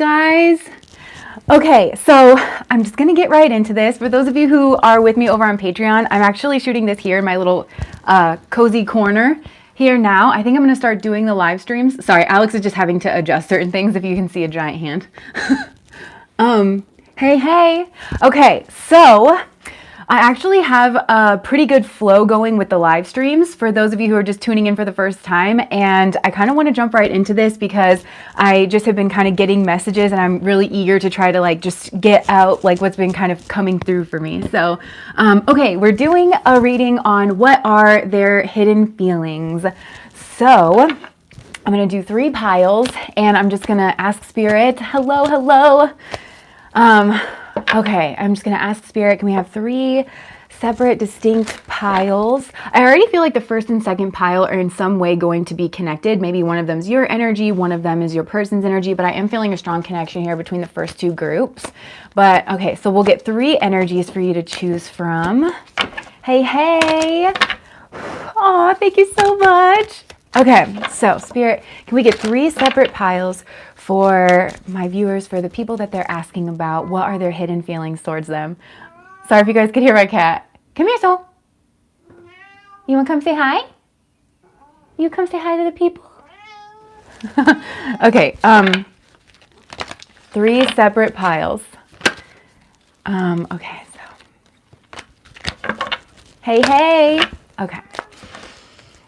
guys. Okay, so I'm just gonna get right into this. For those of you who are with me over on Patreon, I'm actually shooting this here in my little cozy corner here now. I think I'm gonna start doing the live streams. Sorry, Alex is just having to adjust certain things if you can see a giant hand. Hey. Okay, so I actually have a pretty good flow going with the live streams for those of you who are just tuning in for the first time. And I kind of want to jump right into this because I just have been kind of getting messages and I'm really eager to try to like just get out like what's been kind of coming through for me. So, okay, we're doing a reading on what are their hidden feelings. So I'm going to do 3 piles and I'm just going to ask Spirit, hello. Okay, I'm just going to ask Spirit, can we have 3 separate, distinct piles? I already feel like the first and second pile are in some way going to be connected. Maybe one of them is your energy, one of them is your person's energy, but I am feeling a strong connection here between the first 2 groups. But okay, so we'll get 3 energies for you to choose from. Hey. Oh, thank you so much. Okay, so Spirit, can we get 3 separate piles for my viewers, for the people that they're asking about? What are their hidden feelings towards them? Sorry if you guys could hear my cat. Come here, Soul. You want to come say hi? You come say hi to the people? Okay, 3 separate piles. Okay, so. Hey. Okay.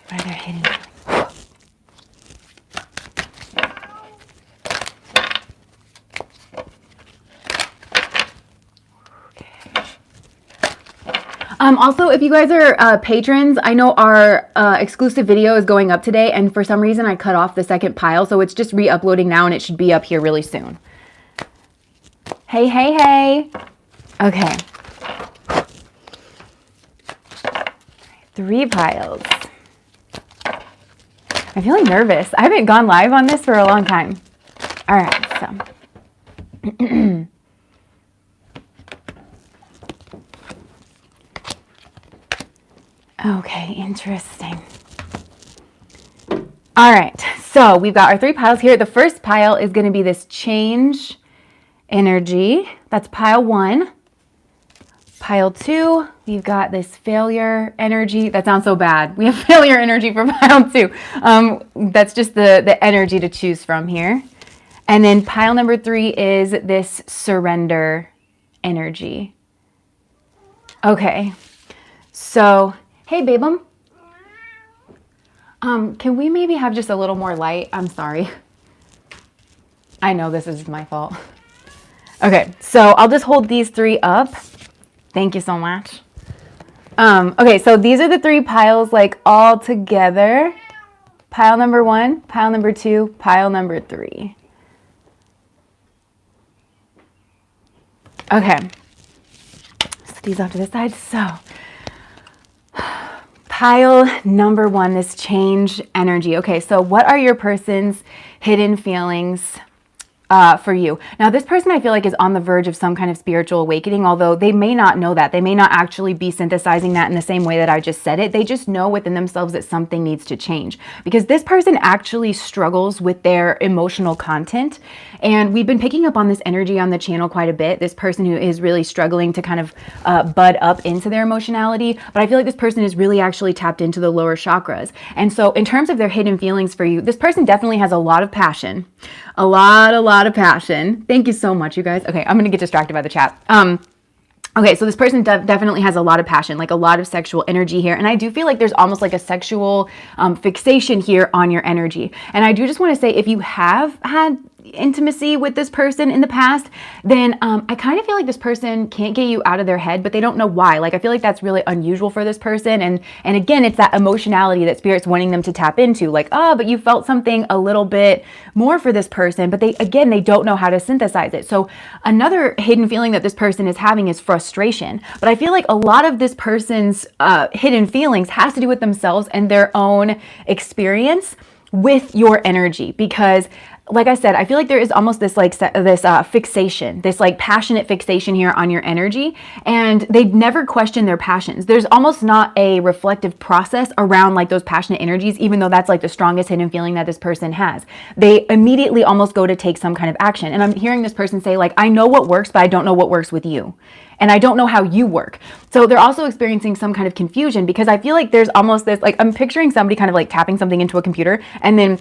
What are their hidden feelings? Also, if you guys are patrons, I know our exclusive video is going up today, and for some reason I cut off the second pile, so it's just re-uploading now, and it should be up here really soon. Hey. Okay. 3 piles. I'm feeling nervous. I haven't gone live on this for a long time. All right, so. Okay, interesting. All right, so we've got our 3 piles here. The first pile is going to be this change energy. That's pile 1. Pile 2, we've got this failure energy. That sounds so bad. We have failure energy for pile 2. That's just the energy to choose from here. And then pile number 3 is this surrender energy. Okay, so hey, babum. Can we maybe have just a little more light? I'm sorry. I know this is my fault. Okay, so I'll just hold these 3 up. Thank you so much. Okay, so these are the 3 piles like all together. Pile number 1, pile number 2, pile number 3. Okay. Set these off to the side. So pile number 1, this change energy. Okay, so what are your person's hidden feelings for you? Now, this person I feel like is on the verge of some kind of spiritual awakening, although they may not know that. They may not actually be synthesizing that in the same way that I just said it. They just know within themselves that something needs to change, because this person actually struggles with their emotional content. And we've been picking up on this energy on the channel quite a bit. This person who is really struggling to kind of bud up into their emotionality. But I feel like this person is really actually tapped into the lower chakras. And so in terms of their hidden feelings for you, this person definitely has a lot of passion. A lot of passion. Thank you so much, you guys. Okay, I'm going to get distracted by the chat. Okay, so this person definitely has a lot of passion, like a lot of sexual energy here. And I do feel like there's almost like a sexual fixation here on your energy. And I do just want to say, if you have had intimacy with this person in the past, then I kind of feel like this person can't get you out of their head, but they don't know why. Like, I feel like that's really unusual for this person. And again, it's that emotionality that Spirit's wanting them to tap into. Like, oh, but you felt something a little bit more for this person, but they don't know how to synthesize it. So another hidden feeling that this person is having is frustration. But I feel like a lot of this person's hidden feelings has to do with themselves and their own experience with your energy, because like I said, I feel like there is almost this like fixation, this like passionate fixation here on your energy, and they never question their passions. There's almost not a reflective process around like those passionate energies, even though that's like the strongest hidden feeling that this person has. They immediately almost go to take some kind of action. And I'm hearing this person say like, I know what works, but I don't know what works with you. And I don't know how you work. So they're also experiencing some kind of confusion, because I feel like there's almost this, like I'm picturing somebody kind of like tapping something into a computer, and then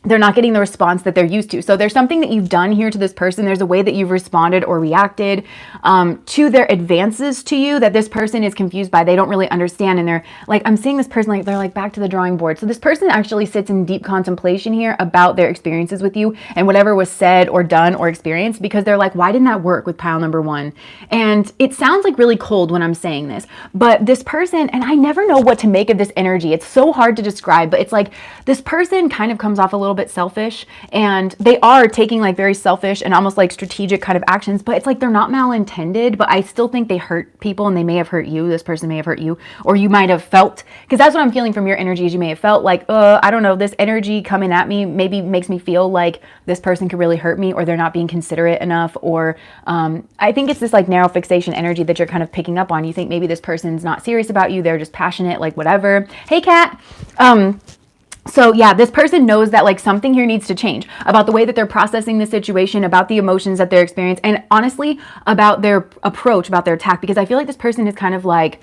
they're not getting the response that they're used to. So there's something that you've done here to this person. There's a way that you've responded or reacted to their advances to you that this person is confused by. They don't really understand. And they're like, I'm seeing this person like they're like back to the drawing board. So this person actually sits in deep contemplation here about their experiences with you and whatever was said or done or experienced, because they're like, why didn't that work with pile number one? And it sounds like really cold when I'm saying this, but this person, and I never know what to make of this energy. It's so hard to describe, but it's like this person kind of comes off a little bit selfish, and they are taking like very selfish and almost like strategic kind of actions, but it's like they're not malintended, but I still think they hurt people, and they may have hurt you. This person may have hurt you, or you might have felt, because that's what I'm feeling from your energy, is you may have felt like, I don't know, this energy coming at me maybe makes me feel like this person could really hurt me, or they're not being considerate enough, or I think it's this like narrow fixation energy that you're kind of picking up on. You think maybe this person's not serious about you, they're just passionate, like whatever. Hey, Kat. So yeah, this person knows that like something here needs to change about the way that they're processing the situation, about the emotions that they're experiencing, and honestly about their approach, about their attack, because I feel like this person is kind of like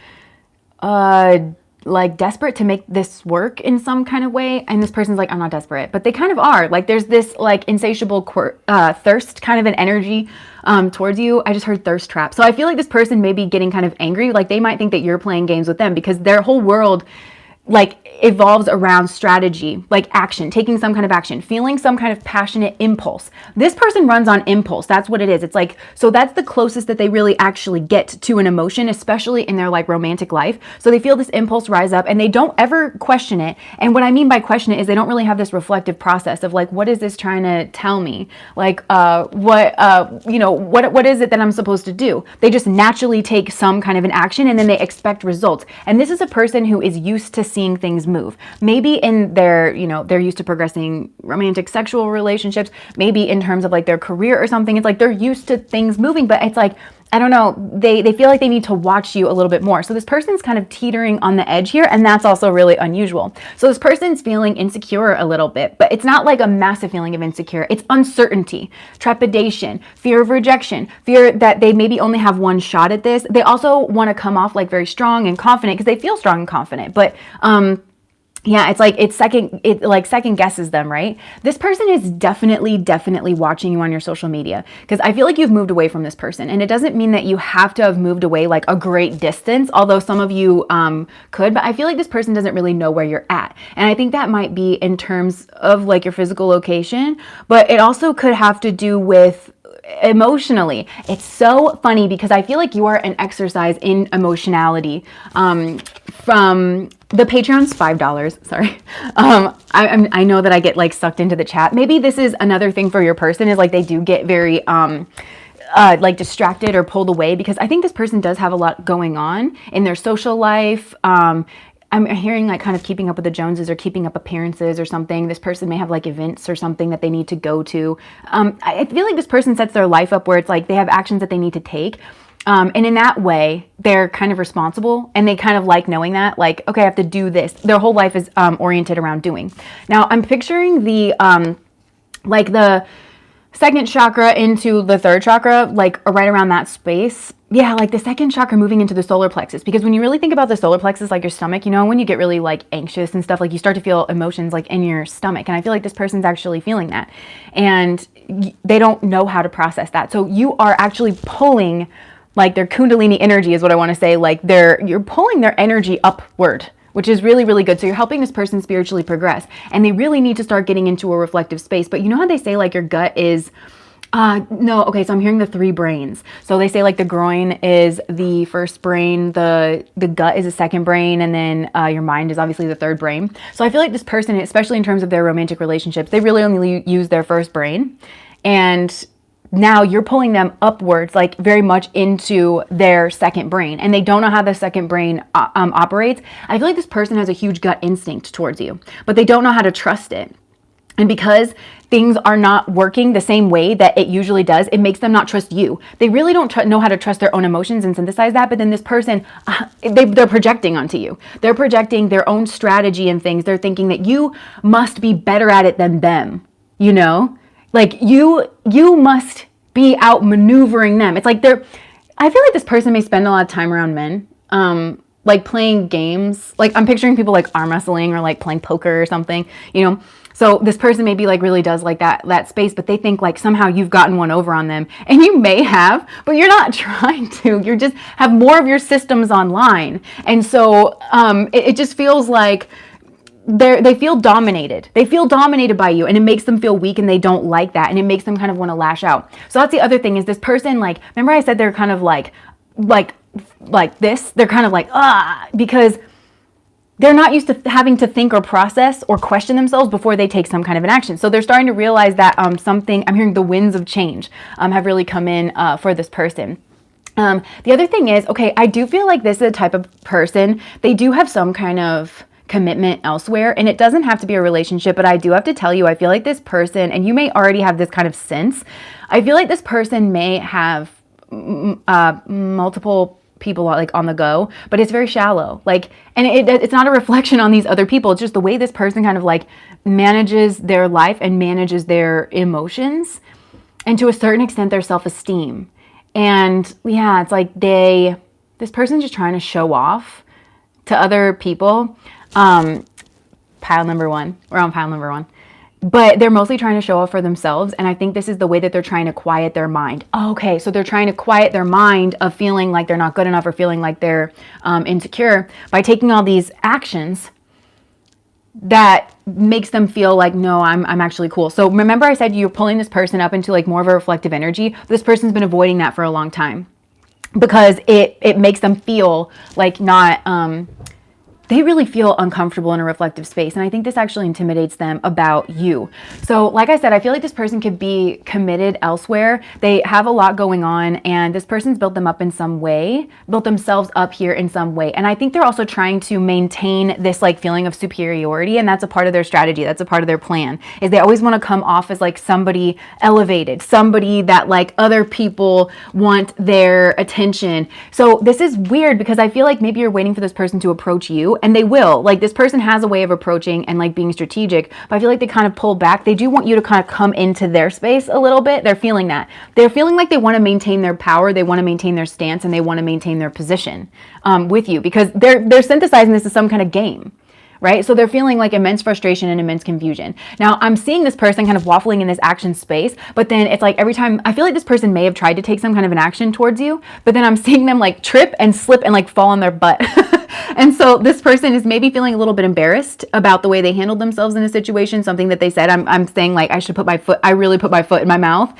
desperate to make this work in some kind of way. And this person's like, I'm not desperate, but they kind of are. Like there's this like insatiable thirst kind of an energy towards you. I just heard thirst trap. So I feel like this person may be getting kind of angry. Like they might think that you're playing games with them, because their whole world like evolves around strategy, like action, taking some kind of action, feeling some kind of passionate impulse. This person runs on impulse. That's what it is. It's like, so that's the closest that they really actually get to an emotion, especially in their like romantic life. So they feel this impulse rise up, and they don't ever question it. And what I mean by question it is they don't really have this reflective process of like, what is this trying to tell me? Like, what is it that I'm supposed to do? They just naturally take some kind of an action, and then they expect results. And this is a person who is used to seeing things move. Maybe in their, they're used to progressing romantic sexual relationships, maybe in terms of like their career or something. It's like they're used to things moving, but it's like, I don't know, they feel like they need to watch you a little bit more. So this person's kind of teetering on the edge here, and that's also really unusual. So this person's feeling insecure a little bit, but it's not like a massive feeling of insecure. It's uncertainty, trepidation, fear of rejection, fear that they maybe only have one shot at this. They also want to come off like very strong and confident, because they feel strong and confident, but yeah, it's like it second guesses them, right? This person is definitely watching you on your social media, because I feel like you've moved away from this person, and it doesn't mean that you have to have moved away like a great distance, although some of you could, but I feel like this person doesn't really know where you're at. And I think that might be in terms of like your physical location, but it also could have to do with emotionally. It's so funny, because I feel like you are an exercise in emotionality. From the Patreon's $5. Sorry. I know that I get like sucked into the chat. Maybe this is another thing for your person, is like they do get very like distracted or pulled away, because I think this person does have a lot going on in their social life. I'm hearing like kind of keeping up with the Joneses, or keeping up appearances or something. This person may have like events or something that they need to go to. I feel like this person sets their life up where it's like they have actions that they need to take. And in that way, they're kind of responsible, and they kind of like knowing that, like, okay, I have to do this. Their whole life is oriented around doing. Now, I'm picturing the second chakra into the third chakra, like right around that space. Yeah, like the second chakra moving into the solar plexus, because when you really think about the solar plexus, like your stomach, when you get really like anxious and stuff, like you start to feel emotions like in your stomach. And I feel like this person's actually feeling that, and they don't know how to process that. So you are actually pulling like their kundalini energy is what I want to say. Like you're pulling their energy upward, which is really, really good. So you're helping this person spiritually progress, and they really need to start getting into a reflective space. But you know how they say like your gut is, no, okay, so I'm hearing the three brains. So they say like the groin is the first brain, the gut is the second brain, and then your mind is obviously the third brain. So I feel like this person, especially in terms of their romantic relationships, they really only use their first brain. And now you're pulling them upwards, like very much into their second brain, and they don't know how the second brain operates. I feel like this person has a huge gut instinct towards you, but they don't know how to trust it. And because things are not working the same way that it usually does, it makes them not trust you. They really don't know how to trust their own emotions and synthesize that. But then this person, they're projecting onto you. They're projecting their own strategy and things. They're thinking that you must be better at it than them, you know? Like you must be out maneuvering them. It's like I feel like this person may spend a lot of time around men. Like playing games. Like I'm picturing people like arm wrestling or like playing poker or something, you know? So this person maybe like really does like that space, but they think like somehow you've gotten one over on them, and you may have, but you're not trying to. You just have more of your systems online. And so it just feels like they feel dominated. They feel dominated by you, and it makes them feel weak, and they don't like that, and it makes them kind of want to lash out. So that's the other thing, is this person, like, remember I said they're kind of like this? They're kind of like, because they're not used to having to think or process or question themselves before they take some kind of an action. So they're starting to realize that something, I'm hearing the winds of change have really come in for this person. The other thing is, okay, I do feel like this is a type of person, they do have some kind of commitment elsewhere, and it doesn't have to be a relationship, but I do have to tell you, I feel like this person, and you may already have this kind of sense, I feel like this person may have multiple people like on the go, but it's very shallow. Like, and it's not a reflection on these other people. It's just the way this person kind of like manages their life and manages their emotions, and to a certain extent their self-esteem. And yeah, it's like this person's just trying to show off to other people. Pile number one. We're on pile number one. But they're mostly trying to show off for themselves. And I think this is the way that they're trying to quiet their mind. Okay, so they're trying to quiet their mind of feeling like they're not good enough or feeling like they're insecure by taking all these actions that makes them feel like, no, I'm actually cool. So remember I said you're pulling this person up into like more of a reflective energy. This person's been avoiding that for a long time because it makes them feel like not... they really feel uncomfortable in a reflective space. And I think this actually intimidates them about you. So like I said, I feel like this person could be committed elsewhere. They have a lot going on, and this person's built them up in some way, built themselves up here in some way. And I think they're also trying to maintain this like feeling of superiority. And that's a part of their strategy. That's a part of their plan, is they always want to come off as like somebody elevated, somebody that like other people want their attention. So this is weird because I feel like maybe you're waiting for this person to approach you. And they will. Like this person has a way of approaching and like being strategic, but I feel like they kind of pull back. They do want you to kind of come into their space a little bit. They're feeling that. They're feeling like they want to maintain their power. They want to maintain their stance, and they want to maintain their position with you, because they're synthesizing this as some kind of game. Right? So they're feeling like immense frustration and immense confusion. Now I'm seeing this person kind of waffling in this action space, but then it's like every time I feel like this person may have tried to take some kind of an action towards you, but then I'm seeing them like trip and slip and like fall on their butt. And so this person is maybe feeling a little bit embarrassed about the way they handled themselves in a situation, something that they said. I'm saying like, I really put my foot in my mouth.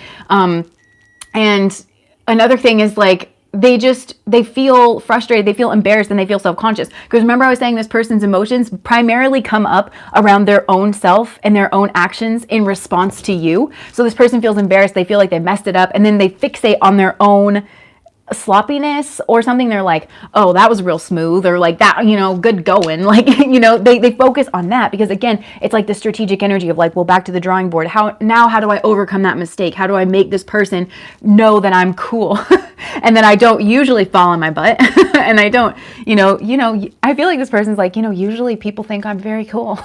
And another thing is like, they feel frustrated, they feel embarrassed, and they feel self-conscious. Because remember I was saying this person's emotions primarily come up around their own self and their own actions in response to you. So this person feels embarrassed, they feel like they messed it up, and then they fixate on their own sloppiness or something. They're like, oh, that was real smooth, or like that, good going. Like, they focus on that because again, it's like the strategic energy of like, well, back to the drawing board. How do I overcome that mistake? How do I make this person know that I'm cool? And then I don't usually fall on my butt and I don't, I feel like this person's like, usually people think I'm very cool.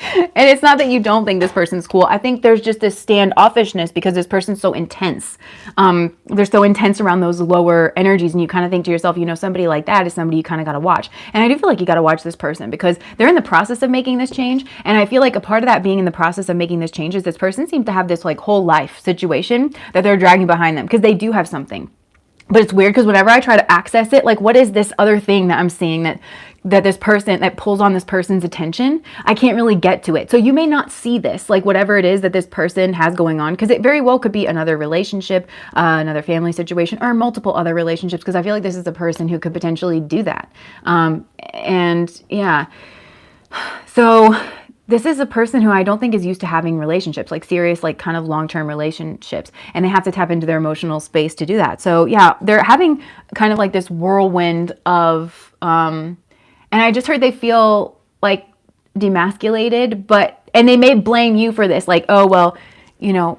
And it's not that you don't think this person's cool. I think there's just this standoffishness because this person's so intense. They're so intense around those lower energies, and you kind of think to yourself, somebody like that is somebody you kind of got to watch. And I do feel like you got to watch this person because they're in the process of making this change. And I feel like a part of that being in the process of making this change is this person seems to have this like whole life situation that they're dragging behind them because they do have something. But it's weird because whenever I try to access it, like what is this other thing that I'm seeing that this person, that pulls on this person's attention, I can't really get to it. So you may not see this, like whatever it is that this person has going on, because it very well could be another relationship, another family situation, or multiple other relationships, because I feel like this is a person who could potentially do that. And yeah, so this is a person who I don't think is used to having relationships, like serious, like kind of long-term relationships, and they have to tap into their emotional space to do that. So yeah, they're having kind of like this whirlwind of, and I just heard they feel like demasculated, but and they may blame you for this. Like, oh, well, you know,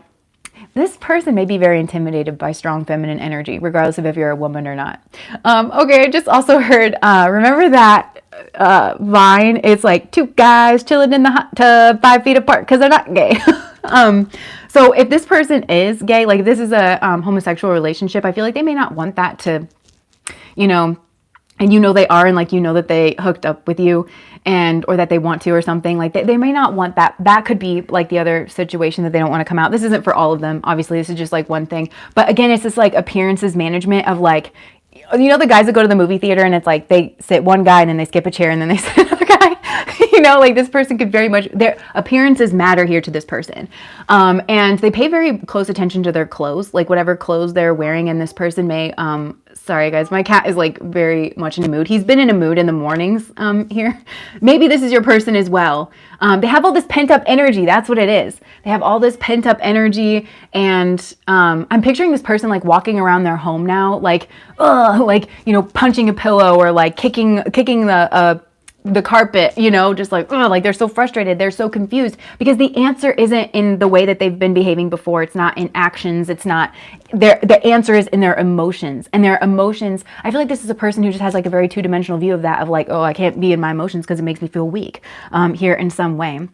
this person may be very intimidated by strong feminine energy, regardless of if you're a woman or not. Okay, I just also heard, remember that Vine? It's like two guys chilling in the hot tub 5 feet apart because they're not gay. So if this person is gay, like if this is a homosexual relationship, I feel like they may not want that to, you know, and you know they are, and like you know that they hooked up with you, and or that they want to or something, like they may not want that. That could be like the other situation that they don't want to come out. This isn't for all of them, obviously. This is just like one thing. But again, it's this like appearances management of like, you know, the guys that go to the movie theater and it's like they sit one guy and then they skip a chair and then they sit another guy. You know, like this person could very much, their appearances matter here to this person. And they pay very close attention to their clothes, like whatever clothes they're wearing. And this person may, sorry guys, my cat is like very much in a mood. He's been in a mood in the mornings here. Maybe this is your person as well. They have all this pent up energy. That's what it is. They have all this pent up energy. And I'm picturing this person like walking around their home now, like, like, you know, punching a pillow or like kicking the carpet, you know, just like, like they're so frustrated. They're so confused because the answer isn't in the way that they've been behaving before. It's not in actions. It's not the answer is in their emotions, and their emotions. I feel like this is a person who just has like a very two-dimensional view of that, of like, oh, I can't be in my emotions because it makes me feel weak here in some way.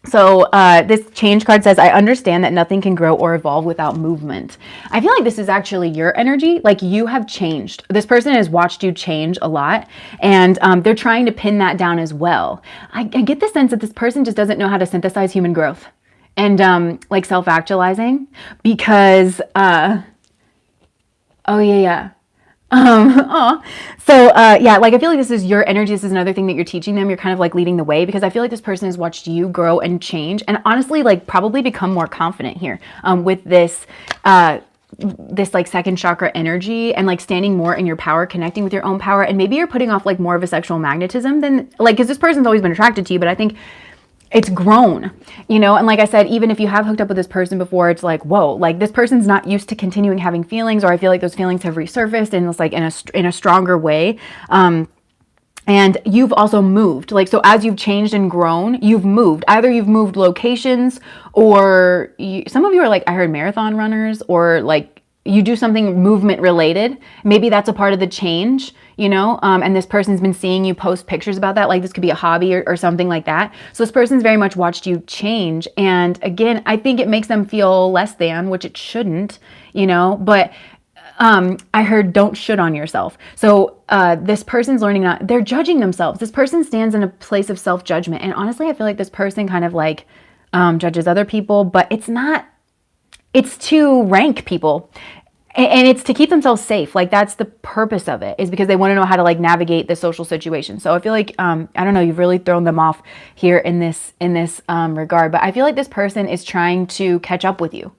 So this change card says, I understand that nothing can grow or evolve without movement. I feel like this is actually your energy. Like you have changed. This person has watched you change a lot, and they're trying to pin that down as well. I get the sense that this person just doesn't know how to synthesize human growth and like self-actualizing because, oh yeah. Yeah, like I feel like this is your energy. This is another thing that you're teaching them. You're kind of like leading the way because I feel like this person has watched you grow and change, and honestly, like probably become more confident here with this like second chakra energy, and like standing more in your power, connecting with your own power. And maybe you're putting off like more of a sexual magnetism than like, because this person's always been attracted to you, but I think it's grown, you know? And like I said, even if you have hooked up with this person before, it's like, whoa, like this person's not used to continuing having feelings, or I feel like those feelings have resurfaced and it's like in a stronger way. And you've also moved, like, so as you've changed and grown, you've moved. Either you've moved locations, or some of you are like, I heard marathon runners, or like you do something movement related. Maybe that's a part of the change, you know, and this person's been seeing you post pictures about that. Like this could be a hobby or something like that. So this person's very much watched you change. And again, I think it makes them feel less than, which it shouldn't, you know, but I heard don't should on yourself. So this person's learning not, they're judging themselves. This person stands in a place of self-judgment. And honestly, I feel like this person kind of like judges other people, but it's to rank people. And it's to keep themselves safe. Like that's the purpose of it, is because they want to know how to like navigate the social situation. So I feel like, I don't know, you've really thrown them off here in this regard, but I feel like this person is trying to catch up with you.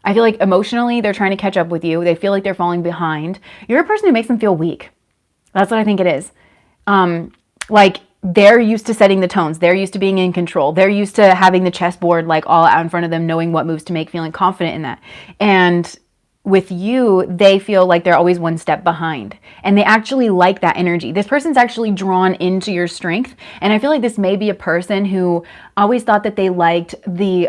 I feel like emotionally they're trying to catch up with you. They feel like they're falling behind. You're a person who makes them feel weak. That's what I think it is. Like they're used to setting the tones. They're used to being in control. They're used to having the chessboard like all out in front of them, knowing what moves to make, feeling confident in that. And with you, they feel like they're always one step behind, and they actually like that energy. This person's actually drawn into your strength. And I feel like this may be a person who always thought that they liked the,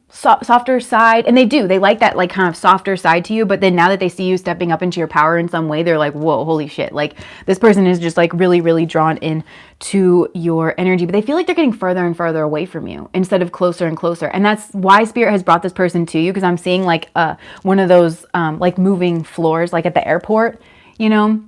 softer side, and they like that like kind of softer side to you, but then now that they see you stepping up into your power in some way, they're like, whoa, holy shit, like this person is just like really, really drawn in to your energy, but they feel like they're getting further and further away from you instead of closer and closer. And that's why Spirit has brought this person to you, because I'm seeing like one of those like moving floors like at the airport, you know.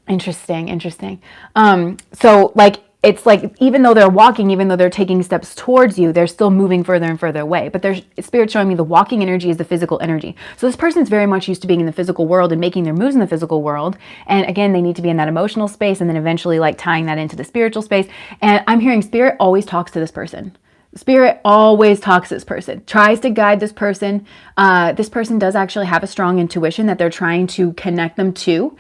Interesting. So like it's like, even though they're walking, even though they're taking steps towards you, they're still moving further and further away. But there's Spirit showing me the walking energy is the physical energy. So this person's very much used to being in the physical world and making their moves in the physical world. And again, they need to be in that emotional space, and then eventually like tying that into the spiritual space. And I'm hearing Spirit always talks to this person. Spirit always talks to this person, tries to guide this person. This person does actually have a strong intuition that they're trying to connect them to.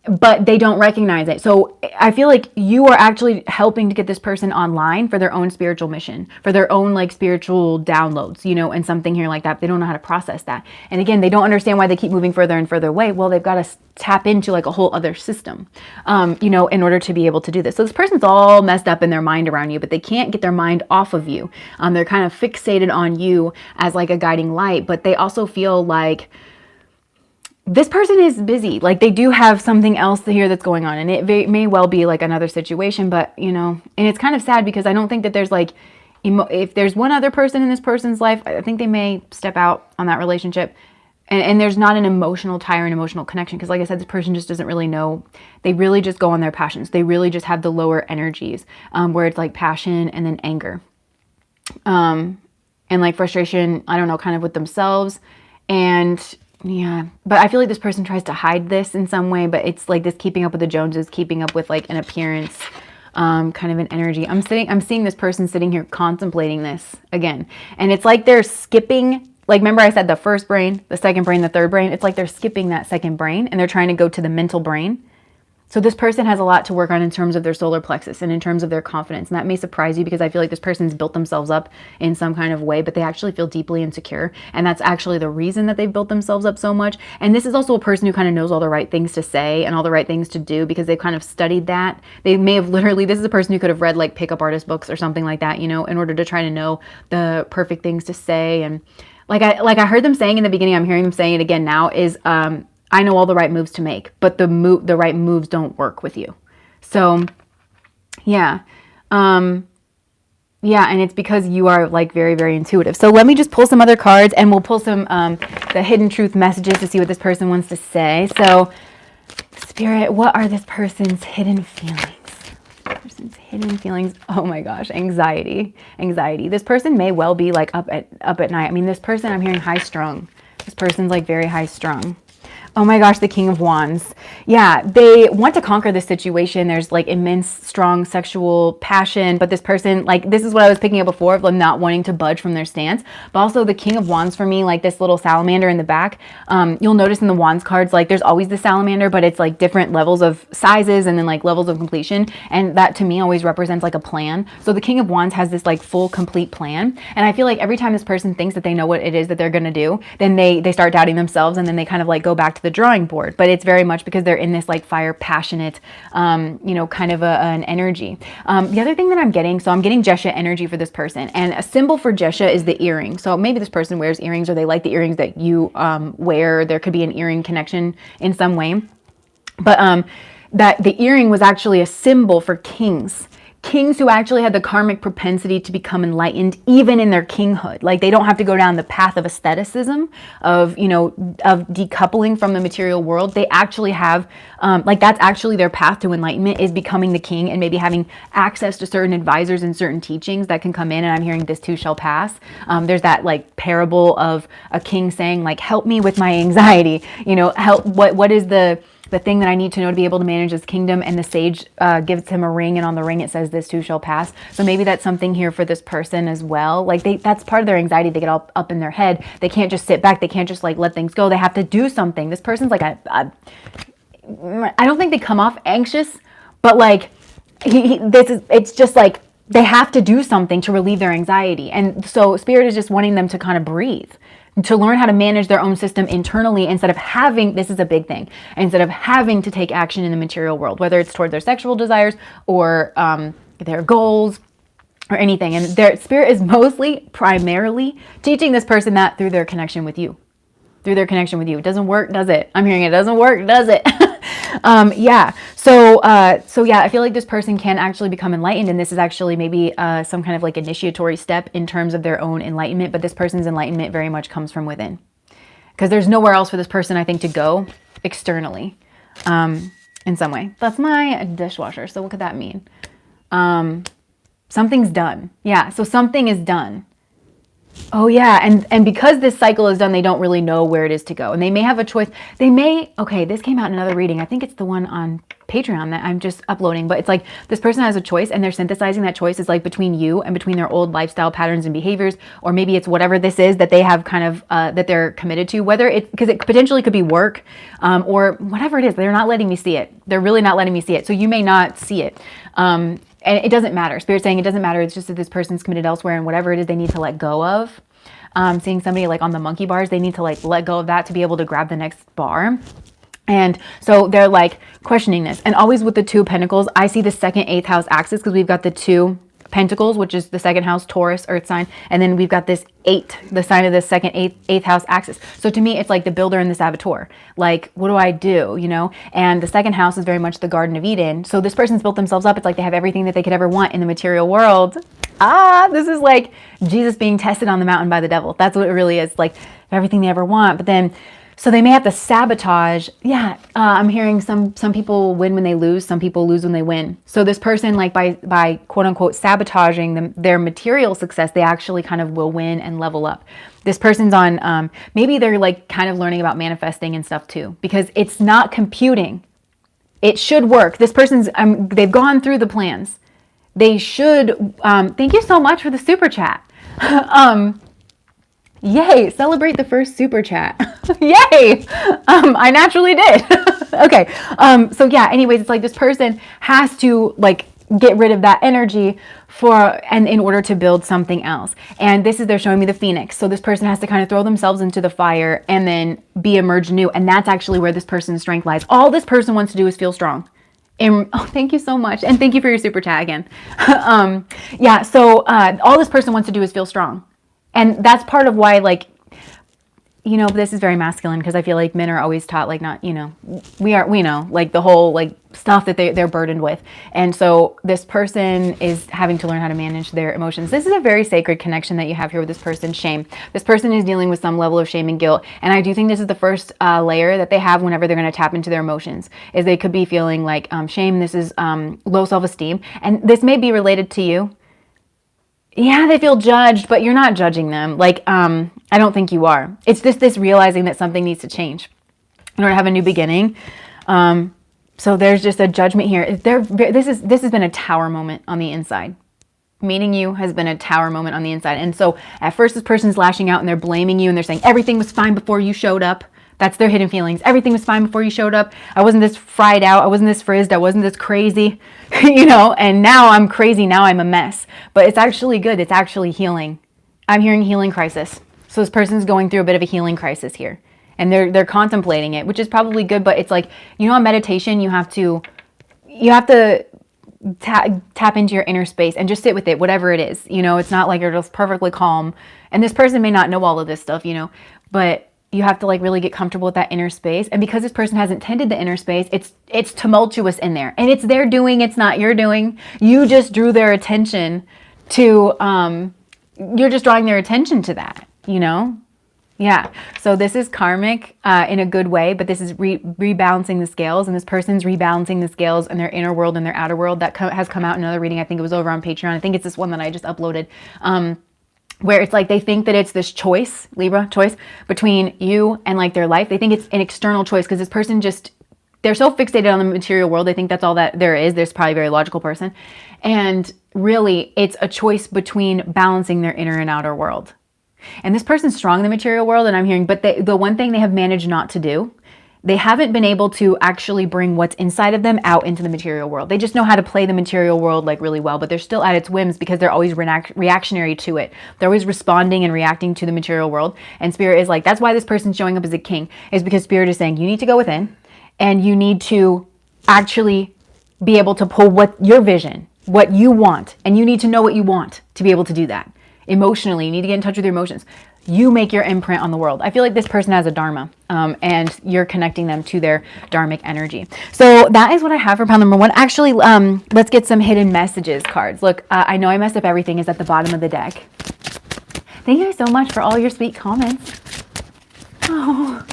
but they don't recognize it. So I feel like you are actually helping to get this person online for their own spiritual mission, for their own like spiritual downloads, you know, and something here like that. They don't know how to process that. And again, they don't understand why they keep moving further and further away. Well, they've got to tap into like a whole other system, you know, in order to be able to do this. So this person's all messed up in their mind around you, but they can't get their mind off of you. They're kind of fixated on you as like a guiding light, but they also feel like this person is busy. Like they do have something else here that's going on, and it may well be like another situation, but you know, and it's kind of sad because I don't think that there's like, if there's one other person in this person's life, I think they may step out on that relationship. And there's not an emotional tie or an emotional connection. Because like I said, this person just doesn't really know. They really just go on their passions. They really just have the lower energies, where it's like passion and then anger. And like frustration, I don't know, kind of with themselves. And yeah, but I feel like this person tries to hide this in some way, but it's like this keeping up with the Joneses, keeping up with like an appearance, kind of an energy. I'm seeing this person sitting here contemplating this again. And it's like they're skipping, like, remember I said the first brain, the second brain, the third brain. It's like they're skipping that second brain and they're trying to go to the mental brain. So this person has a lot to work on in terms of their solar plexus and in terms of their confidence. And that may surprise you because I feel like this person's built themselves up in some kind of way, but they actually feel deeply insecure. And that's actually the reason that they've built themselves up so much. And this is also a person who kind of knows all the right things to say and all the right things to do because they've kind of studied that. They may have literally, this is a person who could have read like pickup artist books or something like that, you know, in order to try to know the perfect things to say. And like I heard them saying in the beginning, I'm hearing them saying it again now, is I know all the right moves to make, but the right moves don't work with you. So yeah. Yeah, and it's because you are like very, very intuitive. So let me just pull some other cards and we'll pull some the hidden truth messages to see what this person wants to say. So Spirit, what are this person's hidden feelings? Hidden feelings. Oh my gosh, anxiety. This person may well be like up at night. I mean, this person, I'm hearing high strung. This person's like very high strung. Oh my gosh, the King of Wands. Yeah, they want to conquer this situation. There's like immense, strong sexual passion, but this person, like, this is what I was picking up before of them not wanting to budge from their stance. But also the King of Wands for me, like this little salamander in the back. You'll notice in the Wands cards, like there's always the salamander, but it's like different levels of sizes and then like levels of completion. And that to me always represents like a plan. So the King of Wands has this like full, complete plan. And I feel like every time this person thinks that they know what it is that they're going to do, then they start doubting themselves and then they kind of like go back to the drawing board. But it's very much because they're in this like fire, passionate, you know, kind of an energy. The other thing that I'm getting, so I'm getting Jesha energy for this person, and a symbol for Jesha is the earring. So maybe this person wears earrings or they like the earrings that you wear. There could be an earring connection in some way. But that the earring was actually a symbol for kings. Kings who actually had the karmic propensity to become enlightened even in their kinghood. Like they don't have to go down the path of asceticism, of, you know, of decoupling from the material world. They actually have, like that's actually their path to enlightenment, is becoming the king and maybe having access to certain advisors and certain teachings that can come in. And I'm hearing this too shall pass. There's that like parable of a king saying like, help me with my anxiety, you know, what is the thing that I need to know to be able to manage this kingdom. And the sage gives him a ring, and on the ring it says, this too shall pass. So maybe that's something here for this person as well. Like that's part of their anxiety. They get all up in their head. They can't just sit back. They can't just like let things go. They have to do something. This person's like I don't think they come off anxious, but like it's just like they have to do something to relieve their anxiety. And so Spirit is just wanting them to kind of breathe, to learn how to manage their own system internally instead of having, this is a big thing, instead of having to take action in the material world, whether it's towards their sexual desires or their goals or anything. And their Spirit is primarily teaching this person that through their connection with you. Through their connection with you. It doesn't work, does it? I'm hearing it doesn't work, does it? Yeah. So yeah, I feel like this person can actually become enlightened, and this is actually maybe some kind of like initiatory step in terms of their own enlightenment, but this person's enlightenment very much comes from within, because there's nowhere else for this person, I think, to go externally in some way. That's my dishwasher. So what could that mean? Something's done. Yeah. So something is done. Oh yeah, and because this cycle is done, they don't really know where it is to go. And they may have a choice. Okay, this came out in another reading. I think it's the one on Patreon that I'm just uploading, but it's like this person has a choice and they're synthesizing that choice is like between you and between their old lifestyle patterns and behaviors, or maybe it's whatever this is that they have kind of that they're committed to, whether it, because it potentially could be work or whatever it is. They're not letting me see it. They're really not letting me see it. So you may not see it. And it doesn't matter. Spirit's saying it doesn't matter. It's just that this person's committed elsewhere, and whatever it is they need to let go of. Seeing somebody like on the monkey bars, they need to like let go of that to be able to grab the next bar. And so they're like questioning this. And always with the 2 of Pentacles, I see the 2nd, 8th house axis, because we've got the 2 Pentacles, which is the 2nd house, Taurus, earth sign. And then we've got this 8, the sign of the 2nd, 8th house axis. So to me, it's like the builder and the saboteur. Like, what do I do? You know? And the 2nd house is very much the Garden of Eden. So this person's built themselves up. It's like they have everything that they could ever want in the material world. This is like Jesus being tested on the mountain by the devil. That's what it really is. Like everything they ever want. But then, so they may have to sabotage. Yeah, I'm hearing some people win when they lose. Some people lose when they win. So this person, like by quote unquote sabotaging their material success, they actually kind of will win and level up. This person's on, maybe they're like kind of learning about manifesting and stuff too, because it's not computing. It should work. This person's, they've gone through the plans. They should, thank you so much for the super chat. Yay, celebrate the first super chat. Yay, I naturally did. Okay, so yeah, anyways, it's like this person has to like get rid of that energy and in order to build something else. And this is, they're showing me the phoenix. So this person has to kind of throw themselves into the fire and then be emerged new. And that's actually where this person's strength lies. All this person wants to do is feel strong. And oh, thank you so much. And thank you for your super chat again. Yeah, so all this person wants to do is feel strong. And that's part of why, like, you know, this is very masculine, because I feel like men are always taught, like, not, you know, we know, like, the whole, like, stuff that they're burdened with. And so this person is having to learn how to manage their emotions. This is a very sacred connection that you have here with this person, shame. This person is dealing with some level of shame and guilt. And I do think this is the first layer that they have whenever they're going to tap into their emotions, is they could be feeling like shame. This is low self-esteem. And this may be related to you. Yeah, they feel judged, but you're not judging them. Like, I don't think you are. It's just this realizing that something needs to change in order to have a new beginning. So there's just a judgment here. This has been a tower moment on the inside. Meeting you has been a tower moment on the inside. And so at first this person's lashing out and they're blaming you and they're saying everything was fine before you showed up. That's their hidden feelings. Everything was fine before you showed up. I wasn't this fried out. I wasn't this frizzed. I wasn't this crazy, you know, and now I'm crazy. Now I'm a mess. But it's actually good. It's actually healing. I'm hearing healing crisis. So this person's going through a bit of a healing crisis here. And they're contemplating it, which is probably good. But it's like, you know, on meditation, you have to tap into your inner space and just sit with it, whatever it is. You know, it's not like you're just perfectly calm. And this person may not know all of this stuff, you know, but you have to like really get comfortable with that inner space. And because this person hasn't tended the inner space, it's tumultuous in there, and it's their doing. It's not your doing. You just drew their attention to, you're just drawing their attention to that, you know? Yeah. So this is karmic in a good way, but this is rebalancing the scales, and this person's rebalancing the scales in their inner world and their outer world. That has come out in another reading. I think it was over on Patreon. I think it's this one that I just uploaded. Where it's like they think that it's this choice, Libra choice, between you and like their life. They think it's an external choice because this person they're so fixated on the material world. They think that's all that there is. There's probably a very logical person. And really, it's a choice between balancing their inner and outer world. And this person's strong in the material world, and I'm hearing, but the one thing they have managed not to do, they haven't been able to actually bring what's inside of them out into the material world. They just know how to play the material world like really well, but they're still at its whims because they're always reactionary to it. They're always responding and reacting to the material world. And Spirit is like, that's why this person's showing up as a king, is because Spirit is saying you need to go within and you need to actually be able to pull what your vision, what you want, and you need to know what you want to be able to do that. Emotionally, you need to get in touch with your emotions. You make your imprint on the world. I feel like this person has a Dharma, and you're connecting them to their Dharmic energy. So that is what I have for pile number one. Actually, let's get some hidden messages cards. Look, I know I messed up everything. Is at the bottom of the deck. Thank you so much for all your sweet comments. Oh.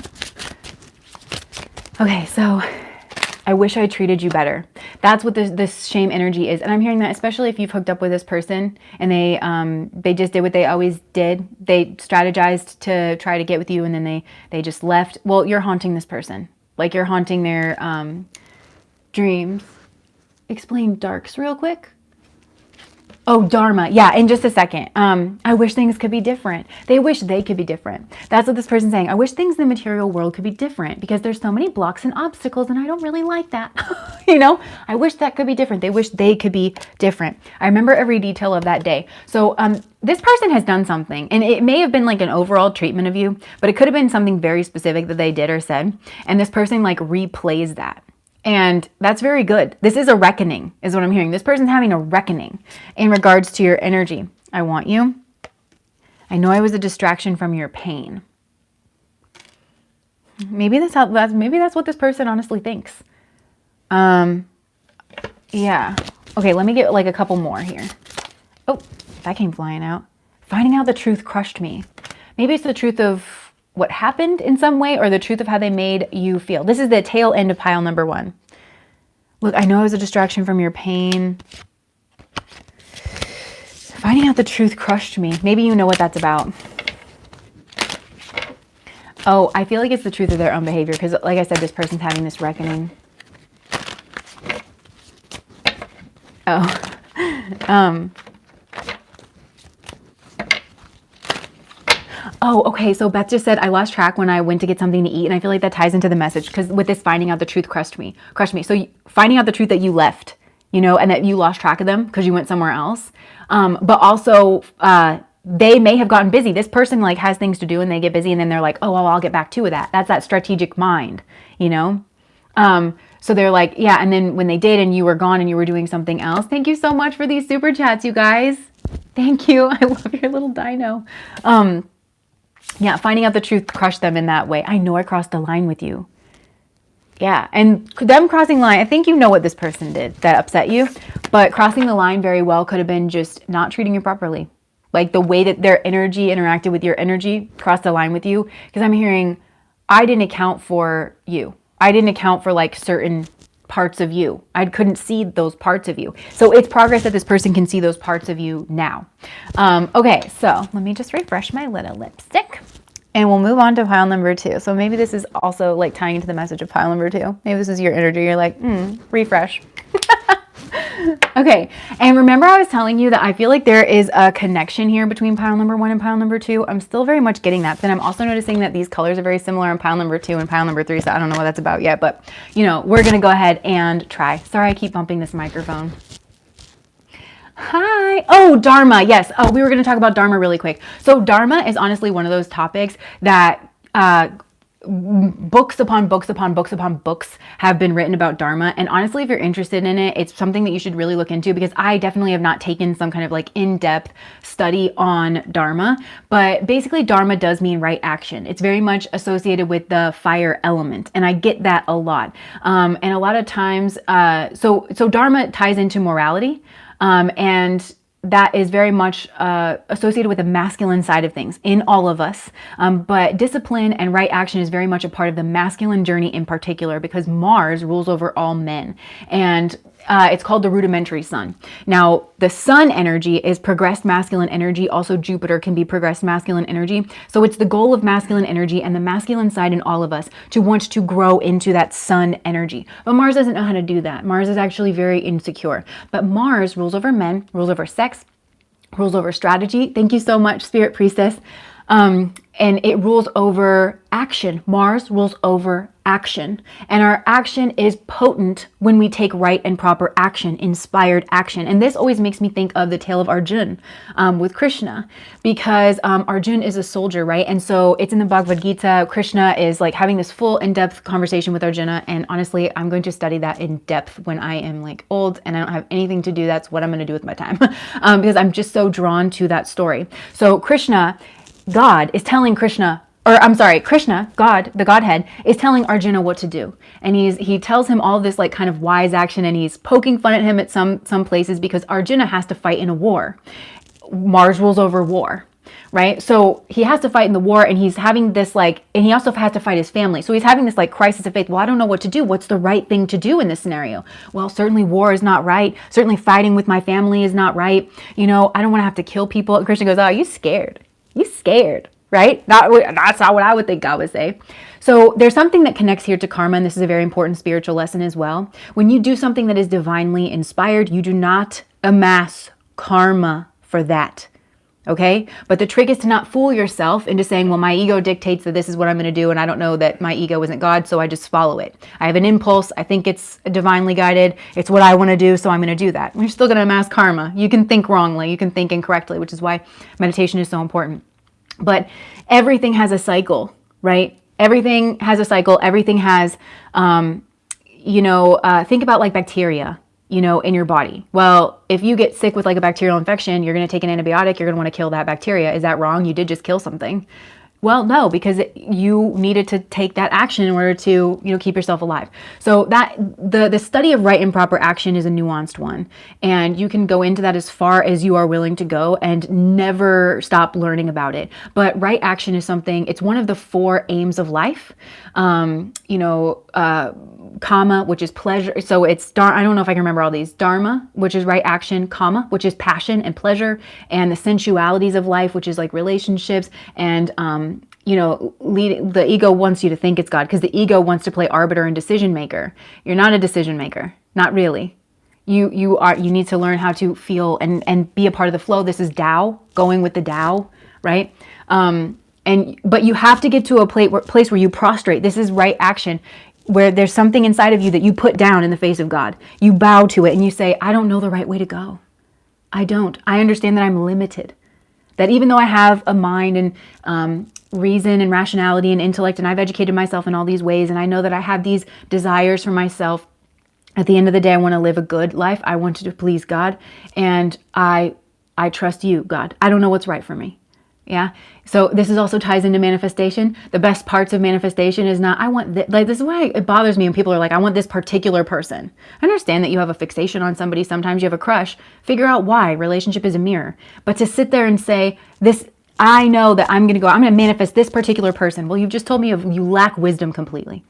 Okay, so I wish I treated you better. That's what this shame energy is. And I'm hearing that especially if you've hooked up with this person and they just did what they always did. They strategized to try to get with you and then they just left. Well, you're haunting this person. Like you're haunting their Dreams. Explain darks real quick. Oh, Dharma. Yeah, in just a second. I wish things could be different. They wish they could be different. That's what this person's saying. I wish things in the material world could be different because there's so many blocks and obstacles and I don't really like that. You know, I wish that could be different. They wish they could be different. I remember every detail of that day. So this person has done something, and it may have been like an overall treatment of you, but it could have been something very specific that they did or said. And this person like replays that. And that's very good. This is a reckoning, is what I'm hearing. This person's having a reckoning in regards to your energy. I want you. I know I was a distraction from your pain. Maybe that's what this person honestly thinks. Yeah. Okay, let me get like a couple more here. Oh, that came flying out. Finding out the truth crushed me. Maybe it's the truth of what happened in some way or the truth of how they made you feel. This is the tail end of pile number 1. Look, I know I was a distraction from your pain. Finding out the truth crushed me. Maybe you know what that's about. Oh, I feel like it's the truth of their own behavior because like I said, this person's having this reckoning. Oh. Oh, okay. So Beth just said, I lost track when I went to get something to eat. And I feel like that ties into the message because with this finding out the truth crushed me. So finding out the truth that you left, you know, and that you lost track of them because you went somewhere else. But also they may have gotten busy. This person like has things to do and they get busy and then they're like, oh, well, I'll get back to that. That's that strategic mind, you know? So they're like, yeah. And then when they did and you were gone and you were doing something else. Thank you so much for these super chats, you guys. Thank you. I love your little dino. Yeah, finding out the truth crushed them in that way. I know I crossed the line with you. Yeah, and them crossing the line, I think you know what this person did that upset you, but crossing the line very well could have been just not treating you properly. Like the way that their energy interacted with your energy crossed the line with you. Because I'm hearing, I didn't account for you. I didn't account for like certain parts of you. I couldn't see those parts of you. So it's progress that this person can see those parts of you now. Okay, so let me just refresh my little lipstick and we'll move on to pile number 2. So maybe this is also like tying into the message of pile number 2. Maybe this is your energy. You're like, refresh. Okay, and remember I was telling you that I feel like there is a connection here between pile number 1 and pile number 2. I'm still very much getting that. Then I'm also noticing that these colors are very similar in pile number 2 and pile number 3, so I don't know what that's about yet, but you know, we're gonna go ahead and try. Sorry, I keep bumping this microphone. Hi. Oh, Dharma. Yes. Oh, we were going to talk about Dharma really quick. So Dharma is honestly one of those topics that books upon books upon books upon books have been written about Dharma. And honestly, if you're interested in it, it's something that you should really look into because I definitely have not taken some kind of like in-depth study on Dharma. But basically Dharma does mean right action. It's very much associated with the fire element. And I get that a lot. And a lot of times, so Dharma ties into morality. And that is very much associated with the masculine side of things in all of us. But discipline and right action is very much a part of the masculine journey in particular because Mars rules over all men. And it's called the rudimentary sun. Now, the sun energy is progressed masculine energy. Also, Jupiter can be progressed masculine energy. So it's the goal of masculine energy and the masculine side in all of us to want to grow into that sun energy. But Mars doesn't know how to do that. Mars is actually very insecure. But Mars rules over men, rules over sex, rules over strategy. Thank you so much, Spirit Priestess. And it rules over action. Mars rules over action. And our action is potent when we take right and proper action, inspired action. And this always makes me think of the tale of Arjun with Krishna, because Arjun is a soldier, right? And so it's in the Bhagavad Gita. Krishna is like having this full in-depth conversation with Arjuna. And honestly, I'm going to study that in depth when I am like old and I don't have anything to do. That's what I'm going to do with my time because I'm just so drawn to that story. So Krishna, God, is telling Krishna, God, the Godhead, is telling Arjuna what to do. And he tells him all this like kind of wise action, and he's poking fun at him at some places because Arjuna has to fight in a war. Mars rules over war, right? So he has to fight in the war, and he's having this like, and he also has to fight his family. So he's having this like crisis of faith. Well, I don't know what to do. What's the right thing to do in this scenario? Well, certainly war is not right. Certainly fighting with my family is not right. You know, I don't want to have to kill people. And Krishna goes, oh, you scared. You scared. right? That's not what I would think God would say. So there's something that connects here to karma, and this is a very important spiritual lesson as well. When you do something that is divinely inspired, you do not amass karma for that. Okay? But the trick is to not fool yourself into saying, well, my ego dictates that this is what I'm going to do, and I don't know that my ego isn't God, so I just follow it. I have an impulse. I think it's divinely guided. It's what I want to do, so I'm going to do that. You're still going to amass karma. You can think wrongly. You can think incorrectly, which is why meditation is so important. But everything has a cycle, right? Everything has a cycle. Everything has, think about like bacteria, in your body. Well, if you get sick with like a bacterial infection, you're going to take an antibiotic. You're going to want to kill that bacteria. Is that wrong? You did just kill something. Well, no, because you needed to take that action in order to, keep yourself alive. So that the study of right and proper action is a nuanced one. And you can go into that as far as you are willing to go and never stop learning about it. But right action is something, it's one of the 4 aims of life. Kama, which is pleasure. So it's, I don't know if I can remember all these. Dharma, which is right action. Kama, which is passion and pleasure. And the sensualities of life, which is like relationships. And, the ego wants you to think it's God, because the ego wants to play arbiter and decision maker. You're not a decision maker. Not really. You need to learn how to feel and be a part of the flow. This is Tao, going with the Tao, right? But you have to get to a place where you prostrate. This is right action, where there's something inside of you that you put down in the face of God. You bow to it and you say, I don't know the right way to go. I don't. I understand that I'm limited. That even though I have a mind and reason and rationality and intellect, and I've educated myself in all these ways, and I know that I have these desires for myself, at the end of the day, I want to live a good life. I want to please God. And I trust you, God. I don't know what's right for me. Yeah. So this is also ties into manifestation. The best parts of manifestation is not, I want this. Like, this is why it bothers me when people are like, I want this particular person. I understand that you have a fixation on somebody. Sometimes you have a crush. Figure out why. Relationship is a mirror. But to sit there and say, I know that I'm going to manifest this particular person. Well, you've just told me you lack wisdom completely.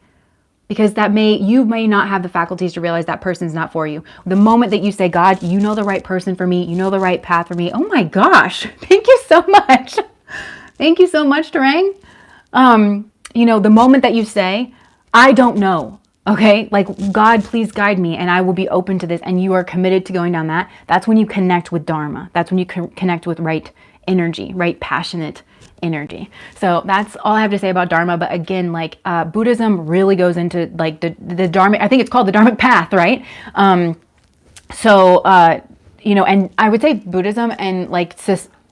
Because you may not have the faculties to realize that person's not for you. The moment that you say, God, you know the right person for me, you know the right path for me. Oh my gosh, thank you so much. Thank you so much, Tarang. The moment that you say, I don't know, okay? Like, God, please guide me and I will be open to this, and you are committed to going down that's when you connect with Dharma. That's when you connect with right energy, right passionate energy. So that's all I have to say about Dharma. But again, like Buddhism really goes into like the Dharma. I think it's called the Dharmic path, right? And I would say Buddhism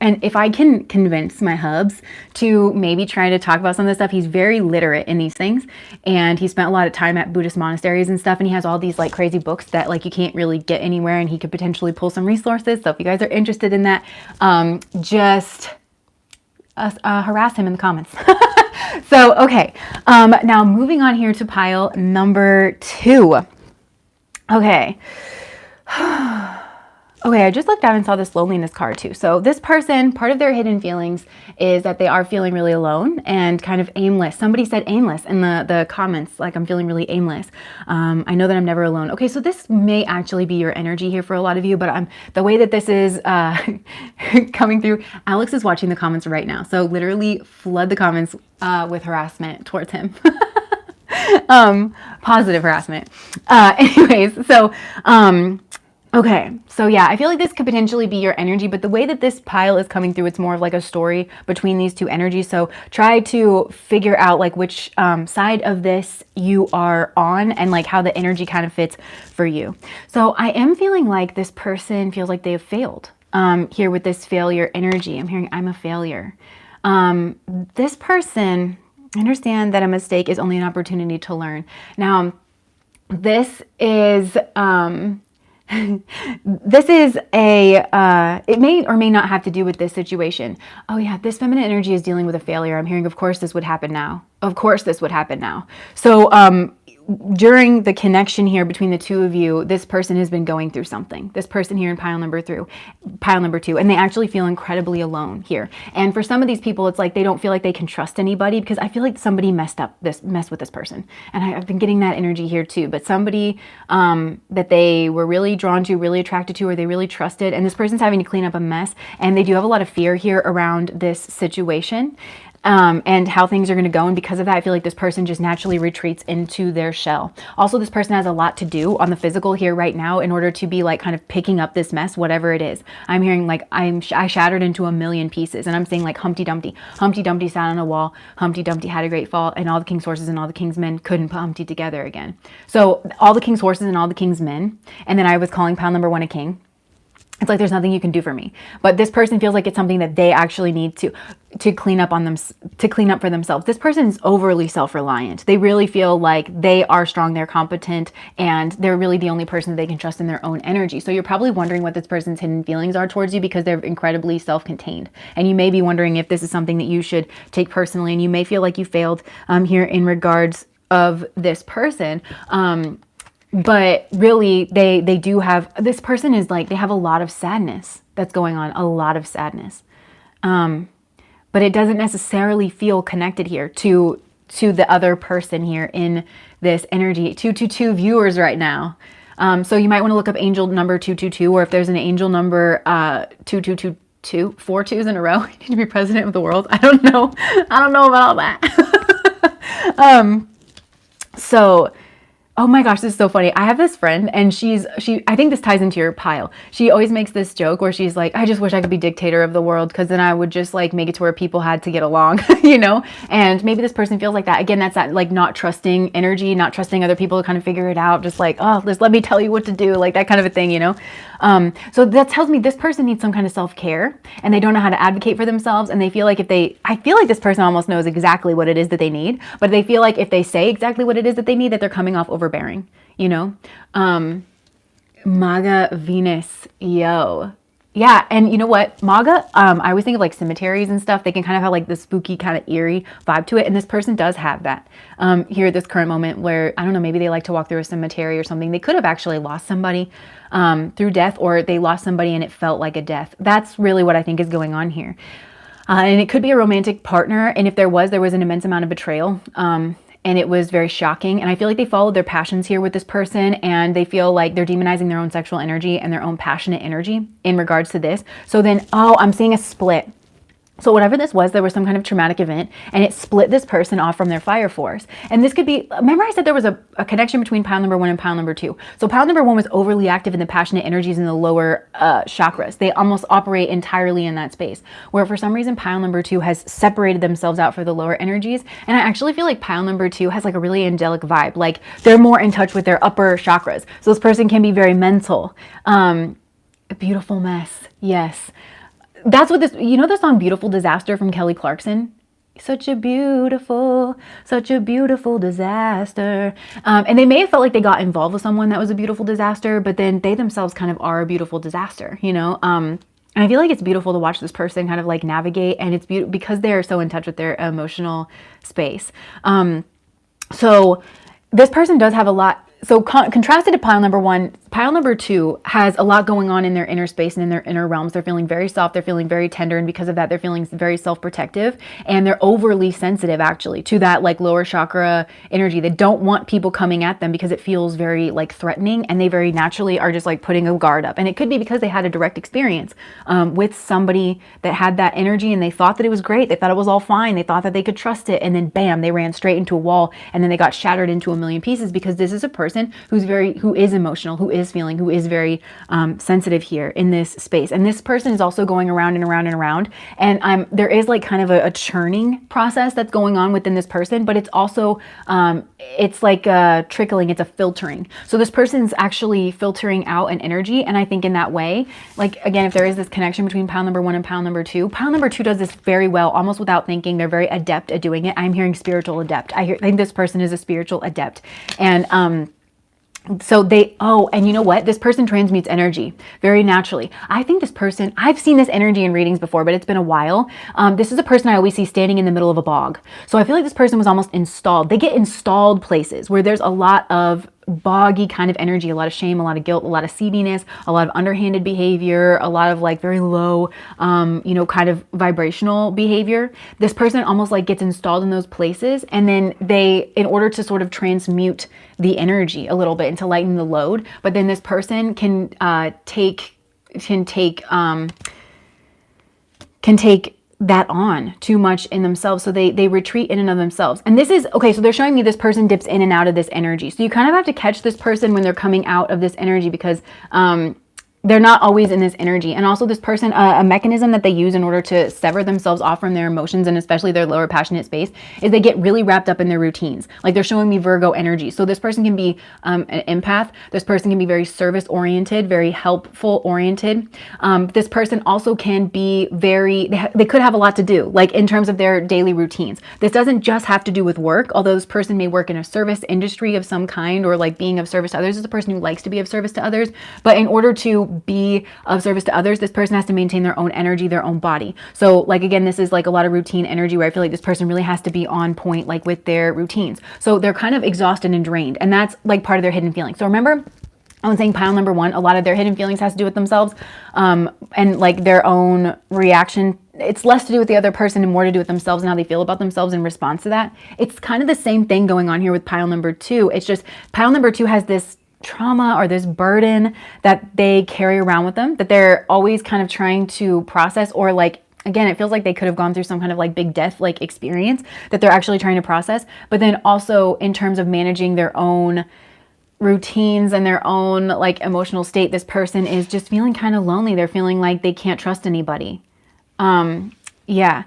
and if I can convince my hubs to maybe try to talk about some of this stuff, he's very literate in these things. And he spent a lot of time at Buddhist monasteries and stuff. And he has all these like crazy books that like you can't really get anywhere. And he could potentially pull some resources. So if you guys are interested in that, just harass him in the comments. So, okay. Now moving on here to pile number 2. Okay. Okay, I just looked out and saw this loneliness card too. So this person, part of their hidden feelings is that they are feeling really alone and kind of aimless. Somebody said aimless in the comments, like I'm feeling really aimless. I know that I'm never alone. Okay, so this may actually be your energy here for a lot of you, but the way that this is coming through, Alex is watching the comments right now. So literally flood the comments with harassment towards him. Positive harassment. Anyways, so okay, so yeah, I feel like this could potentially be your energy, but the way that this pile is coming through, it's more of like a story between these two energies. So try to figure out like which side of this you are on and like how the energy kind of fits for you. So I am feeling like this person feels like they have failed here with this failure energy. I'm hearing I'm a failure. This person, understand that a mistake is only an opportunity to learn. Now, this is... it may or may not have to do with this situation. Oh yeah, this feminine energy is dealing with a failure. I'm hearing, of course, this would happen now. Of course, this would happen now. So, during the connection here between the two of you, this person has been going through something. This person here in pile number 2, and they actually feel incredibly alone here. And for some of these people, it's like they don't feel like they can trust anybody because I feel like somebody messed with this person. And I've been getting that energy here too. But somebody that they were really drawn to, really attracted to, or they really trusted, and this person's having to clean up a mess. And they do have a lot of fear here around this situation. and how things are going to go. And because of that, I feel like this person just naturally retreats into their shell. Also, this person has a lot to do on the physical here right now in order to be like kind of picking up this mess, whatever it is. I'm hearing like I shattered into a million pieces, and I'm saying like Humpty Dumpty. Humpty Dumpty sat on a wall. Humpty Dumpty had a great fall, and all the king's horses and all the king's men couldn't put Humpty together again. So all the king's horses and all the king's men, and then I was calling pile number 1 a king. It's like there's nothing you can do for me. But this person feels like it's something that they actually need to clean up on them, to clean up for themselves. This person is overly self-reliant. They really feel like they are strong, they're competent, and they're really the only person that they can trust in their own energy. So you're probably wondering what this person's hidden feelings are towards you because they're incredibly self-contained. And you may be wondering if this is something that you should take personally, and you may feel like you failed here in regards of this person. But really, they do have, this person is like, they have a lot of sadness that's going on, a lot of sadness. But it doesn't necessarily feel connected here to the other person here in this energy. 222 viewers right now. So you might want to look up angel number 222, or if there's an angel number 2222, 4 twos in a row, you need to be president of the world. I don't know. I don't know about all that. So... Oh my gosh, this is so funny. I have this friend, and I think this ties into your pile. She always makes this joke where she's like, I just wish I could be dictator of the world, because then I would just like make it to where people had to get along, you know? And maybe this person feels like that. Again, that's that like not trusting energy, not trusting other people to kind of figure it out. Just like, oh, just let me tell you what to do, like that kind of a thing, you know? So that tells me this person needs some kind of self-care, and they don't know how to advocate for themselves. And they feel like I feel like this person almost knows exactly what it is that they need, but they feel like if they say exactly what it is that they need, that they're coming off overbearing, you know? Maga Venus, yo. Yeah, and you know what? Maga, I always think of like cemeteries and stuff. They can kind of have like the spooky kind of eerie vibe to it. And this person does have that here at this current moment where, I don't know, maybe they like to walk through a cemetery or something. They could have actually lost somebody through death, or they lost somebody and it felt like a death. That's really what I think is going on here. And it could be a romantic partner. And if there was an immense amount of betrayal. And it was very shocking. And I feel like they followed their passions here with this person, and they feel like they're demonizing their own sexual energy and their own passionate energy in regards to this. So then, oh, I'm seeing a split. So whatever this was, there was some kind of traumatic event, and it split this person off from their fire force. And this could be, remember I said there was a connection between pile number 1 and pile number 2. So pile number 1 was overly active in the passionate energies in the lower chakras. They almost operate entirely in that space, where for some reason pile number 2 has separated themselves out for the lower energies. And I actually feel like pile number 2 has like a really angelic vibe. Like they're more in touch with their upper chakras. So this person can be very mental. A beautiful mess. Yes. That's what this, you know the song Beautiful Disaster from Kelly Clarkson? Such a beautiful disaster. And they may have felt like they got involved with someone that was a beautiful disaster, but then they themselves kind of are a beautiful disaster, you know? And I feel like it's beautiful to watch this person kind of like navigate, and it's beautiful because they're so in touch with their emotional space. So this person does have a lot. So contrasted to pile number 1, pile number 2 has a lot going on in their inner space and in their inner realms. They're feeling very soft. They're feeling very tender. And because of that, they're feeling very self-protective, and they're overly sensitive actually to that like lower chakra energy. They don't want people coming at them because it feels very like threatening, and they very naturally are just like putting a guard up. And it could be because they had a direct experience with somebody that had that energy, and they thought that it was great. They thought it was all fine. They thought that they could trust it. And then bam, they ran straight into a wall, and then they got shattered into a million pieces because this is a person who is emotional, who is feeling, who is very sensitive here in this space. And this person is also going around and around and around. And there is like kind of a churning process that's going on within this person, but it's also, it's like a trickling, it's a filtering. So this person's actually filtering out an energy. And I think in that way, like, again, if there is this connection between pile number 1 and pile number 2 does this very well, almost without thinking. They're very adept at doing it. I'm hearing spiritual adept. I think this person is a spiritual adept. And, so and you know what? This person transmutes energy very naturally. I think this person, I've seen this energy in readings before, but it's been a while. This is a person I always see standing in the middle of a bog. So I feel like this person was almost installed. They get installed places where there's a lot of boggy kind of energy, a lot of shame, a lot of guilt, a lot of seediness, a lot of underhanded behavior, a lot of like very low, you know, kind of vibrational behavior. This person almost like gets installed in those places, and then they, in order to sort of transmute the energy a little bit and to lighten the load, but then this person can take that on too much in themselves. So they retreat in and of themselves. And this is, okay, so they're showing me this person dips in and out of this energy. So you kind of have to catch this person when they're coming out of this energy, because they're not always in this energy. And also this person, a mechanism that they use in order to sever themselves off from their emotions, and especially their lower passionate space, is they get really wrapped up in their routines. Like they're showing me Virgo energy. So this person can be an empath. This person can be very service oriented, very helpful oriented. This person also can be they could have a lot to do, like in terms of their daily routines. This doesn't just have to do with work, although this person may work in a service industry of some kind, or like being of service to others. This is a person who likes to be of service to others. But in order to be of service to others, this person has to maintain their own energy, their own body. So like, again, this is like a lot of routine energy where I feel like this person really has to be on point, like with their routines. So they're kind of exhausted and drained, and that's like part of their hidden feelings. So remember, I was saying pile number 1, a lot of their hidden feelings has to do with themselves, and like their own reaction. It's less to do with the other person and more to do with themselves and how they feel about themselves in response to that. It's kind of the same thing going on here with pile number 2. It's just pile number 2 has this trauma or this burden that they carry around with them, that they're always kind of trying to process, or like, again, it feels like they could have gone through some kind of like big death like experience that they're actually trying to process. But then also in terms of managing their own routines and their own like emotional state, this person is just feeling kind of lonely. They're feeling like they can't trust anybody. Yeah.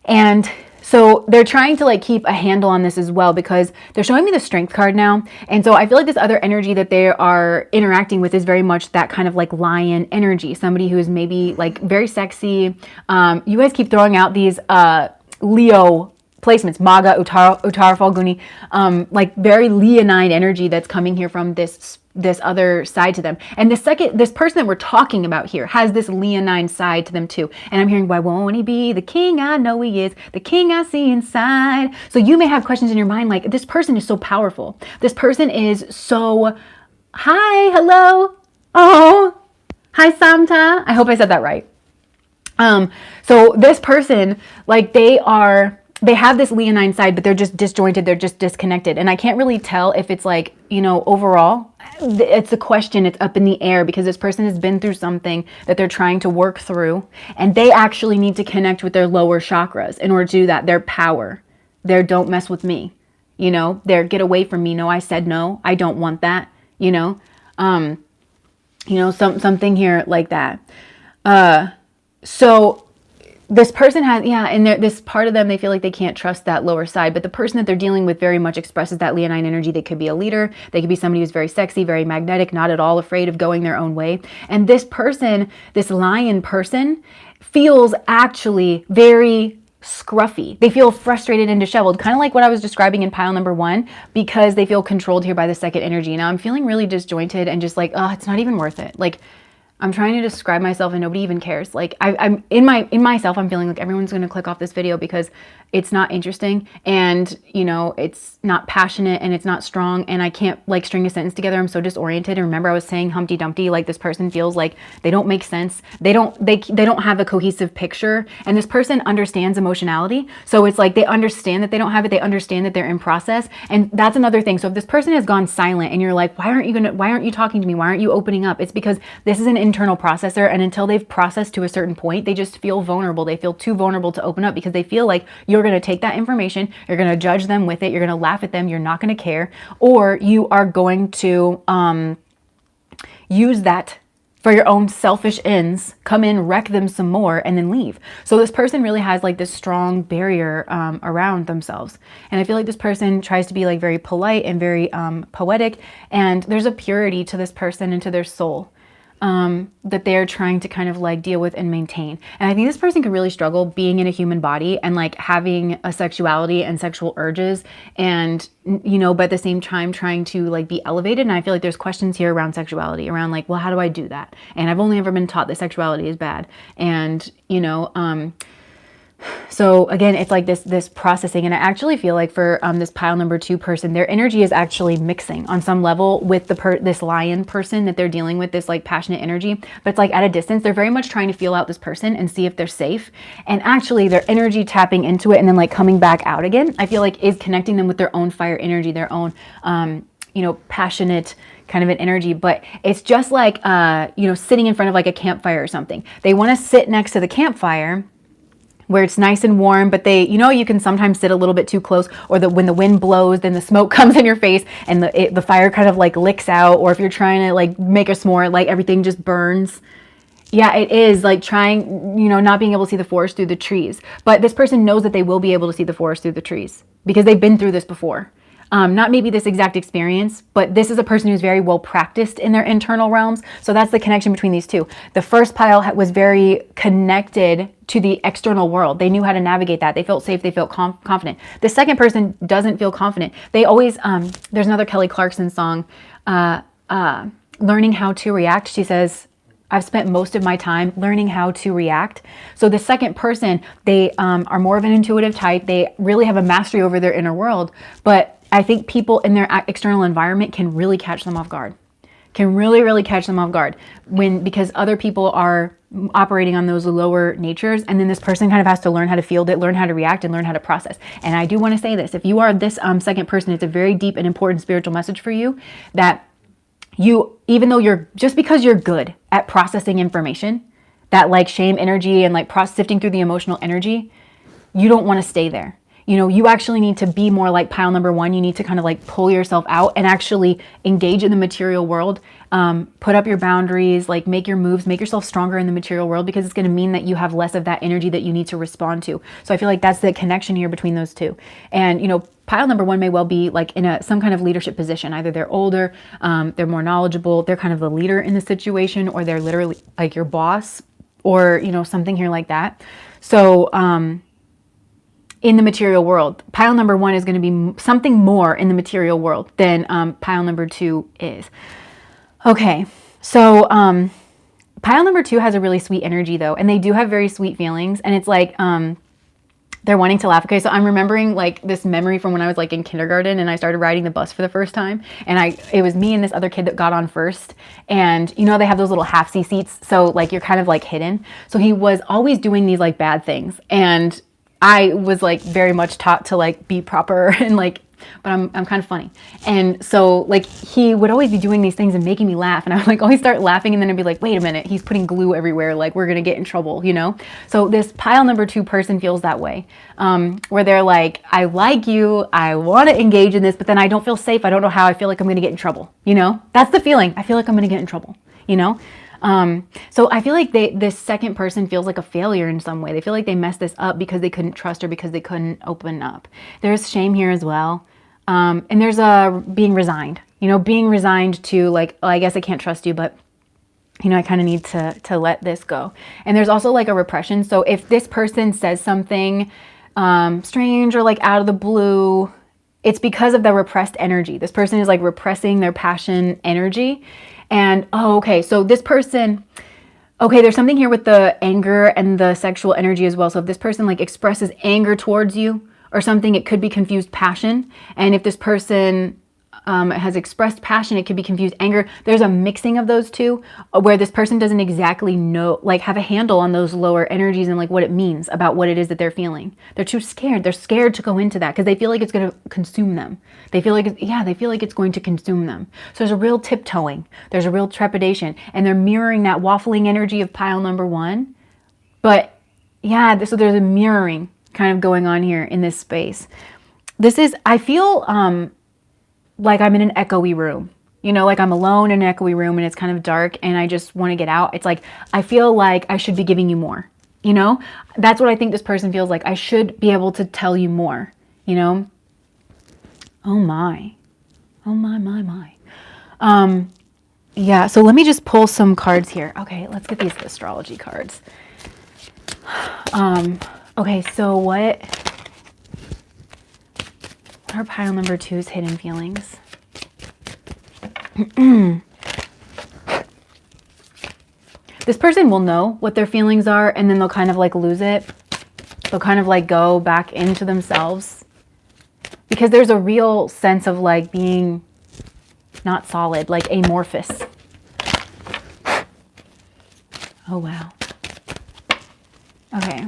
And so they're trying to like keep a handle on this as well, because they're showing me the strength card now. And so I feel like this other energy that they are interacting with is very much that kind of like lion energy. Somebody who is maybe like very sexy. You guys keep throwing out these Leo placements, Maga, Uttara Falguni, like very leonine energy that's coming here from this other side to them. And this person that we're talking about here has this leonine side to them too. And I'm hearing, why won't he be the king I know he is, the king I see inside? So you may have questions in your mind like, this person is so powerful. This person is so, hi, hello, oh, hi Samta. I hope I said that right. So this person, like they have this leonine side, but they're just disjointed. They're just disconnected. And I can't really tell if it's like, overall, it's a question. It's up in the air because this person has been through something that they're trying to work through. And they actually need to connect with their lower chakras in order to do that. Their power, their don't mess with me, their get away from me. No, I said no. I don't want that, something here like that. So this person has, and this part of them, they feel like they can't trust that lower side, but the person that they're dealing with very much expresses that leonine energy. They could be a leader. They could be somebody who's very sexy, very magnetic, not at all afraid of going their own way. And this person, this lion person, feels actually very scruffy. They feel frustrated and disheveled, kind of like what I was describing in pile number 1, because they feel controlled here by the second energy. Now I'm feeling really disjointed and just like, oh, it's not even worth it. Like, I'm trying to describe myself and nobody even cares. Like I'm in myself, I'm feeling like everyone's going to click off this video because it's not interesting and, it's not passionate and it's not strong and I can't like string a sentence together. I'm so disoriented. And remember I was saying Humpty Dumpty, like this person feels like they don't make sense. They don't have a cohesive picture, and this person understands emotionality. So it's like they understand that they don't have it. They understand that they're in process. And that's another thing. So if this person has gone silent and you're like, why aren't you talking to me? Why aren't you opening up? It's because this is an internal processor, and until they've processed to a certain point, they just feel vulnerable. They feel too vulnerable to open up because they feel like you're going to take that information, you're going to judge them with it, you're going to laugh at them, you're not going to care, or you are going to use that for your own selfish ends, come in, wreck them some more, and then leave. So this person really has like this strong barrier around themselves. And I feel like this person tries to be like very polite and very poetic, and there's a purity to this person and to their soul that they're trying to kind of like deal with and maintain. And I think this person could really struggle being in a human body and like having a sexuality and sexual urges and, but at the same time trying to like be elevated. And I feel like there's questions here around sexuality, around like, well, how do I do that? And I've only ever been taught that sexuality is bad. And, so again, it's like this processing. And I actually feel like for this pile number 2 person, their energy is actually mixing on some level with this lion person that they're dealing with, this like passionate energy. But it's like at a distance, they're very much trying to feel out this person and see if they're safe. And actually their energy tapping into it and then like coming back out again, I feel like is connecting them with their own fire energy, their own, passionate kind of an energy. But it's just like, sitting in front of like a campfire or something. They want to sit next to the campfire, where it's nice and warm, but they, you know, you can sometimes sit a little bit too close, or when the wind blows, then the smoke comes in your face and the fire kind of like licks out, or if you're trying to like make a s'more, like everything just burns. Yeah, it is like trying, you know, not being able to see the forest through the trees. But this person knows that they will be able to see the forest through the trees because they've been through this before. Not maybe this exact experience, but this is a person who's very well practiced in their internal realms. So that's the connection between these two. The first pile was very connected to the external world. They knew how to navigate that. They felt safe. They felt confident. The second person doesn't feel confident. They always, there's another Kelly Clarkson song, Learning How to React. She says, I've spent most of my time learning how to react. So the second person, they are more of an intuitive type. They really have a mastery over their inner world. But I think people in their external environment can really catch them off guard. Can really, really catch them off guard because other people are operating on those lower natures. And then this person kind of has to learn how to field it, learn how to react, and learn how to process. And I do want to say this. If you are this second person, it's a very deep and important spiritual message for you that you, even though just because you're good at processing information, that like shame energy and like sifting through the emotional energy, you don't want to stay there. You know, you actually need to be more like pile number one. You need to kind of like pull yourself out and actually engage in the material world, put up your boundaries, like make your moves, make yourself stronger in the material world, because it's going to mean that you have less of that energy that you need to respond to. So I feel like that's the connection here between those two. And, you know, pile number one may well be like in some kind of leadership position. Either they're older, they're more knowledgeable, they're kind of the leader in the situation, or they're literally like your boss, or, you know, something here like that. So, in the material world, pile number one is going to be something more in the material world than pile number two is. Okay, so pile number two has a really sweet energy though, and they do have very sweet feelings, and it's like they're wanting to laugh. Okay, so I'm remembering like this memory from when I was like in kindergarten and I started riding the bus for the first time, and it was me and this other kid that got on first, and you know they have those little half-C seats, so like you're kind of like hidden. So he was always doing these like bad things, and I was like very much taught to like be proper and like, but I'm kind of funny. And so like he would always be doing these things and making me laugh. And I would like always start laughing, and then I'd be like, wait a minute, he's putting glue everywhere. Like we're going to get in trouble, you know? So this pile number two person feels that way, where they're like, I like you, I want to engage in this, but then I don't feel safe. I don't know how. I feel like I'm going to get in trouble. You know, that's the feeling. I feel like I'm going to get in trouble, you know? So I feel like this second person feels like a failure in some way. They feel like they messed this up because they couldn't trust her, because they couldn't open up. There's shame here as well. And there's being resigned, you know, being resigned to like, oh, I guess I can't trust you, but you know, I kind of need to let this go. And there's also like a repression. So if this person says something, strange or like out of the blue, it's because of the repressed energy. This person is like repressing their passion energy. And, oh, okay, so this person, okay, there's something here with the anger and the sexual energy as well. So if this person like expresses anger towards you or something, it could be confused passion. And if this person has expressed passion, it could be confused anger. There's a mixing of those two where this person doesn't exactly know, like have a handle on those lower energies and like what it means about what it is that they're feeling. They're too scared. They're scared to go into that because they feel like it's going to consume them. They feel like, they feel like it's going to consume them. So there's a real tiptoeing. There's a real trepidation, and they're mirroring that waffling energy of pile number one. But yeah, so there's a mirroring kind of going on here in this space. This is, I feel, like I'm in an echoey room, you know, like I'm alone in an echoey room and it's kind of dark and I just want to get out. It's like, I feel like I should be giving you more, you know, that's what I think this person feels like. I should be able to tell you more, you know? Oh my. Yeah. So let me just pull some cards here. Okay. Let's get these astrology cards. Okay. So what are pile number two's hidden feelings? This person will know what their feelings are, and then they'll kind of like lose it. They'll kind of like go back into themselves, because there's a real sense of like being not solid, like amorphous. Oh, wow. Okay.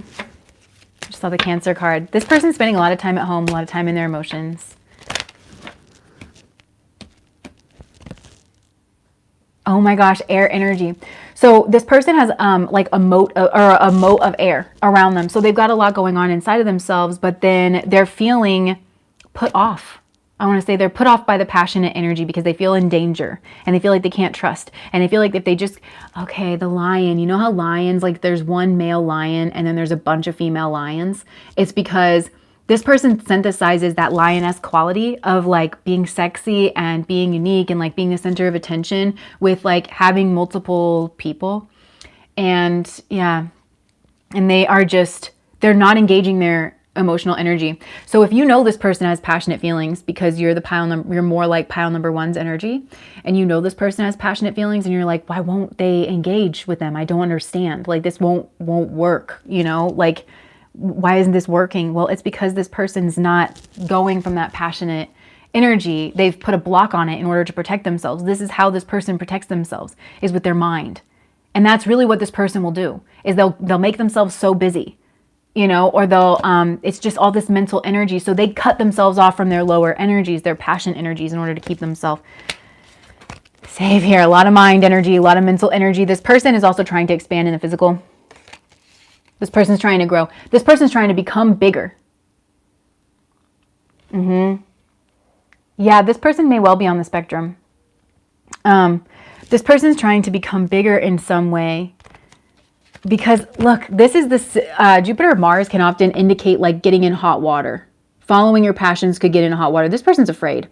Just saw the Cancer card. This person's spending a lot of time at home, a lot of time in their emotions. Oh my gosh, air energy. So this person has like a moat or a moat of air around them. So they've got a lot going on inside of themselves, but then they're feeling put off. I want to say they're put off by the passionate energy because they feel in danger and they feel like they can't trust. And they feel like if they just, okay, the lion, you know how lions, like there's one male lion and then there's a bunch of female lions? It's because this person synthesizes that lioness quality of like being sexy and being unique and like being the center of attention with like having multiple people. And yeah, and they are just, they're not engaging their emotional energy. So if you know this person has passionate feelings because you're the you're more like pile number one's energy, and you know this person has passionate feelings and you're like, why won't they engage with them? I don't understand. Like this won't work, you know, like why isn't this working? Well, it's because this person's not going from that passionate energy. They've put a block on it in order to protect themselves. This is how this person protects themselves, is with their mind. And that's really what this person will do, is they'll make themselves so busy, you know, or they'll, it's just all this mental energy. So they cut themselves off from their lower energies, their passion energies, in order to keep themselves safe here. A lot of mind energy, a lot of mental energy. This person is also trying to expand in the physical. This person's trying to grow. This person's trying to become bigger. Yeah, this person may well be on the spectrum. This person's trying to become bigger in some way. Because look, this is this Jupiter or Mars can often indicate like getting in hot water. Following your passions could get in hot water. This person's afraid.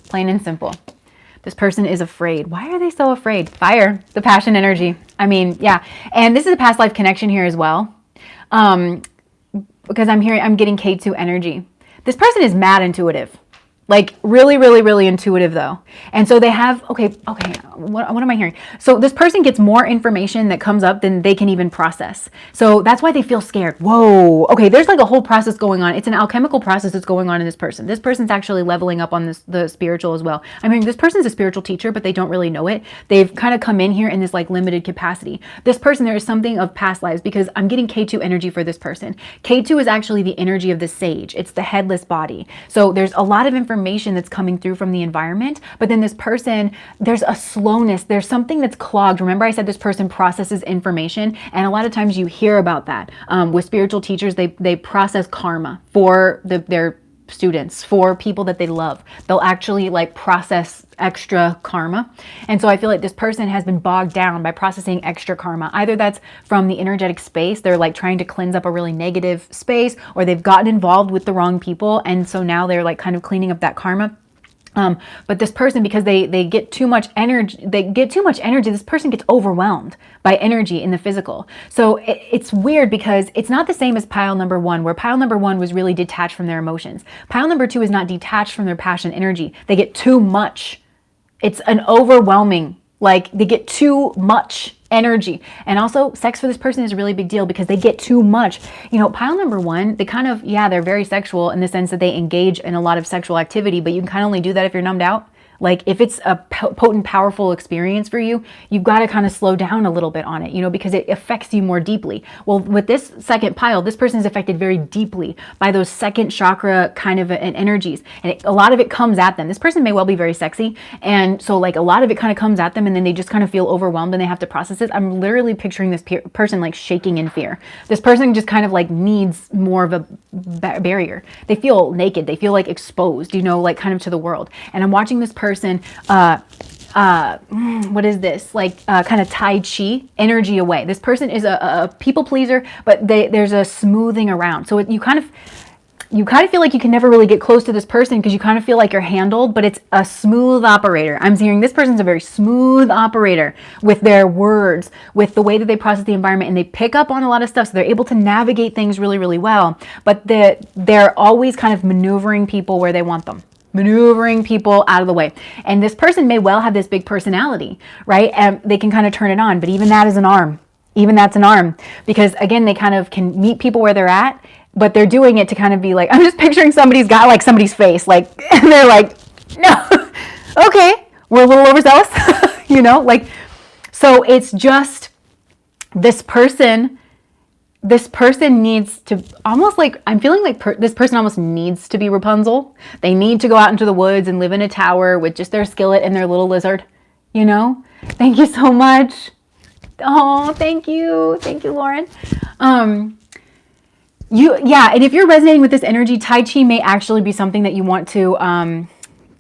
Plain and simple. This person is afraid. Why are they so afraid? Fire, the passion energy. I mean, yeah. And this is a past life connection here as well. Because I'm getting K2 energy. This person is mad intuitive. Like really, really, really intuitive though. And so they have, okay, what am I hearing? So this person gets more information that comes up than they can even process. So that's why they feel scared. Whoa, okay, there's like a whole process going on. It's an alchemical process that's going on in this person. This person's actually leveling up on the spiritual as well. I mean, this person's a spiritual teacher, but they don't really know it. They've kind of come in here in this like limited capacity. This person, there is something of past lives, because I'm getting K2 energy for this person. K2 is actually the energy of the sage. It's the headless body. So there's a lot of information that's coming through from the environment, but then this person, there's a slowness, there's something that's clogged. Remember I said this person processes information, and a lot of times you hear about that with spiritual teachers. They process karma for their students, for people that they love. They'll actually like process extra karma. And so I feel like this person has been bogged down by processing extra karma. Either that's from the energetic space, they're like trying to cleanse up a really negative space, or they've gotten involved with the wrong people, and so now they're like kind of cleaning up that karma. But this person, because they get too much energy, this person gets overwhelmed by energy in the physical. So it's weird because it's not the same as pile number one, where pile number one was really detached from their emotions. Pile number two is not detached from their passion energy. They get too much. It's an overwhelming, like they get too much energy. And also sex for this person is a really big deal because they get too much. You know, pile number one, they kind of, yeah, they're very sexual in the sense that they engage in a lot of sexual activity, but you can kind of only do that if you're numbed out. Like if it's a potent, powerful experience for you, you've got to kind of slow down a little bit on it, you know, because it affects you more deeply. Well, with this second pile, this person is affected very deeply by those second chakra kind of energies. And a lot of it comes at them. This person may well be very sexy. And so like a lot of it kind of comes at them, and then they just kind of feel overwhelmed and they have to process it. I'm literally picturing this person like shaking in fear. This person just kind of like needs more of a barrier. They feel naked. They feel like exposed, you know, like kind of to the world. And I'm watching this person what is this, like kind of Tai Chi energy away. This person is a people pleaser, but there's a smoothing around. So you kind of feel like you can never really get close to this person because you kind of feel like you're handled, but it's a smooth operator. I'm hearing this person's a very smooth operator with their words, with the way that they process the environment, and they pick up on a lot of stuff. So they're able to navigate things really, really well, but they're always kind of maneuvering people where they want them. Maneuvering people out of the way. And this person may well have this big personality, right? And they can kind of turn it on, but even that is an arm. Even that's an arm. Because again, they kind of can meet people where they're at, but they're doing it to kind of be like, I'm just picturing somebody's got like somebody's face, like, and they're like, no, okay, we're a little overzealous, you know, like, so it's just this person needs to almost like, I'm feeling like this person almost needs to be Rapunzel. They need to go out into the woods and live in a tower with just their skillet and their little lizard, you know? Thank you so much. Oh, thank you. Thank you, Lauren. Yeah, and if you're resonating with this energy, Tai Chi may actually be something that you want to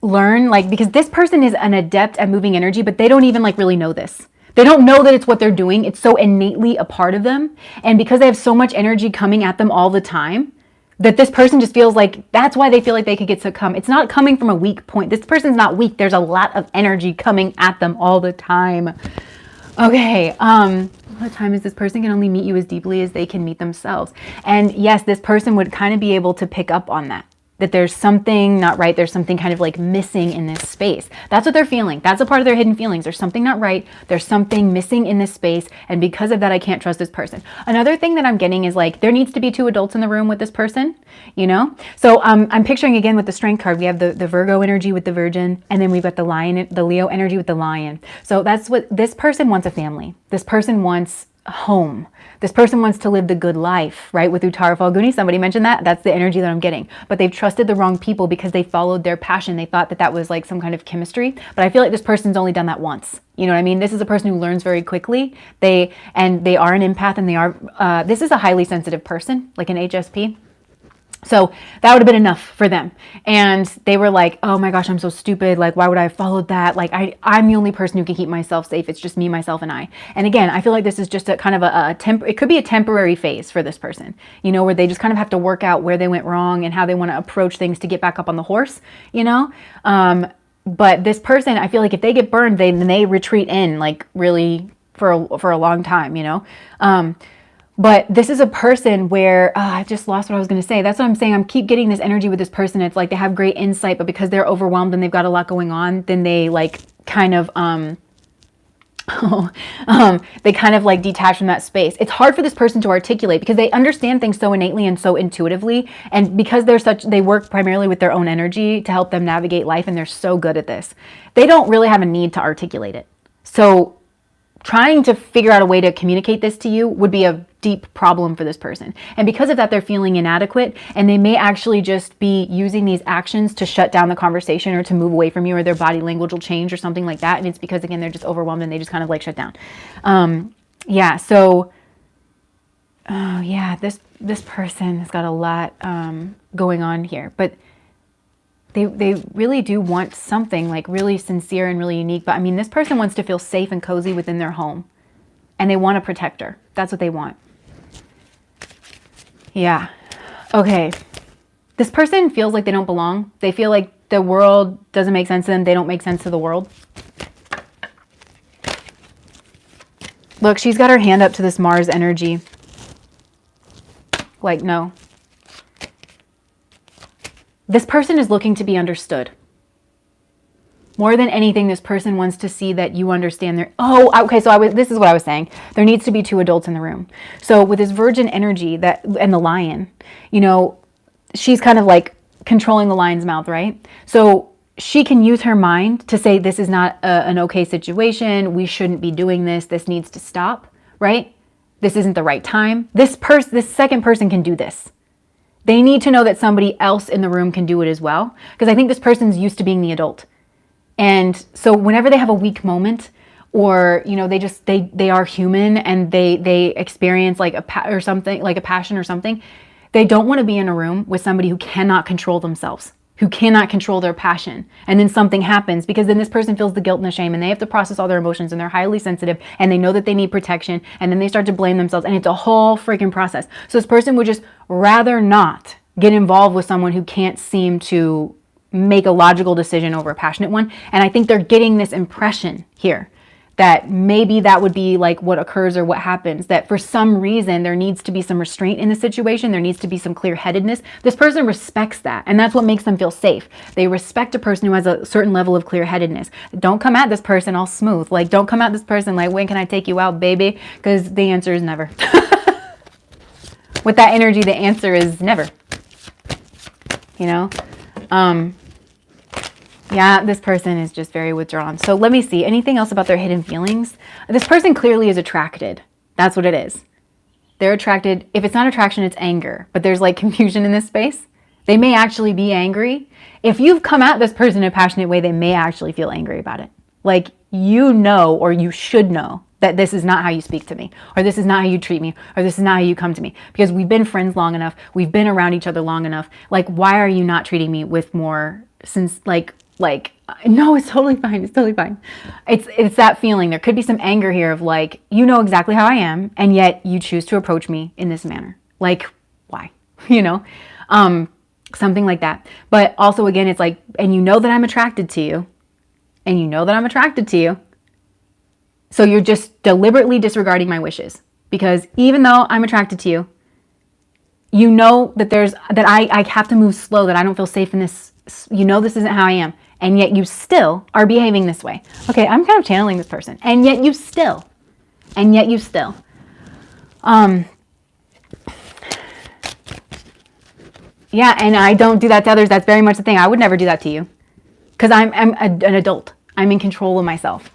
learn, like, because this person is an adept at moving energy, but they don't even like really know this. They don't know that it's what they're doing. It's so innately a part of them. And because they have so much energy coming at them all the time, that this person just feels like that's why they feel like they could get succumb. It's not coming from a weak point. This person's not weak. There's a lot of energy coming at them all the time. Okay, what time is this person can only meet you as deeply as they can meet themselves? And yes, this person would kind of be able to pick up on that there's something not right. There's something kind of like missing in this space. That's what they're feeling. That's a part of their hidden feelings. There's something not right. There's something missing in this space. And because of that, I can't trust this person. Another thing that I'm getting is like, there needs to be 2 adults in the room with this person, you know? So I'm picturing again with the Strength card, we have the Virgo energy with the Virgin, and then we've got the Lion, the Leo energy with the Lion. So that's what this person wants: a family. This person wants a home. This person wants to live the good life, right? With Uttara Falguni, somebody mentioned that. That's the energy that I'm getting. But they've trusted the wrong people because they followed their passion. They thought that that was like some kind of chemistry. But I feel like this person's only done that once. You know what I mean? This is a person who learns very quickly. They are an empath, and they are, this is a highly sensitive person, like an HSP. So that would have been enough for them. And they were like, oh my gosh, I'm so stupid. Like, why would I have followed that? Like, I'm the only person who can keep myself safe. It's just me, myself, and I. And again, I feel like this is just a kind of it could be a temporary phase for this person, you know, where they just kind of have to work out where they went wrong and how they want to approach things to get back up on the horse, you know? But this person, I feel like if they get burned, they retreat in like really for a long time, you know? But this is a person where, I just lost what I was going to say. That's what I'm saying. I'm keep getting this energy with this person. It's like they have great insight, but because they're overwhelmed and they've got a lot going on, then they like kind of, they kind of like detach from that space. It's hard for this person to articulate because they understand things so innately and so intuitively. And because they work primarily with their own energy to help them navigate life, and they're so good at this, they don't really have a need to articulate it. So trying to figure out a way to communicate this to you would be a deep problem for this person. And because of that, they're feeling inadequate, and they may actually just be using these actions to shut down the conversation or to move away from you, or their body language will change or something like that. And it's because, again, they're just overwhelmed and they just kind of like shut down. Yeah. So, oh yeah, this person has got a lot going on here, but they really do want something like really sincere and really unique. But I mean, this person wants to feel safe and cozy within their home, and they want a protector. That's what they want. Yeah. Okay. This person feels like they don't belong. They feel like the world doesn't make sense to them. They don't make sense to the world. Look, she's got her hand up to this Mars energy. Like, no. This person is looking to be understood. More than anything, this person wants to see that you understand their... Oh, okay, so this is what I was saying. There needs to be 2 adults in the room. So with this Virgin energy and the Lion, you know, she's kind of like controlling the lion's mouth, right? So she can use her mind to say, this is not an okay situation. We shouldn't be doing this. This needs to stop, right? This isn't the right time. This second person can do this. They need to know that somebody else in the room can do it as well. Because I think this person's used to being the adult. And so whenever they have a weak moment, or, you know, they are human and they experience like a passion or something, they don't want to be in a room with somebody who cannot control themselves, who cannot control their passion. And then something happens, because then this person feels the guilt and the shame, and they have to process all their emotions, and they're highly sensitive, and they know that they need protection, and then they start to blame themselves, and it's a whole freaking process. So this person would just rather not get involved with someone who can't seem to make a logical decision over a passionate one. And I think they're getting this impression here that maybe that would be like what occurs or what happens, that for some reason there needs to be some restraint in the situation. There needs to be some clear-headedness. This person respects that, and that's what makes them feel safe. They respect a person who has a certain level of clear-headedness. Don't come at this person all smooth. Like, don't come at this person like, when can I take you out, baby? Because the answer is never. With that energy, the answer is never. You know? Yeah, this person is just very withdrawn. So let me see. Anything else about their hidden feelings? This person clearly is attracted. That's what it is. They're attracted. If it's not attraction, it's anger. But there's like confusion in this space. They may actually be angry. If you've come at this person in a passionate way, they may actually feel angry about it. Like, you know, or you should know that this is not how you speak to me, or this is not how you treat me, or this is not how you come to me, because we've been friends long enough, we've been around each other long enough. Like, why are you not treating me with more no, it's totally fine. It's totally fine. It's that feeling. There could be some anger here of like, you know exactly how I am, and yet you choose to approach me in this manner. Like, why? You know, something like that. But also, again, it's like, and you know that I'm attracted to you, and you know that I'm attracted to you. So you're just deliberately disregarding my wishes, because even though I'm attracted to you, you know that I have to move slow, that I don't feel safe in this. You know, this isn't how I am. And yet you still are behaving this way. Okay, I'm kind of channeling this person. And yet you still. Yeah, and I don't do that to others. That's very much the thing. I would never do that to you. Because I'm an adult. I'm in control of myself.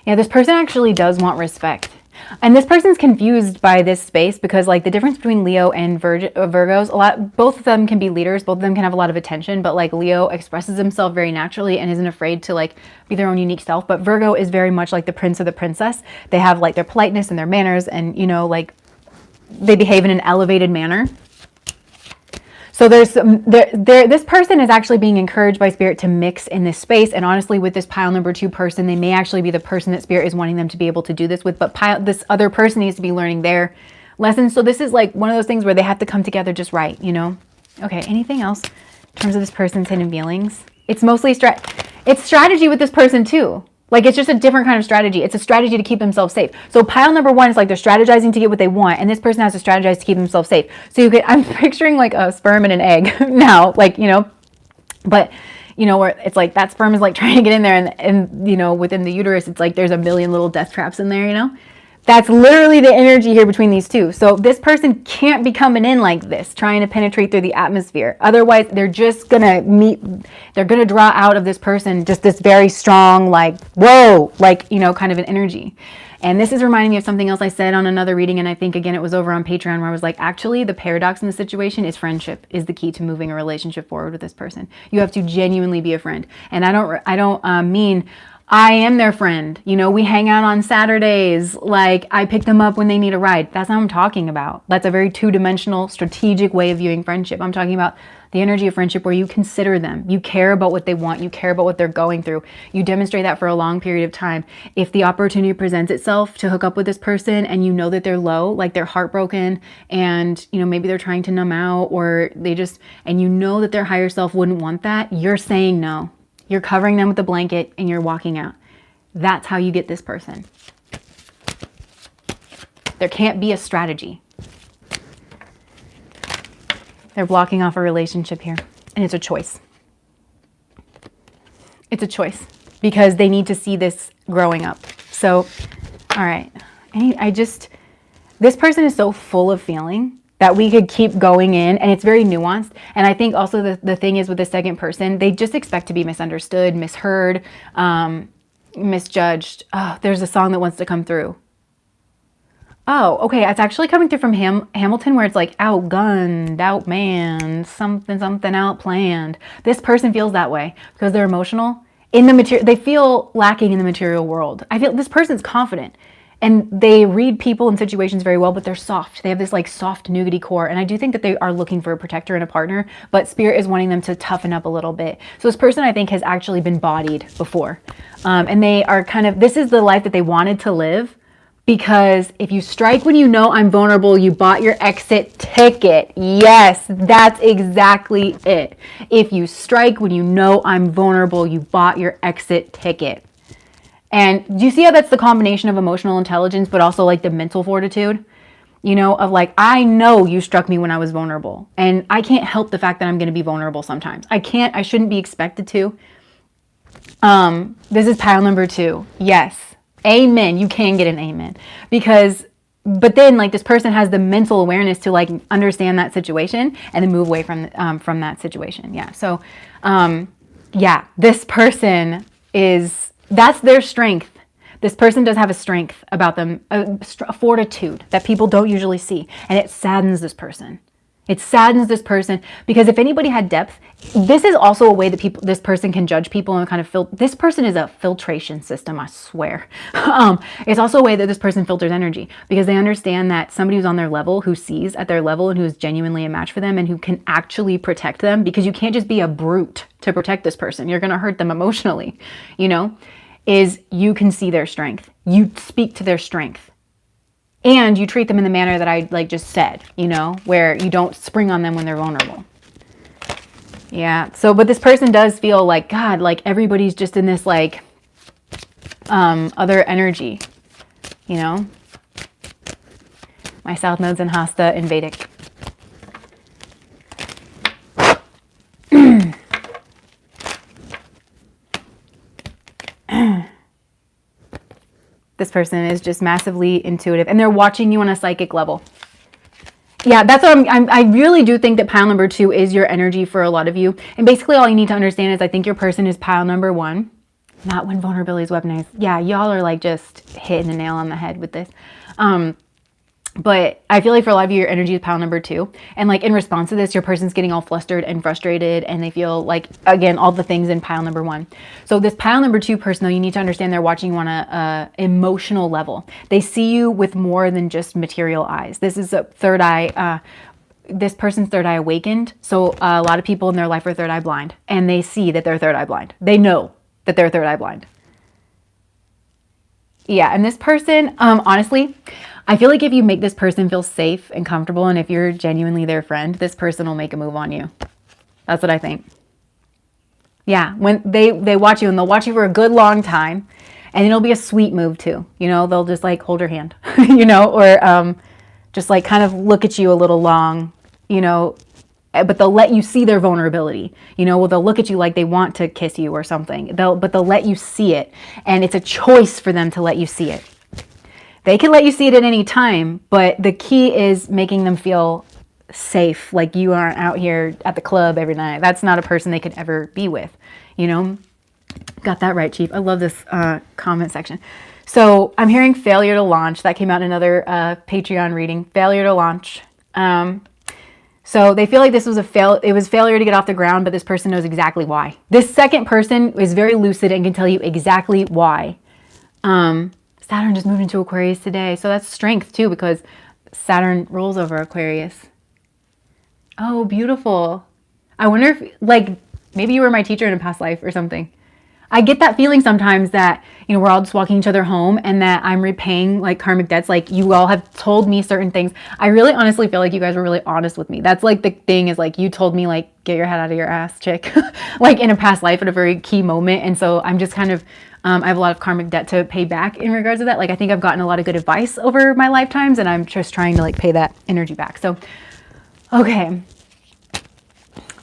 Yeah, this person actually does want respect. And this person's confused by this space because, like, the difference between Leo and Virgos, both of them can be leaders, both of them can have a lot of attention, but like Leo expresses himself very naturally and isn't afraid to like be their own unique self. But Virgo is very much like the prince or the princess. They have like their politeness and their manners, and you know, like they behave in an elevated manner. So this person is actually being encouraged by Spirit to mix in this space. And honestly, with this pile number 2 person, they may actually be the person that Spirit is wanting them to be able to do this with. But this other person needs to be learning their lessons. So this is like one of those things where they have to come together just right, you know? Okay, anything else in terms of this person's hidden feelings? It's mostly it's strategy with this person too. Like, it's just a different kind of strategy. It's a strategy to keep themselves safe. So pile number 1 is like they're strategizing to get what they want, and this person has to strategize to keep themselves safe. So I'm picturing like a sperm and an egg now, like, you know, but you know, where it's like that sperm is like trying to get in there, and you know, within the uterus, it's like there's a million little death traps in there, you know? That's literally the energy here between these two. So this person can't be coming in like this, trying to penetrate through the atmosphere. Otherwise, they're just going to they're going to draw out of this person just this very strong, like, whoa, like, you know, kind of an energy. And this is reminding me of something else I said on another reading. And I think, again, it was over on Patreon, where I was like, actually, the paradox in the situation is friendship is the key to moving a relationship forward with this person. You have to genuinely be a friend. And I don't mean I am their friend. You know, we hang out on Saturdays. Like, I pick them up when they need a ride. That's not what I'm talking about. That's a very two-dimensional, strategic way of viewing friendship. I'm talking about the energy of friendship where you consider them. You care about what they want. You care about what they're going through. You demonstrate that for a long period of time. If the opportunity presents itself to hook up with this person and you know that they're low, like they're heartbroken, and, you know, maybe they're trying to numb out, or and you know that their higher self wouldn't want that, you're saying no. You're covering them with a blanket and you're walking out. That's how you get this person. There can't be a strategy. They're blocking off a relationship here. And it's a choice. It's a choice because they need to see this growing up. So, all right. This person is so full of feeling that we could keep going in, and it's very nuanced. And I think also the thing is with the second person, they just expect to be misunderstood, misheard, misjudged. Oh, there's a song that wants to come through. Oh, okay, it's actually coming through from Hamilton, where it's like outgunned, outmanned, something outplanned. This person feels that way because they're emotional. They feel lacking in the material world. I feel this person's confident. And they read people and situations very well, but they're soft. They have this like soft nudity core. And I do think that they are looking for a protector and a partner, but Spirit is wanting them to toughen up a little bit. So this person, I think, has actually been bodied before. And they are this is the life that they wanted to live, because if you strike when you know I'm vulnerable, you bought your exit ticket. Yes, that's exactly it. If you strike when you know I'm vulnerable, you bought your exit ticket. And do you see how that's the combination of emotional intelligence, but also like the mental fortitude, you know, of like, I know you struck me when I was vulnerable, and I can't help the fact that I'm going to be vulnerable sometimes. I shouldn't be expected to. This is pile number 2. Yes. Amen. You can get an amen but then like this person has the mental awareness to like understand that situation and then move away from that situation. Yeah. So, this person that's their strength. This person does have a strength about them, a fortitude that people don't usually see. And it saddens this person. It saddens this person because if anybody had depth, this is also a way that this person can judge people and kind of this person is a filtration system, I swear. It's also a way that this person filters energy because they understand that somebody who's on their level, who sees at their level and who is genuinely a match for them and who can actually protect them, because you can't just be a brute to protect this person. You're going to hurt them emotionally, is you can see their strength. You speak to their strength. And you treat them in the manner that I just said, where you don't spring on them when they're vulnerable. Yeah. So, but this person does feel like, God, like everybody's just in this other energy, My South Node's in Hasta in Vedic. This person is just massively intuitive and they're watching you on a psychic level. Yeah, that's what I really do think that pile number 2 is your energy for a lot of you. And basically all you need to understand is I think your person is pile number 1. Not when vulnerability is weaponized. Yeah, y'all are just hitting the nail on the head with this. But I feel like for a lot of you, your energy is pile number 2. And in response to this, your person's getting all flustered and frustrated and they feel again, all the things in pile number 1. So this pile number 2 person, though, you need to understand they're watching you on a emotional level. They see you with more than just material eyes. This is a third eye. This person's third eye awakened. So a lot of people in their life are third eye blind and they see that they're third eye blind. They know that they're third eye blind. Yeah. And this person, honestly, I feel like if you make this person feel safe and comfortable, and if you're genuinely their friend, this person will make a move on you. That's what I think. Yeah, when they watch you, and they'll watch you for a good long time, and it'll be a sweet move too. They'll just hold your hand, or just kind of look at you a little long, but they'll let you see their vulnerability. They'll look at you like they want to kiss you or something. But they'll let you see it, and it's a choice for them to let you see it. They can let you see it at any time, but the key is making them feel safe, like you aren't out here at the club every night. That's not a person they could ever be with, Got that right, Chief. I love this comment section. So I'm hearing failure to launch. That came out in another Patreon reading. Failure to launch. So they feel like this was it was failure to get off the ground, but this person knows exactly why. This second person is very lucid and can tell you exactly why. Saturn just moved into Aquarius today. So that's strength too, because Saturn rules over Aquarius. Oh, beautiful. I wonder if maybe you were my teacher in a past life or something. I get that feeling sometimes that, we're all just walking each other home and that I'm repaying karmic debts. You all have told me certain things. I really honestly feel like you guys were really honest with me. That's the thing is you told me get your head out of your ass, chick, in a past life at a very key moment. And so I'm just kind of, I have a lot of karmic debt to pay back in regards to that. I think I've gotten a lot of good advice over my lifetimes and I'm just trying to pay that energy back. So, okay.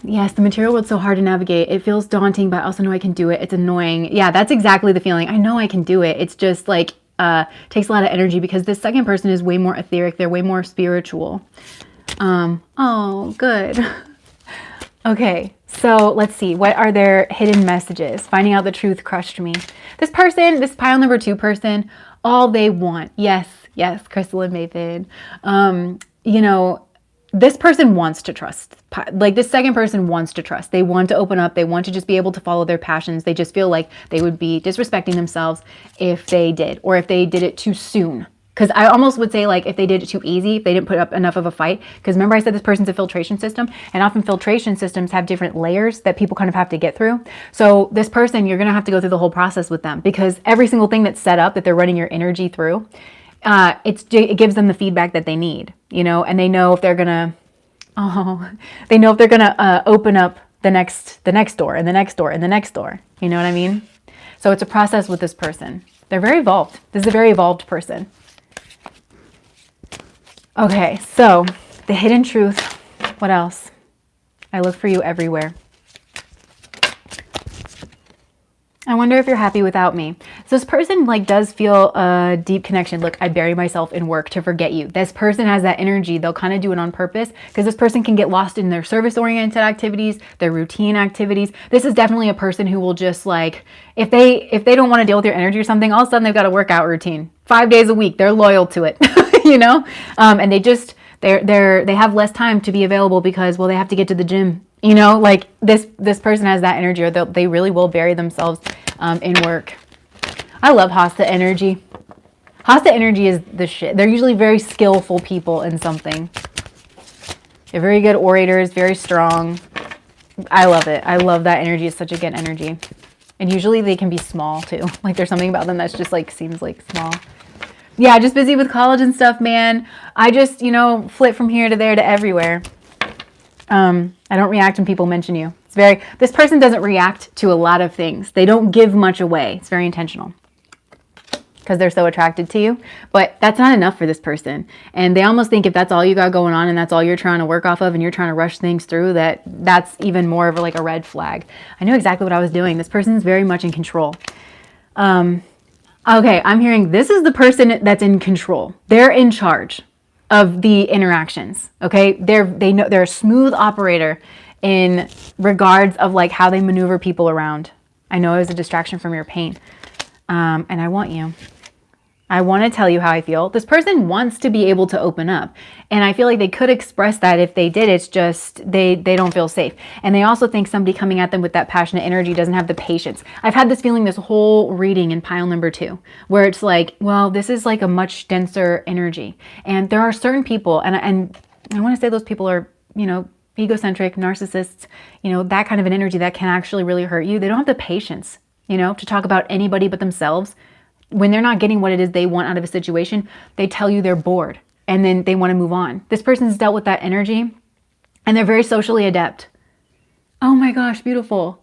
Yes, the material world's so hard to navigate. It feels daunting, but I also know I can do it. It's annoying. Yeah, that's exactly the feeling. I know I can do it. It's just takes a lot of energy because this second person is way more etheric. They're way more spiritual. Oh, good. Okay, so let's see. What are their hidden messages? Finding out the truth crushed me. This person, this pile number 2 person, all they want. Yes, Crystal and Maven. This person wants to trust. This second person wants to trust. They want to open up. They want to just be able to follow their passions. They just feel like they would be disrespecting themselves if they did, or if they did it too soon. Because I almost would say if they did it too easy, if they didn't put up enough of a fight. Because remember I said this person's a filtration system, and often filtration systems have different layers that people kind of have to get through. So this person, you're going to have to go through the whole process with them, because every single thing that's set up that they're running your energy through, it gives them the feedback that they need, and they know if they're gonna, open up the next door and the next door and the next door. You know what I mean? So it's a process with this person. They're very evolved. This is a very evolved person. Okay, so the hidden truth. What else? I look for you everywhere. I wonder if you're happy without me. So this person does feel a deep connection. Look, I bury myself in work to forget you. This person has that energy. They'll kind of do it on purpose because this person can get lost in their service-oriented activities, their routine activities. This is definitely a person who will just if they don't want to deal with your energy or something, all of a sudden they've got a workout routine. 5 days a week. They're loyal to it, and They have less time to be available because, well, they have to get to the gym. You know, like this person has that energy, or they really will bury themselves in work. I love Hasta energy. Hasta energy is the shit. They're usually very skillful people in something. They're very good orators, very strong. I love it. I love that energy. It's such a good energy. And usually they can be small too. Like there's something about them that's just like seems like small. Yeah, just busy with college and stuff, man. I just, you know, flip from here to there to everywhere. I don't react when people mention you. This person doesn't react to a lot of things. They don't give much away. It's very intentional because they're so attracted to you, but that's not enough for this person. And they almost think if that's all you got going on and that's all you're trying to work off of and you're trying to rush things through, that's even more of like a red flag. I knew exactly what I was doing. This person's very much in control. Okay, I'm hearing this is the person that's in control. They're in charge of the interactions. Okay, they're a smooth operator in regards of like how they maneuver people around. I know it was a distraction from your pain, and I want to tell you how I feel. This person wants to be able to open up, and I feel like they could express that if they did. It's just they don't feel safe, and they also think somebody coming at them with that passionate energy doesn't have the patience. I've had this feeling this whole reading in pile number 2, where it's like, well, this is like a much denser energy, and there are certain people, and I want to say those people are, you know, egocentric, narcissists, you know, that kind of an energy that can actually really hurt you. They don't have the patience, you know, to talk about anybody but themselves. When they're not getting what it is they want out of a situation, they tell you they're bored and then they want to move on. This person's dealt with that energy and they're very socially adept. Oh my gosh, beautiful.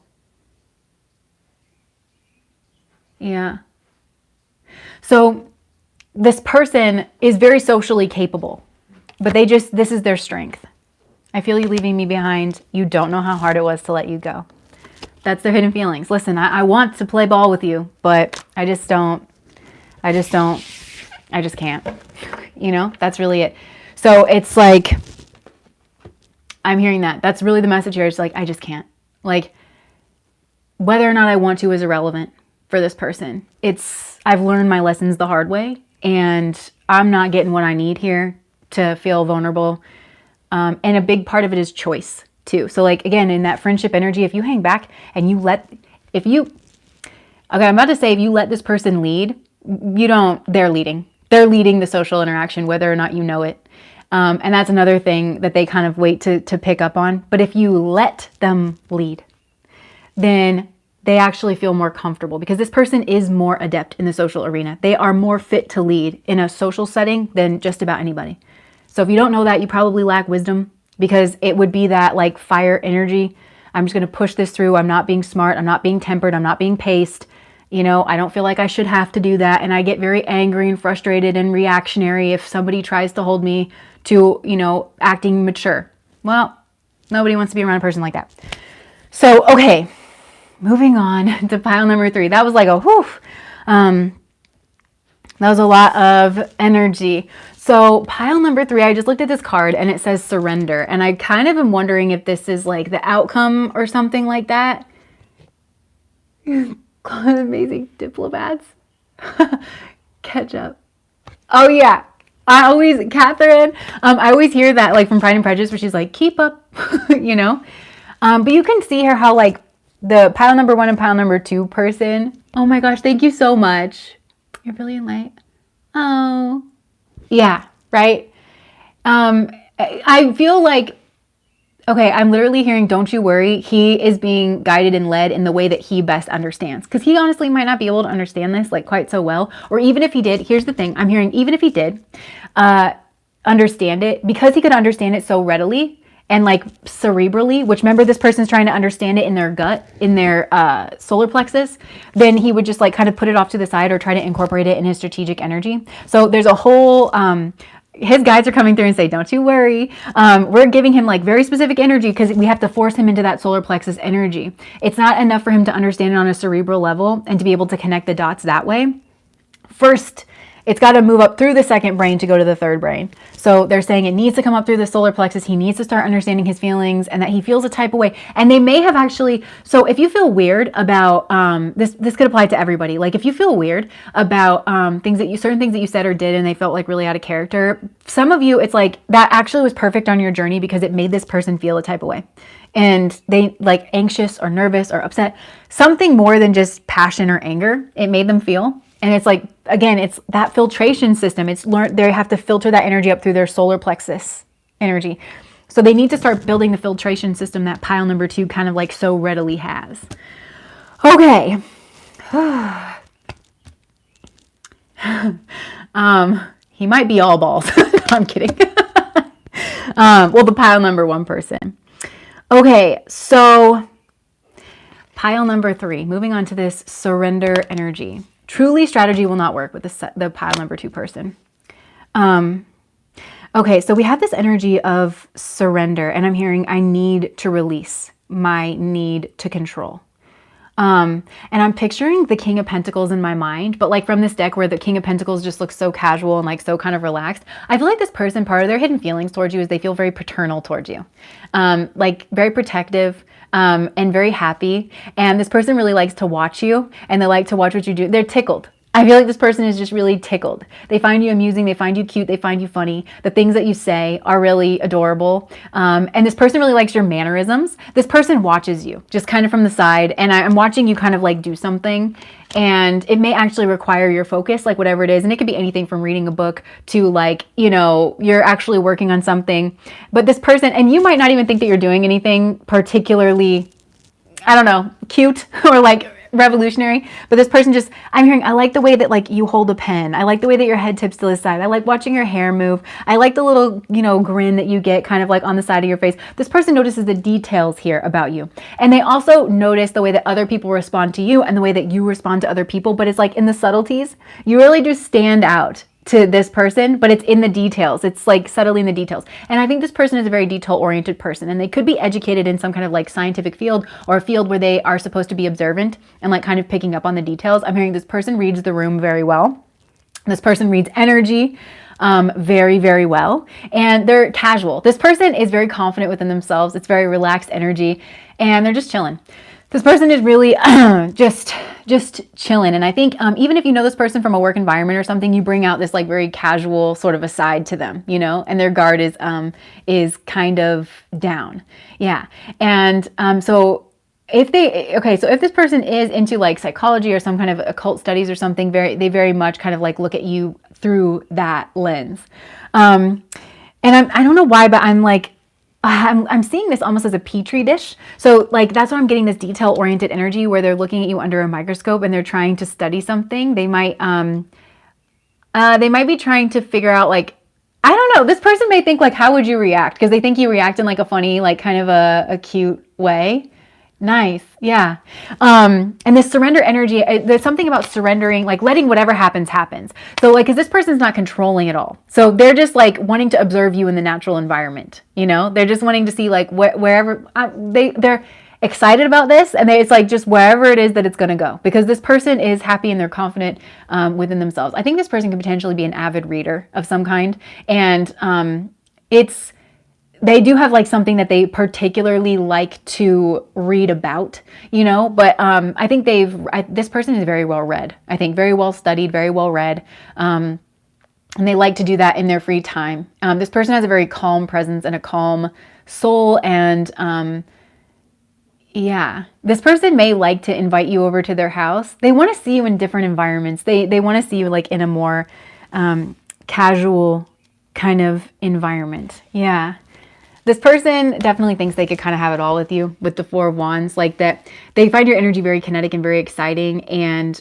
Yeah. So this person is very socially capable, but this is their strength. I feel you leaving me behind. You don't know how hard it was to let you go. That's their hidden feelings. Listen, I want to play ball with you, but I just can't. You know, that's really it. So it's like, I'm hearing that. That's really the message here. It's like, I just can't. Like, whether or not I want to is irrelevant for this person. I've learned my lessons the hard way, and I'm not getting what I need here to feel vulnerable. And a big part of it is choice too. So like, again, in that friendship energy, if you hang back and if you let this person lead, they're leading the social interaction, whether or not you know it. And that's another thing that they kind of wait to pick up on. But if you let them lead, then they actually feel more comfortable because this person is more adept in the social arena. They are more fit to lead in a social setting than just about anybody. So if you don't know that, you probably lack wisdom, because it would be that like fire energy. I'm just going to push this through. I'm not being smart. I'm not being tempered. I'm not being paced. You know, I don't feel like I should have to do that. And I get very angry and frustrated and reactionary if somebody tries to hold me to, you know, acting mature. Well, nobody wants to be around a person like that. So, okay, moving on to pile number 3. That was like a whew. That was a lot of energy. So pile number 3, I just looked at this card and it says surrender. And I kind of am wondering if this is like the outcome or something like that. Amazing diplomats. Catch up. Oh yeah. Catherine, I always hear that like from Pride and Prejudice where she's like, keep up, you know? But you can see here how like the pile number 1 and pile number 2 person. Oh my gosh, thank you so much. You're brilliant light. Oh, yeah, right. I feel like, okay, I'm literally hearing, don't you worry. He is being guided and led in the way that he best understands. Because he honestly might not be able to understand this like quite so well. Or even if he did, here's the thing. I'm hearing, even if he did understand it, because he could understand it so readily and like cerebrally, which remember this person's trying to understand it in their gut, in their solar plexus, then he would just like kind of put it off to the side or try to incorporate it in his strategic energy. So there's a whole, his guides are coming through and say, don't you worry. We're giving him like very specific energy because we have to force him into that solar plexus energy. It's not enough for him to understand it on a cerebral level and to be able to connect the dots that way. First, it's got to move up through the second brain to go to the third brain. So they're saying it needs to come up through the solar plexus. He needs to start understanding his feelings and that he feels a type of way. And they may have actually, so if you feel weird about, this could apply to everybody. Like if you feel weird about certain things that you said or did and they felt like really out of character, some of you, it's like that actually was perfect on your journey because it made this person feel a type of way. And they like anxious or nervous or upset, something more than just passion or anger. It made them feel. And it's like, again, it's that filtration system. It's learned, they have to filter that energy up through their solar plexus energy. So they need to start building the filtration system that pile number 2 kind of like so readily has. Okay. He might be all balls. No, I'm kidding. Well, the pile number 1 person. Okay, so pile number 3, moving on to this surrender energy. Truly, strategy will not work with the pile number 2 person. Okay, so we have this energy of surrender, and I'm hearing I need to release my need to control. And I'm picturing the King of Pentacles in my mind, but like from this deck where the King of Pentacles just looks so casual and like so kind of relaxed. I feel like this person, part of their hidden feelings towards you is they feel very paternal towards you, like very protective, and very happy. And this person really likes to watch you and they like to watch what you do. They're tickled. I feel like this person is just really tickled. They find you amusing. They find you cute. They find you funny. The things that you say are really adorable. And this person really likes your mannerisms. This person watches you just kind of from the side. And I'm watching you kind of like do something. And it may actually require your focus, like whatever it is. And it could be anything from reading a book to like, you know, you're actually working on something. But this person, and you might not even think that you're doing anything particularly, I don't know, cute or like revolutionary, but this person just, I'm hearing, I like the way that like you hold a pen. I like the way that your head tips to the side. I like watching your hair move. I like the little, you know, grin that you get kind of like on the side of your face. This person notices the details here about you. And they also notice the way that other people respond to you and the way that you respond to other people. But it's like in the subtleties, you really do stand out to this person, but it's in the details. It's like subtly in the details. And I think this person is a very detail-oriented person, and they could be educated in some kind of like scientific field or a field where they are supposed to be observant and like kind of picking up on the details. I'm hearing this person reads the room very well. This person reads energy very, very well, and they're casual. This person is very confident within themselves. It's very relaxed energy, and they're just chilling. This person is really just chilling. And I think even if you know this person from a work environment or something, you bring out this like very casual sort of a side to them, you know, and their guard is kind of down. Yeah. And so if this person is into like psychology or some kind of occult studies or something, they very much kind of like look at you through that lens. And I don't know why, but I'm like, I'm seeing this almost as a petri dish. So like, that's what I'm getting, this detail oriented energy where they're looking at you under a microscope and they're trying to study something. They might be trying to figure out like, I don't know, this person may think like, how would you react? Because they think you react in like a funny, like kind of a cute way. Nice. Yeah. And this surrender energy, there's something about surrendering, like letting whatever happens, happens. So like, cause this person's not controlling at all. So they're just like wanting to observe you in the natural environment. You know, they're just wanting to see like wherever they're excited about this. And it's like, just wherever it is that it's going to go, because this person is happy and they're confident, within themselves. I think this person could potentially be an avid reader of some kind. And, they do have like something that they particularly like to read about, you know, but I think this person is very well read. I think very well studied, very well read. And they like to do that in their free time. This person has a very calm presence and a calm soul. And yeah, this person may like to invite you over to their house. They want to see you in different environments. They want to see you like in a more casual kind of environment. Yeah. This person definitely thinks they could kind of have it all with you with the 4 of Wands, like that they find your energy very kinetic and very exciting. And,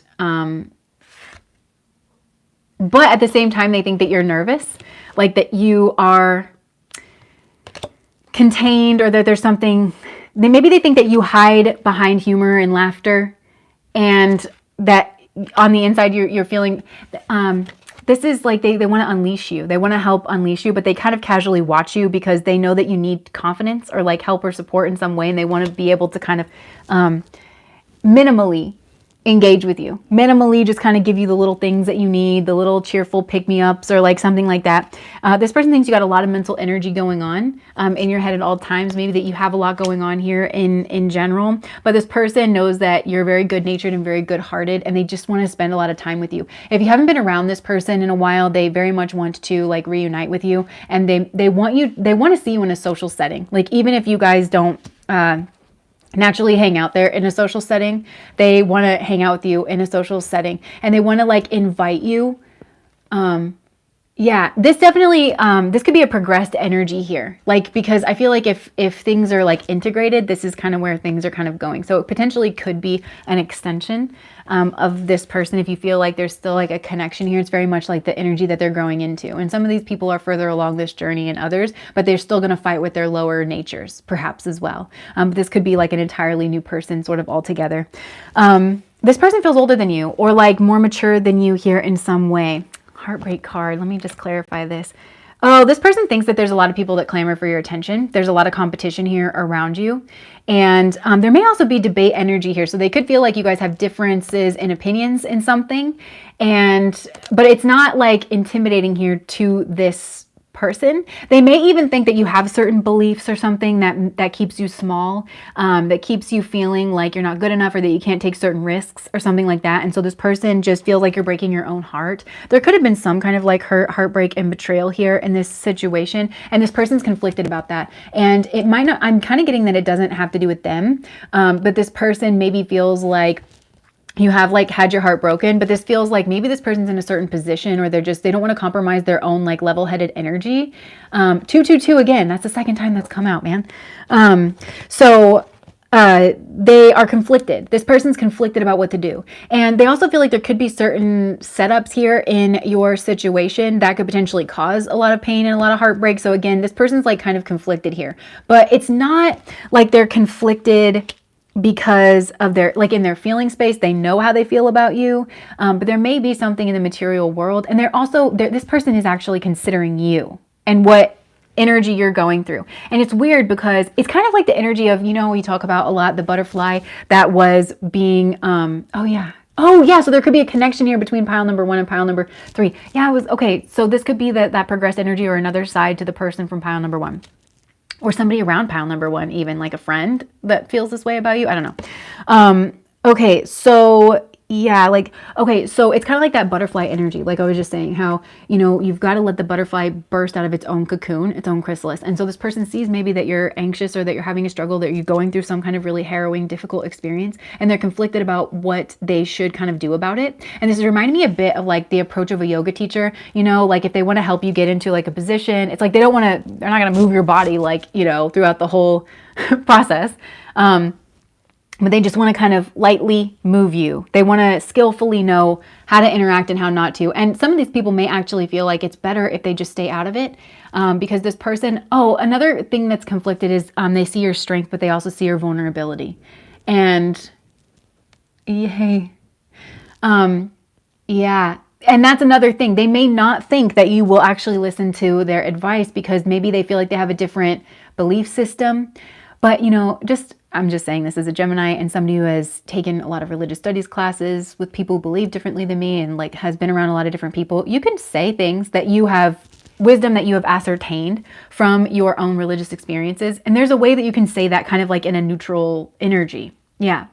but at the same time, they think that you're nervous, like that you are contained or that there's something, maybe they think that you hide behind humor and laughter and that on the inside you're feeling, this is like they want to unleash you. They want to help unleash you, but they kind of casually watch you because they know that you need confidence or like help or support in some way. And they want to be able to kind of minimally engage with you. Minimally just kind of give you the little things that you need, the little cheerful pick-me-ups or like something like that. This person thinks you got a lot of mental energy going on in your head at all times. Maybe that you have a lot going on here in general. But this person knows that you're very good-natured and very good-hearted, and they just want to spend a lot of time with you. If you haven't been around this person in a while, they very much want to like reunite with you, and they want to see you in a social setting. Like even if you guys don't naturally hang out there in a social setting, they want to hang out with you in a social setting, and they want to like invite you. Yeah, this definitely, this could be a progressed energy here. Like, because I feel like if things are like integrated, this is kind of where things are kind of going. So it potentially could be an extension of this person. If you feel like there's still like a connection here, it's very much like the energy that they're growing into. And some of these people are further along this journey than others, but they're still going to fight with their lower natures, perhaps as well. But this could be like an entirely new person sort of altogether. This person feels older than you or like more mature than you here in some way. Heartbreak card. Let me just clarify this. Oh, this person thinks that there's a lot of people that clamor for your attention. There's a lot of competition here around you. And there may also be debate energy here. So they could feel like you guys have differences in opinions in something. But it's not like intimidating here to this person. They may even think that you have certain beliefs or something that keeps you small, that keeps you feeling like you're not good enough or that you can't take certain risks or something like that. And so this person just feels like you're breaking your own heart. There could have been some kind of like heartbreak and betrayal here in this situation. And this person's conflicted about that. And it might not, I'm kind of getting that it doesn't have to do with them. But this person maybe feels like you have like had your heart broken, but this feels like maybe this person's in a certain position or they don't want to compromise their own like level-headed energy. 222 again, that's the second time that's come out, man. They are conflicted. This person's conflicted about what to do. And they also feel like there could be certain setups here in your situation that could potentially cause a lot of pain and a lot of heartbreak. So again, this person's like kind of conflicted here, but it's not like they're conflicted because of their, like in their feeling space, they know how they feel about you. But there may be something in the material world. And this person is actually considering you and what energy you're going through. And it's weird because it's kind of like the energy of, we talk about a lot, the butterfly that was being, oh yeah. So there could be a connection here between pile number 1 and pile number 3. Yeah, it was, okay. So this could be that progressed energy or another side to the person from pile number 1. Or somebody around pile number 1, even like a friend that feels this way about you. I don't know. Okay, so yeah, so it's kind of like that butterfly energy. Like I was just saying how, you've got to let the butterfly burst out of its own cocoon, its own chrysalis. And so this person sees maybe that you're anxious or that you're having a struggle, that you're going through some kind of really harrowing, difficult experience, and they're conflicted about what they should kind of do about it. And this is reminding me a bit of like the approach of a yoga teacher, like if they want to help you get into like a position, it's like they're not going to move your body like, throughout the whole process. But they just want to kind of lightly move you. They want to skillfully know how to interact and how not to. And some of these people may actually feel like it's better if they just stay out of it because this person, another thing that's conflicted is they see your strength, but they also see your vulnerability. And yay. Yeah. And that's another thing. They may not think that you will actually listen to their advice because maybe they feel like they have a different belief system. But, I'm just saying this as a Gemini and somebody who has taken a lot of religious studies classes with people who believe differently than me and like has been around a lot of different people. You can say things that you have wisdom that you have ascertained from your own religious experiences. And there's a way that you can say that kind of like in a neutral energy. Yeah.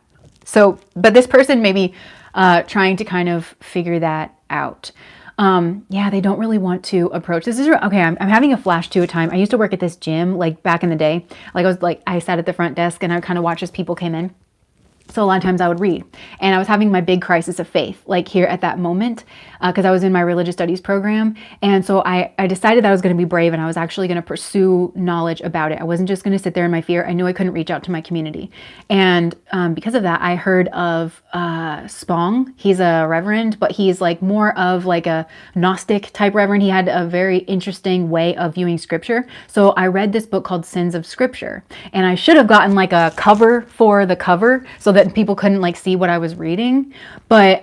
So, but this person may be trying to kind of figure that out. They don't really want to approach. This is okay. I'm having a flash to a time. I used to work at this gym, like back in the day. I sat at the front desk and I kind of watched as people came in. So a lot of times I would read, and I was having my big crisis of faith, like here at that moment, because I was in my religious studies program. And so I decided that I was going to be brave and I was actually going to pursue knowledge about it. I wasn't just going to sit there in my fear. I knew I couldn't reach out to my community. And because of that, I heard of Spong. He's a reverend, but he's like more of like a Gnostic type reverend. He had a very interesting way of viewing scripture. So I read this book called Sins of Scripture, and I should have gotten like a cover for the cover so that people couldn't like see what I was reading. But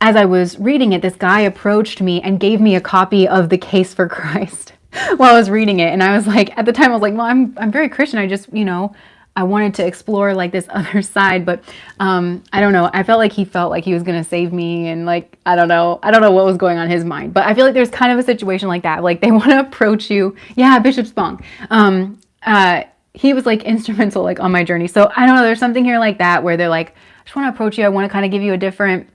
as I was reading it, this guy approached me and gave me a copy of The Case for Christ while I was reading it. And I was like, at the time I was like, well, I'm very Christian. I just, I wanted to explore like this other side, but I don't know. I felt like he was gonna save me, and like I don't know what was going on in his mind. But I feel like there's kind of a situation like that. Like they want to approach you. Yeah, Bishop Spong. He was like instrumental like on my journey. So I don't know. There's something here like that where they're like, I just want to approach you. I want to kind of give you a different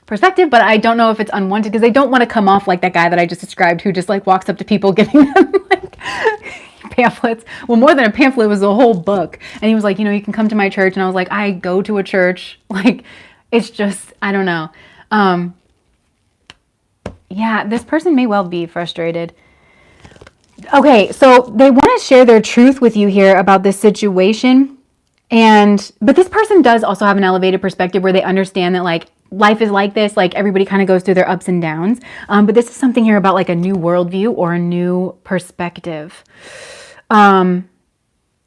perspective, but I don't know if it's unwanted because they don't want to come off like that guy that I just described who just like walks up to people giving them like pamphlets. Well, more than a pamphlet, it was a whole book. And he was like, you can come to my church. And I was like, I go to a church. Like, it's just, I don't know. Yeah, this person may well be frustrated. Okay, so they want to share their truth with you here about this situation. But this person does also have an elevated perspective where they understand that like life is like this, like everybody kind of goes through their ups and downs. But this is something here about like a new worldview or a new perspective.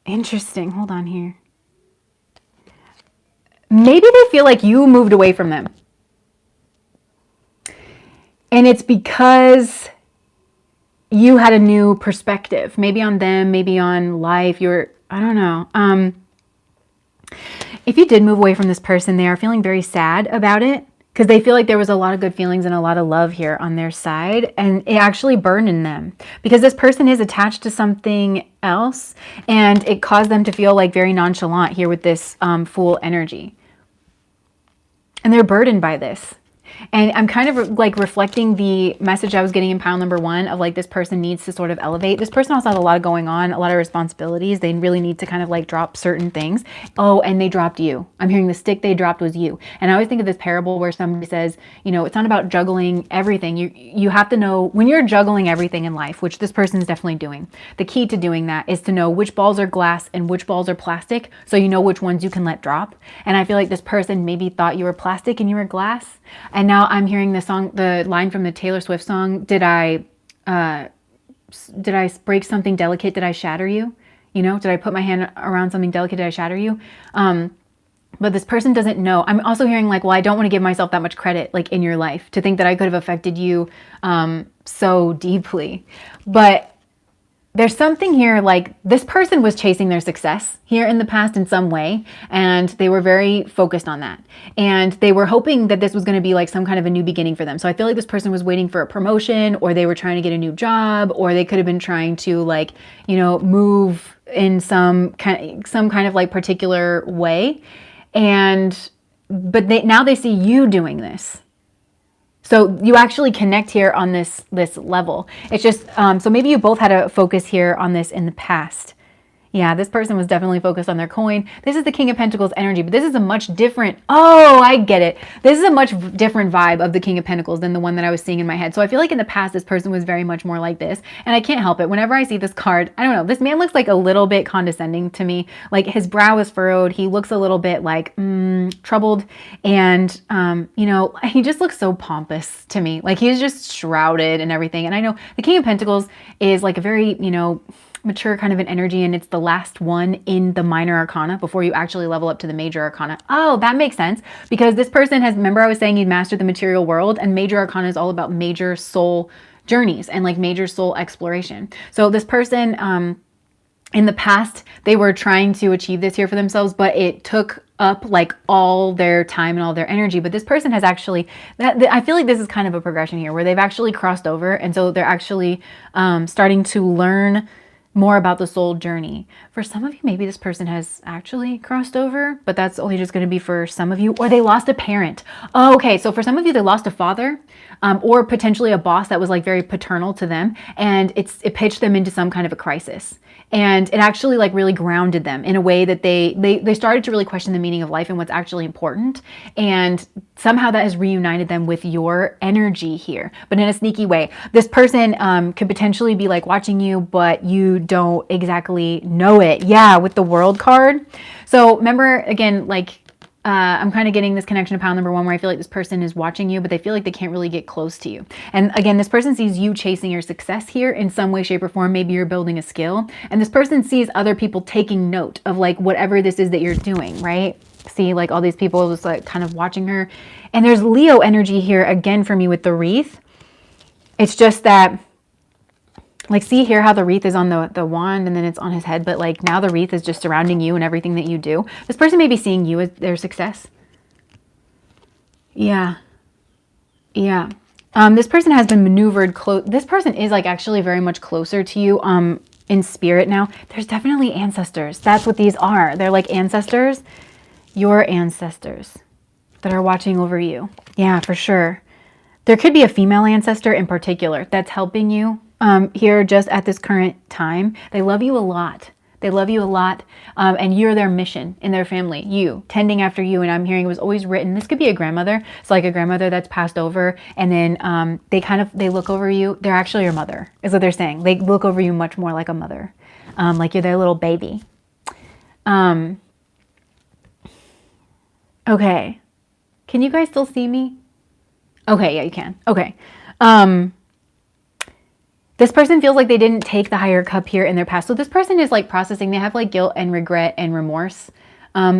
Interesting. Hold on here. Maybe they feel like you moved away from them. And it's because you had a new perspective, maybe on them, maybe on life. I don't know. If you did move away from this person, they are feeling very sad about it because they feel like there was a lot of good feelings and a lot of love here on their side, and it actually burdened them because this person is attached to something else, and it caused them to feel like very nonchalant here with this Fool energy. And they're burdened by this. And I'm kind of like reflecting the message I was getting in pile number 1 of like this person needs to sort of elevate. This person also has a lot going on, a lot of responsibilities. They really need to kind of like drop certain things. Oh, and they dropped you. I'm hearing the stick they dropped was you. And I always think of this parable where somebody says, it's not about juggling everything. You have to know when you're juggling everything in life, which this person is definitely doing. The key to doing that is to know which balls are glass and which balls are plastic, so you know which ones you can let drop. And I feel like this person maybe thought you were plastic and you were glass. And now I'm hearing the line from the Taylor Swift song, did I break something delicate? Did I shatter you? Did I put my hand around something delicate? Did I shatter you? But this person doesn't know. I'm also hearing like, well, I don't want to give myself that much credit like in your life to think that I could have affected you so deeply. But there's something here like this person was chasing their success here in the past in some way, and they were very focused on that. And they were hoping that this was going to be like some kind of a new beginning for them. So I feel like this person was waiting for a promotion, or they were trying to get a new job, or they could have been trying to like, move in some kind of like particular way. But now they see you doing this. So you actually connect here on this level. It's just, so maybe you both had a focus here on this in the past. Yeah, this person was definitely focused on their coin. This is the King of Pentacles energy, but this is a much different, oh, I get it. This is a much different vibe of the King of Pentacles than the one that I was seeing in my head. So I feel like in the past, this person was very much more like this. And I can't help it. Whenever I see this card, I don't know, this man looks like a little bit condescending to me. Like his brow is furrowed. He looks a little bit like troubled. And, he just looks so pompous to me. Like he's just shrouded and everything. And I know the King of Pentacles is like a very, mature kind of an energy, and it's the last one in the minor arcana before you actually level up to the major arcana. Oh, that makes sense, because this person remember I was saying he mastered the material world, and major arcana is all about major soul journeys and like major soul exploration. So this person, in the past, they were trying to achieve this here for themselves, but it took up like all their time and all their energy. But this person has actually, I feel like this is kind of a progression here where they've actually crossed over. And so they're actually starting to learn more about the soul journey. For some of you, maybe this person has actually crossed over, but that's only just going to be for some of you, or they lost a parent. Oh, okay, so for some of you, they lost a father, or potentially a boss that was like very paternal to them, and it pitched them into some kind of a crisis. And it actually like really grounded them in a way that they started to really question the meaning of life and what's actually important. And somehow that has reunited them with your energy here, but in a sneaky way. This person could potentially be like watching you, but you don't exactly know it. Yeah, with the World card. So remember, again, like I'm kind of getting this connection to pile number 1 where I feel like this person is watching you, but they feel like they can't really get close to you. And again, this person sees you chasing your success here in some way, shape, or form. Maybe you're building a skill, and this person sees other people taking note of like whatever this is that you're doing, right? See like all these people just like kind of watching her. And there's Leo energy here again for me with the wreath. It's just that Like, see here how the wreath is on the wand and then it's on his head, but like now the wreath is just surrounding you and everything that you do. This person may be seeing you as their success. Yeah. Yeah. This person has been maneuvered close. This person is like actually very much closer to you in spirit now. There's definitely ancestors. That's what these are. They're like ancestors, your ancestors that are watching over you. Yeah, for sure. There could be a female ancestor in particular that's helping you here just at this current time. They love you a lot. They love you a lot, and you're their mission in their family, you, tending after you. And I'm hearing it was always written, this could be a grandmother. It's like a grandmother that's passed over, and then they look over you. They're actually your mother, is what they're saying. They look over you much more like a mother, like you're their little baby. Okay. Can you guys still see me? Okay, yeah, you can. Okay. This person feels like they didn't take the higher cup here in their past. So this person is like processing. They have like guilt and regret and remorse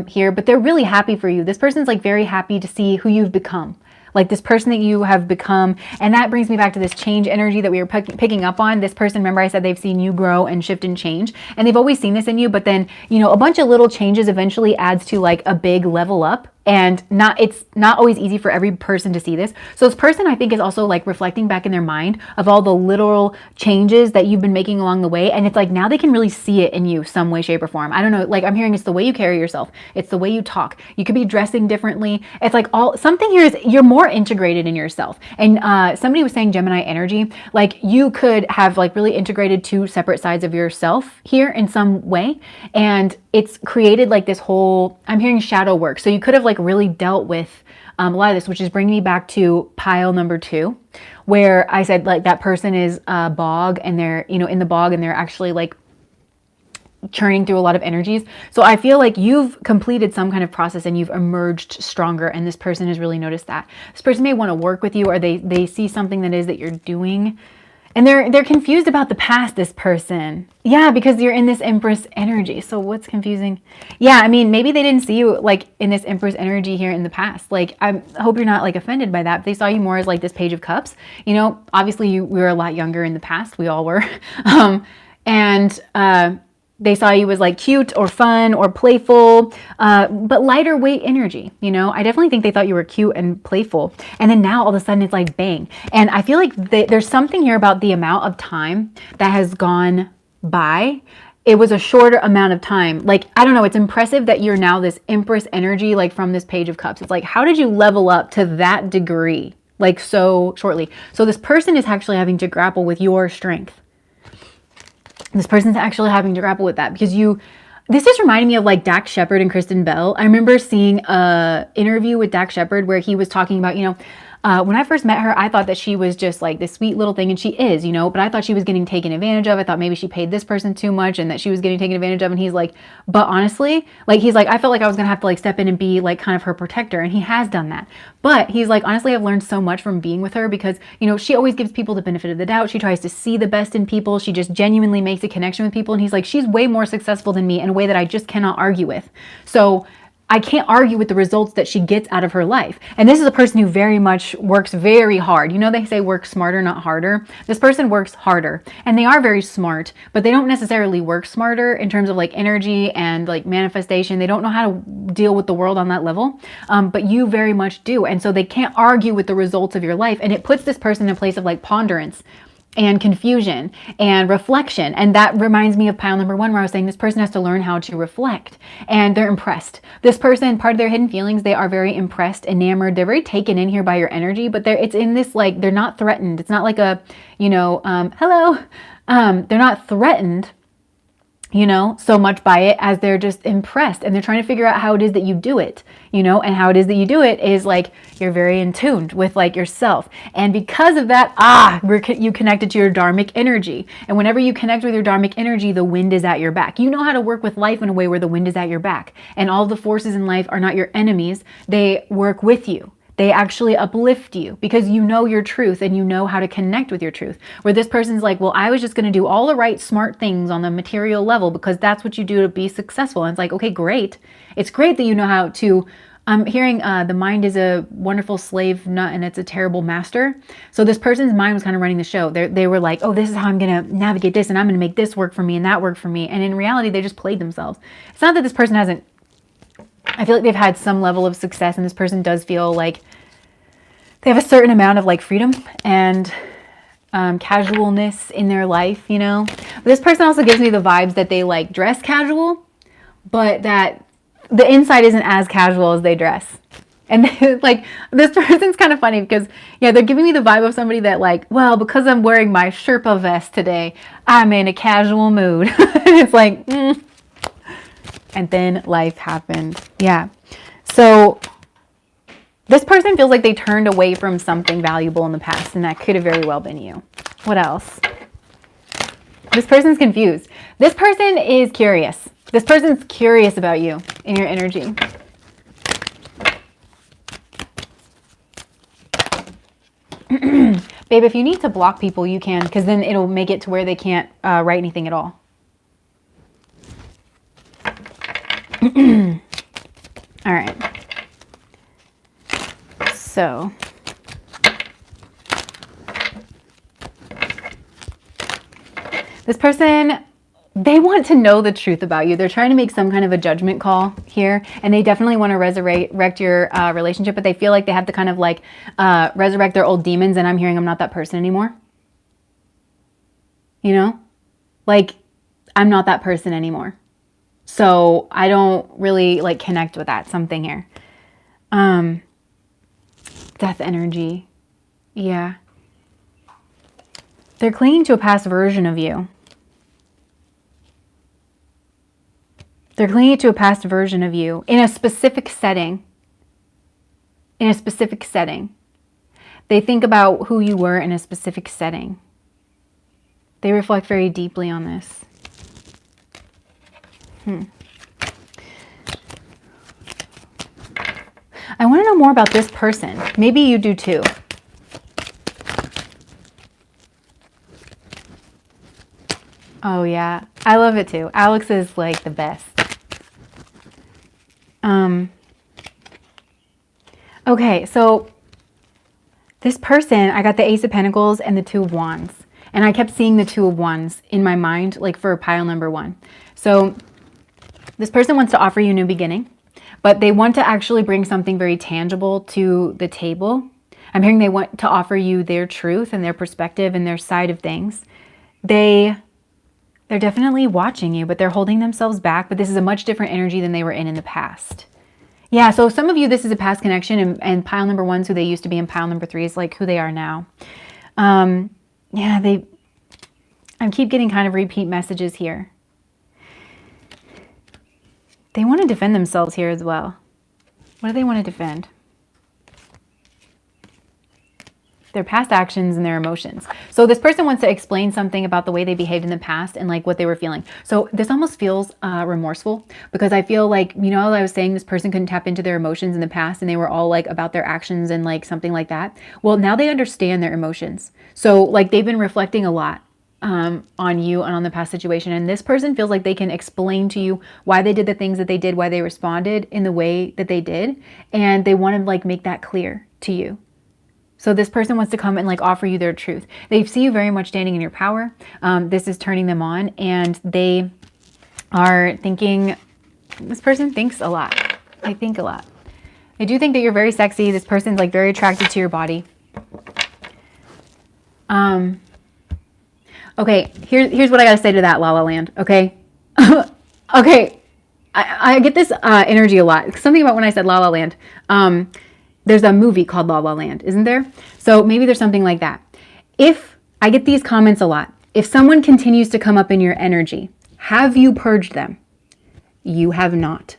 here, but they're really happy for you. This person's like very happy to see who you've become. Like this person that you have become. And that brings me back to this change energy that we were picking up on. This person, remember I said they've seen you grow and shift and change. And they've always seen this in you. But then, you know, a bunch of little changes eventually adds to like a big level up. And it's not always easy for every person to see this. So this person, I think, is also like reflecting back in their mind of all the literal changes that you've been making along the way. And it's like now they can really see it in you some way, shape, or form. I don't know. Like I'm hearing it's the way you carry yourself. It's the way you talk. You could be dressing differently. It's like something here is you're more integrated in yourself. And somebody was saying Gemini energy, like you could have like really integrated two separate sides of yourself here in some way. And it's created like this whole, I'm hearing shadow work. So you could have like really dealt with a lot of this, which is bringing me back to pile number 2, where I said like that person is a bog and they're, you know, in the bog and they're actually like churning through a lot of energies. So I feel like you've completed some kind of process and you've emerged stronger. And this person has really noticed that. This person may want to work with you, or they see something that is that you're doing. And they're confused about the past, this person. Yeah, because you're in this Empress energy. So what's confusing? Yeah, I mean, maybe they didn't see you like in this Empress energy here in the past. Like, I hope you're not like offended by that. But they saw you more as like this Page of Cups. You know, obviously we were a lot younger in the past. We all were. They saw you as like cute or fun or playful, but lighter weight energy. You know, I definitely think they thought you were cute and playful. And then now all of a sudden it's like bang. And I feel like there's something here about the amount of time that has gone by. It was a shorter amount of time. Like, I don't know, it's impressive that you're now this Empress energy, like from this Page of Cups. It's like, how did you level up to that degree, like so shortly? So this person is actually having to grapple with your strength. This person's actually having to grapple with that because this is reminding me of like Dax Shepard and Kristen Bell. I remember seeing a interview with Dax Shepard where he was talking about, you know, when I first met her, I thought that she was just like this sweet little thing, and she is, you know, but I thought she was getting taken advantage of. I thought maybe she paid this person too much and that she was getting taken advantage of. And he's like, but honestly, like, he's like, I felt like I was going to have to like step in and be like kind of her protector. And he has done that. But he's like, honestly, I've learned so much from being with her because, you know, she always gives people the benefit of the doubt. She tries to see the best in people. She just genuinely makes a connection with people. And he's like, she's way more successful than me in a way that I just cannot argue with. So I can't argue with the results that she gets out of her life. And this is a person who very much works very hard. You know, they say work smarter, not harder. This person works harder, and they are very smart, but they don't necessarily work smarter in terms of like energy and like manifestation. They don't know how to deal with the world on that level. But you very much do. And so they can't argue with the results of your life. And it puts this person in a place of like ponderance and confusion and reflection. And that reminds me of pile number 1, where I was saying this person has to learn how to reflect, and they're impressed. This person, part of their hidden feelings, they are very impressed, enamored. They're very taken in here by your energy, but it's in this, like, they're not threatened. It's not like a, you know, hello. They're not threatened, you know, so much by it as they're just impressed, and they're trying to figure out how it is that you do it, you know, and how it is that you do it is like, you're very in tune with like yourself. And because of that, you connected to your dharmic energy. And whenever you connect with your dharmic energy, the wind is at your back. You know how to work with life in a way where the wind is at your back, and all the forces in life are not your enemies. They work with you. They actually uplift you because you know your truth and you know how to connect with your truth. Where this person's like, well, I was just going to do all the right smart things on the material level because that's what you do to be successful. And it's like, okay, great. It's great that you know how to I'm hearing the mind is a wonderful slave nut and it's a terrible master. So this person's mind was kind of running the show. They were like, oh, this is how I'm going to navigate this and I'm going to make this work for me and that work for me. And in reality, they just played themselves. It's not that this person hasn't, I feel like they've had some level of success and this person does feel like they have a certain amount of like freedom and casualness in their life, you know. But this person also gives me the vibes that they like dress casual, but that the inside isn't as casual as they dress. And like this person's kind of funny because yeah, they're giving me the vibe of somebody that like, well, because I'm wearing my Sherpa vest today, I'm in a casual mood. And it's like, and then life happened. Yeah. So this person feels like they turned away from something valuable in the past, and that could have very well been you. What else? This person's confused. This person is curious. This person's curious about you and your energy. Babe, if you need to block people, you can, because then it'll make it to where they can't write anything at all. All right. So, this person, they want to know the truth about you. They're trying to make some kind of a judgment call here, and they definitely want to resurrect your relationship, but they feel like they have to kind of like resurrect their old demons, and I'm hearing I'm not that person anymore. You know? Like, I'm not that person anymore. So I don't really like connect with that something here. Death energy. Yeah. They're clinging to a past version of you. They're clinging to a past version of you in a specific setting. In a specific setting. They think about who you were in a specific setting. They reflect very deeply on this. I want to know more about this person. Maybe you do too. Oh yeah, I love it too. Alex is like the best. Okay, so this person, I got the Ace of Pentacles and the Two of Wands. And I kept seeing the Two of Wands in my mind, like for pile number 1. So this person wants to offer you a new beginning, but they want to actually bring something very tangible to the table. I'm hearing they want to offer you their truth and their perspective and their side of things. They're definitely watching you, but they're holding themselves back. But this is a much different energy than they were in the past. Yeah, so some of you, this is a past connection, and pile number 1's who they used to be, and pile number 3 is like who they are now. Yeah, I keep getting kind of repeat messages here. They want to defend themselves here as well. What do they want to defend? Their past actions and their emotions. So this person wants to explain something about the way they behaved in the past and like what they were feeling. So this almost feels remorseful, because I feel like, you know, I was saying this person couldn't tap into their emotions in the past and they were all like about their actions and like something like that. Well, now they understand their emotions. So like they've been reflecting a lot on you and on the past situation. And this person feels like they can explain to you why they did the things that they did, why they responded in the way that they did. And they want to like make that clear to you. So this person wants to come and like offer you their truth. They see you very much standing in your power. This is turning them on, and they are thinking, this person thinks a lot. They think a lot. They do think that you're very sexy. This person's like very attracted to your body. Okay, here's what I gotta say to that, La La Land, okay? Okay, I get this energy a lot. Something about when I said La La Land. There's a movie called La La Land, isn't there? So maybe there's something like that. If I get these comments a lot, if someone continues to come up in your energy, have you purged them? You have not.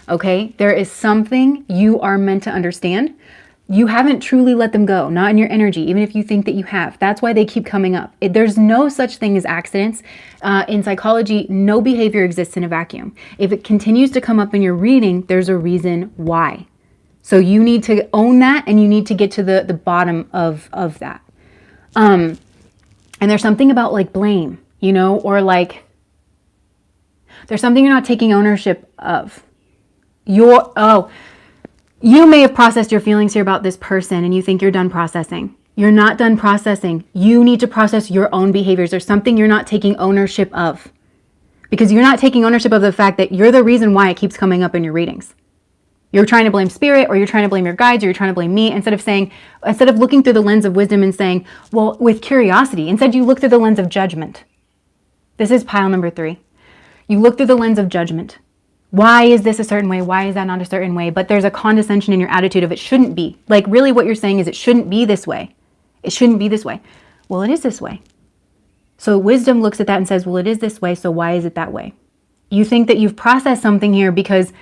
Okay? There is something you are meant to understand. You haven't truly let them go, not in your energy, even if you think that you have. That's why they keep coming up. There's no such thing as accidents. In psychology, no behavior exists in a vacuum. If it continues to come up in your reading, there's a reason why. So you need to own that, and you need to get to the bottom of that. And there's something about like blame, you know, or like there's something you're not taking ownership of. You may have processed your feelings here about this person and you think you're done processing. You're not done processing. You need to process your own behaviors. There's something you're not taking ownership of, because you're not taking ownership of the fact that you're the reason why it keeps coming up in your readings. You're trying to blame spirit, or you're trying to blame your guides, or you're trying to blame me, instead of looking through the lens of wisdom and saying, well, with curiosity. Instead, you look through the lens of judgment. This is pile number 3. You look through the lens of judgment. Why is this a certain way? Why is that not a certain way? But there's a condescension in your attitude of it shouldn't be. Like, really what you're saying is it shouldn't be this way. It shouldn't be this way. Well, it is this way. So wisdom looks at that and says, well, it is this way, so why is it that way? You think that you've processed something here because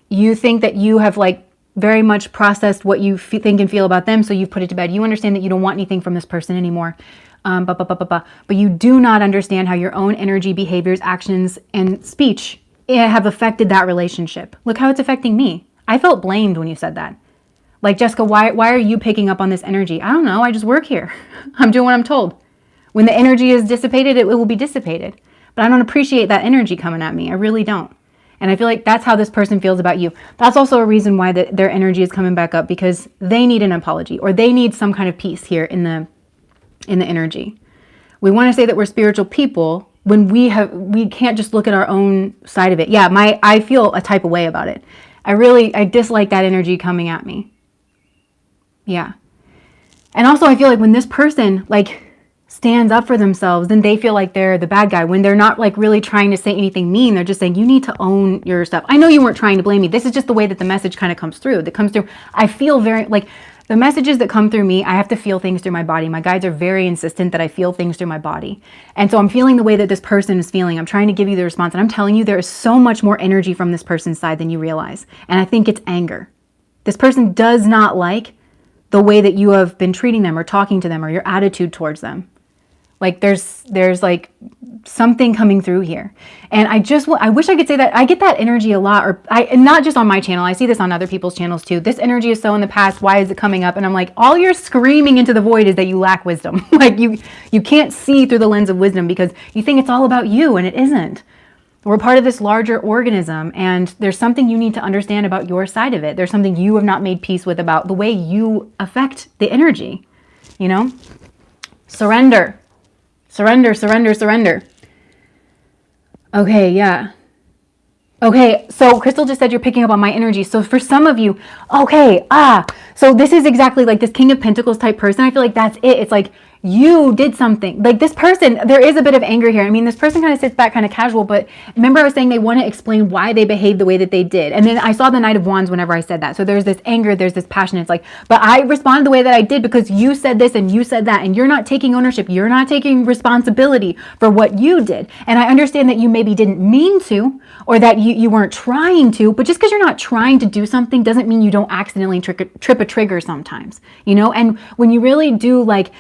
you think that you have like very much processed what you think and feel about them, so you've put it to bed. You understand that you don't want anything from this person anymore. But you do not understand how your own energy, behaviors, actions, and speech have affected that relationship. Look how it's affecting me. I felt blamed when you said that. Like, Jessica, why are you picking up on this energy? I don't know. I just work here. I'm doing what I'm told. When the energy is dissipated, it will be dissipated. But I don't appreciate that energy coming at me. I really don't. And I feel like that's how this person feels about you. That's also a reason why their energy is coming back up, because they need an apology, or they need some kind of peace here in the energy. We want to say that we're spiritual people when we can't just look at our own side of it. Yeah, I feel a type of way about it. I dislike that energy coming at me. Yeah. And also I feel like when this person like stands up for themselves, then they feel like they're the bad guy, when they're not like really trying to say anything mean. They're just saying, you need to own your stuff. I know you weren't trying to blame me. This is just the way that the message kind of comes through. I feel very like the messages that come through me, I have to feel things through my body. My guides are very insistent that I feel things through my body. And so I'm feeling the way that this person is feeling. I'm trying to give you the response. And I'm telling you, there is so much more energy from this person's side than you realize. And I think it's anger. This person does not like the way that you have been treating them or talking to them or your attitude towards them. Like there's like something coming through here. And I wish I could say that I get that energy a lot, and not just on my channel. I see this on other people's channels too. This energy is so in the past. Why is it coming up? And I'm like, all you're screaming into the void is that you lack wisdom. Like you can't see through the lens of wisdom because you think it's all about you, and it isn't. We're part of this larger organism, and there's something you need to understand about your side of it. There's something you have not made peace with about the way you affect the energy, you know? Surrender. Surrender, surrender, surrender. Okay, yeah. Okay, so Crystal just said you're picking up on my energy. So for some of you, so this is exactly like this King of Pentacles type person. I feel like that's it. It's like you did something. Like this person, there is a bit of anger here. I mean, this person kind of sits back kind of casual, but remember I was saying they want to explain why they behaved the way that they did. And then I saw the Knight of Wands whenever I said that. So there's this anger, there's this passion. It's like, but I responded the way that I did because you said this and you said that, and you're not taking ownership. You're not taking responsibility for what you did. And I understand that you maybe didn't mean to, or that you weren't trying to, but just because you're not trying to do something doesn't mean you don't accidentally trip a trigger sometimes, you know? And when you really do like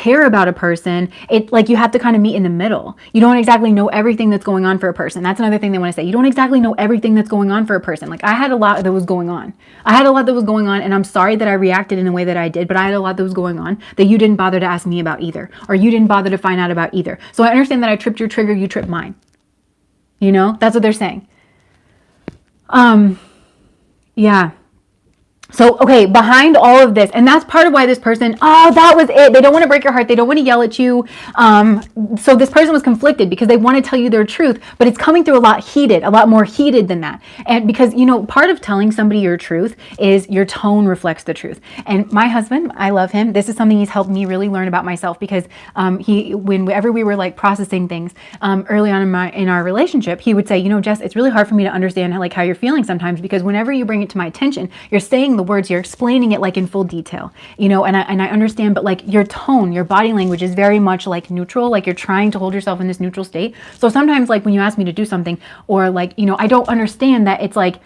care about a person, it like you have to kind of meet in the middle. You don't exactly know everything that's going on for a person. That's another thing they want to say. You don't exactly know everything that's going on for a person. Like I had a lot that was going on. And I'm sorry that I reacted in the way that I did, but I had a lot that was going on that you didn't bother to ask me about either, or you didn't bother to find out about either. So I understand that I tripped your trigger, you tripped mine. You know, that's what they're saying. Yeah. So, okay, behind all of this, and that's part of why this person, that was it. They don't want to break your heart. They don't want to yell at you. So this person was conflicted because they want to tell you their truth, but it's coming through a lot more heated than that. And because, you know, part of telling somebody your truth is your tone reflects the truth. And my husband, I love him. This is something he's helped me really learn about myself, because whenever we were like processing things early on in our relationship, he would say, you know, Jess, it's really hard for me to understand how you're feeling sometimes, because whenever you bring it to my attention, you're saying the words, you're explaining it like in full detail, you know, and I understand, but like your tone, your body language is very much like neutral, like you're trying to hold yourself in this neutral state. So sometimes like when you ask me to do something, or like, you know, I don't understand that it's like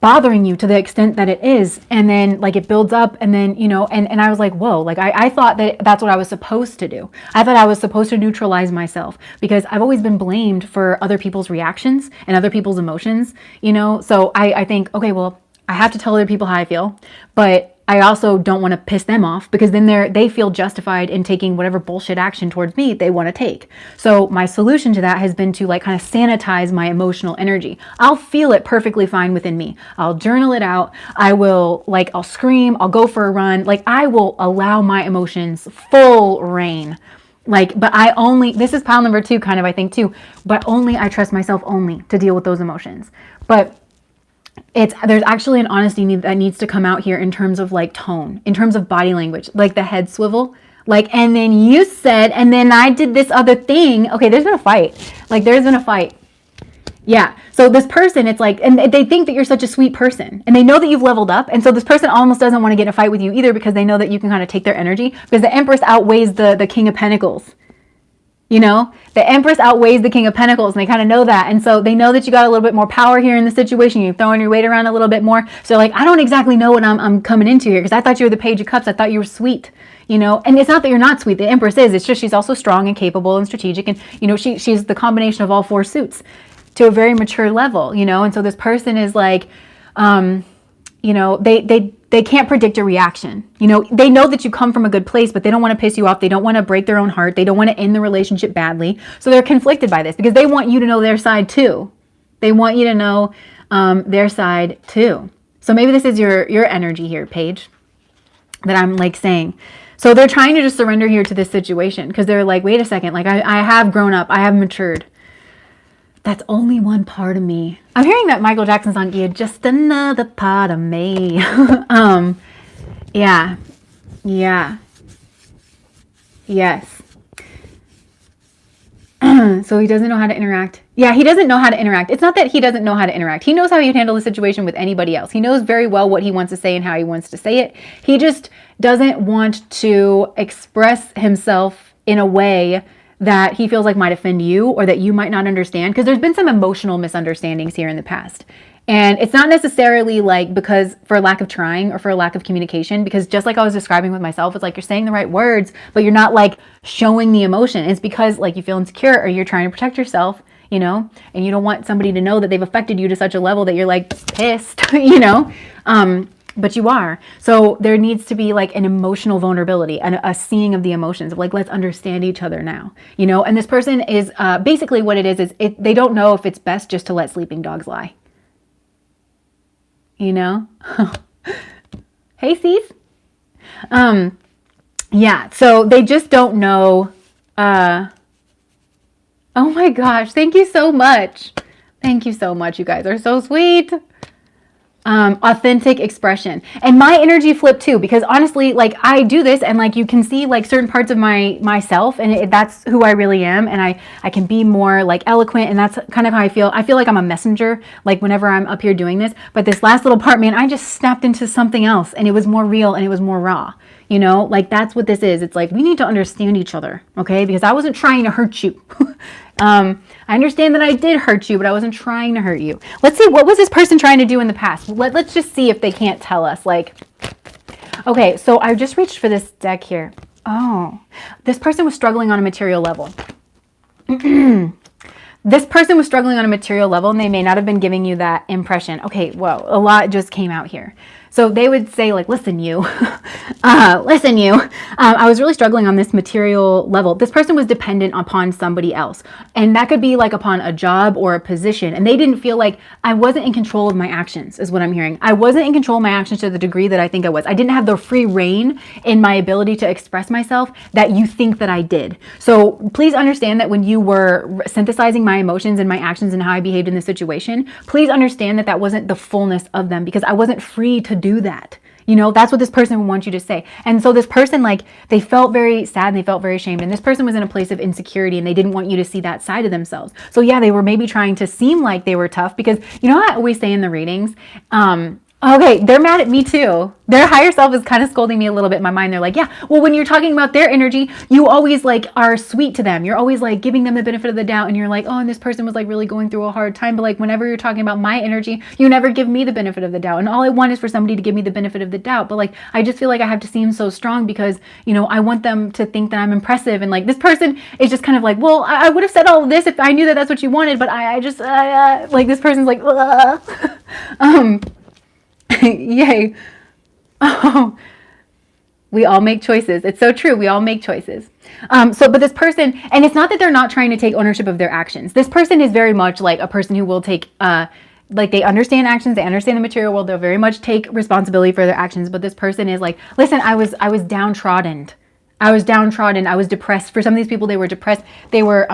bothering you to the extent that it is, and then like it builds up, and then, you know, and I was like, whoa, like I thought that that's what I was supposed to do. I thought I was supposed to neutralize myself, because I've always been blamed for other people's reactions and other people's emotions, you know. So I think, okay, well, I have to tell other people how I feel, but I also don't want to piss them off, because then they feel justified in taking whatever bullshit action towards me they want to take. So my solution to that has been to like kind of sanitize my emotional energy. I'll feel it perfectly fine within me. I'll journal it out. I'll scream, I'll go for a run. Like, I will allow my emotions full reign. Like, but this is pile number 2 kind of, I think too, but I trust myself only to deal with those emotions. But there's actually an honesty that needs to come out here in terms of like tone, in terms of body language, like the head swivel, like, and then you said, and then I did this other thing. Okay, there's been a fight. Yeah. So this person, it's like, and they think that you're such a sweet person, and they know that you've leveled up. And so this person almost doesn't want to get in a fight with you either, because they know that you can kind of take their energy, because the Empress outweighs the King of Pentacles. You know, the Empress outweighs the King of Pentacles, and they kind of know that. And so they know that you got a little bit more power here in the situation. You're throwing your weight around a little bit more. So like, I don't exactly know what I'm coming into here, because I thought you were the Page of Cups. I thought you were sweet, you know, and it's not that you're not sweet. The Empress is. It's just she's also strong and capable and strategic. And, you know, she's the combination of all 4 suits to a very mature level, you know. And so this person is like, you know, they can't predict a reaction. You know, they know that you come from a good place, but they don't want to piss you off. They don't want to break their own heart. They don't want to end the relationship badly. So they're conflicted by this, because they want you to know their side too. They want you to know their side too. So maybe this is your energy here, Paige, that I'm like saying. So they're trying to just surrender here to this situation, because they're like, wait a second, like I have grown up. I have matured. That's only one part of me. I'm hearing that Michael Jackson song, "You're Just Another Part of Me." Yeah. Yes. So he doesn't know how to interact. Yeah, he doesn't know how to interact. It's not that he doesn't know how to interact. He knows how he'd handle the situation with anybody else. He knows very well what he wants to say and how he wants to say it. He just doesn't want to express himself in a way that he feels like might offend you, or that you might not understand, because there's been some emotional misunderstandings here in the past. And it's not necessarily like because for lack of trying or for a lack of communication, because just like I was describing with myself, it's like you're saying the right words, but you're not like showing the emotion. It's because like you feel insecure, or you're trying to protect yourself, you know, and you don't want somebody to know that they've affected you to such a level that you're like pissed, you know, but you are. So there needs to be like an emotional vulnerability and a seeing of the emotions of like, let's understand each other now, you know. And this person is basically what it is they don't know if it's best just to let sleeping dogs lie, you know. Hey, Cease. Yeah, so they just don't know. Oh my gosh, thank you so much. Thank you so much. You guys are so sweet. Authentic expression. And my energy flipped too, because honestly, like I do this, and like you can see like certain parts of myself, and that's who I really am. And I can be more like eloquent, and that's kind of how I feel. I feel like I'm a messenger, like whenever I'm up here doing this. But this last little part, man, I just snapped into something else, and it was more real and it was more raw. You know, like that's what this is. It's like we need to understand each other, okay? Because I wasn't trying to hurt you. I understand that I did hurt you, but I wasn't trying to hurt you. Let's see, what was this person trying to do in the past? Let's just see if they can't tell us. Like, okay, so I just reached for this deck here. Oh, this person was struggling on a material level. This person was struggling on a material level, and they may not have been giving you that impression. Okay, whoa, a lot just came out here. So they would say like, listen, you, listen, you, I was really struggling on this material level. This person was dependent upon somebody else. And that could be like upon a job or a position. And they didn't feel like I wasn't in control of my actions, is what I'm hearing. I wasn't in control of my actions to the degree that I think I was. I didn't have the free reign in my ability to express myself that you think that I did. So please understand that when you were synthesizing my emotions and my actions and how I behaved in this situation, please understand that that wasn't the fullness of them, because I wasn't free to do that. You know, that's what this person wants you to say. And so this person, like, they felt very sad and they felt very ashamed. And this person was in a place of insecurity, and they didn't want you to see that side of themselves. So yeah, they were maybe trying to seem like they were tough, because you know how I always say in the readings, okay, they're mad at me too. Their higher self is kind of scolding me a little bit in my mind. They're like, yeah, well, when you're talking about their energy, you always like are sweet to them. You're always like giving them the benefit of the doubt. And you're like, oh, and this person was like really going through a hard time. But like whenever you're talking about my energy, you never give me the benefit of the doubt. And all I want is for somebody to give me the benefit of the doubt. But like, I just feel like I have to seem so strong because, you know, I want them to think that I'm impressive. And like this person is just kind of like, well, I would have said all of this if I knew that that's what you wanted. But I just, like this person's like, yay. Oh, we all make choices. It's so true. We all make choices. But this person, and it's not that they're not trying to take ownership of their actions. This person is very much like a person who will take, like they understand actions, they understand the material world, they'll very much take responsibility for their actions. But this person is like, listen, I was downtrodden. I was downtrodden. I was depressed. For some of these people, they were depressed. They were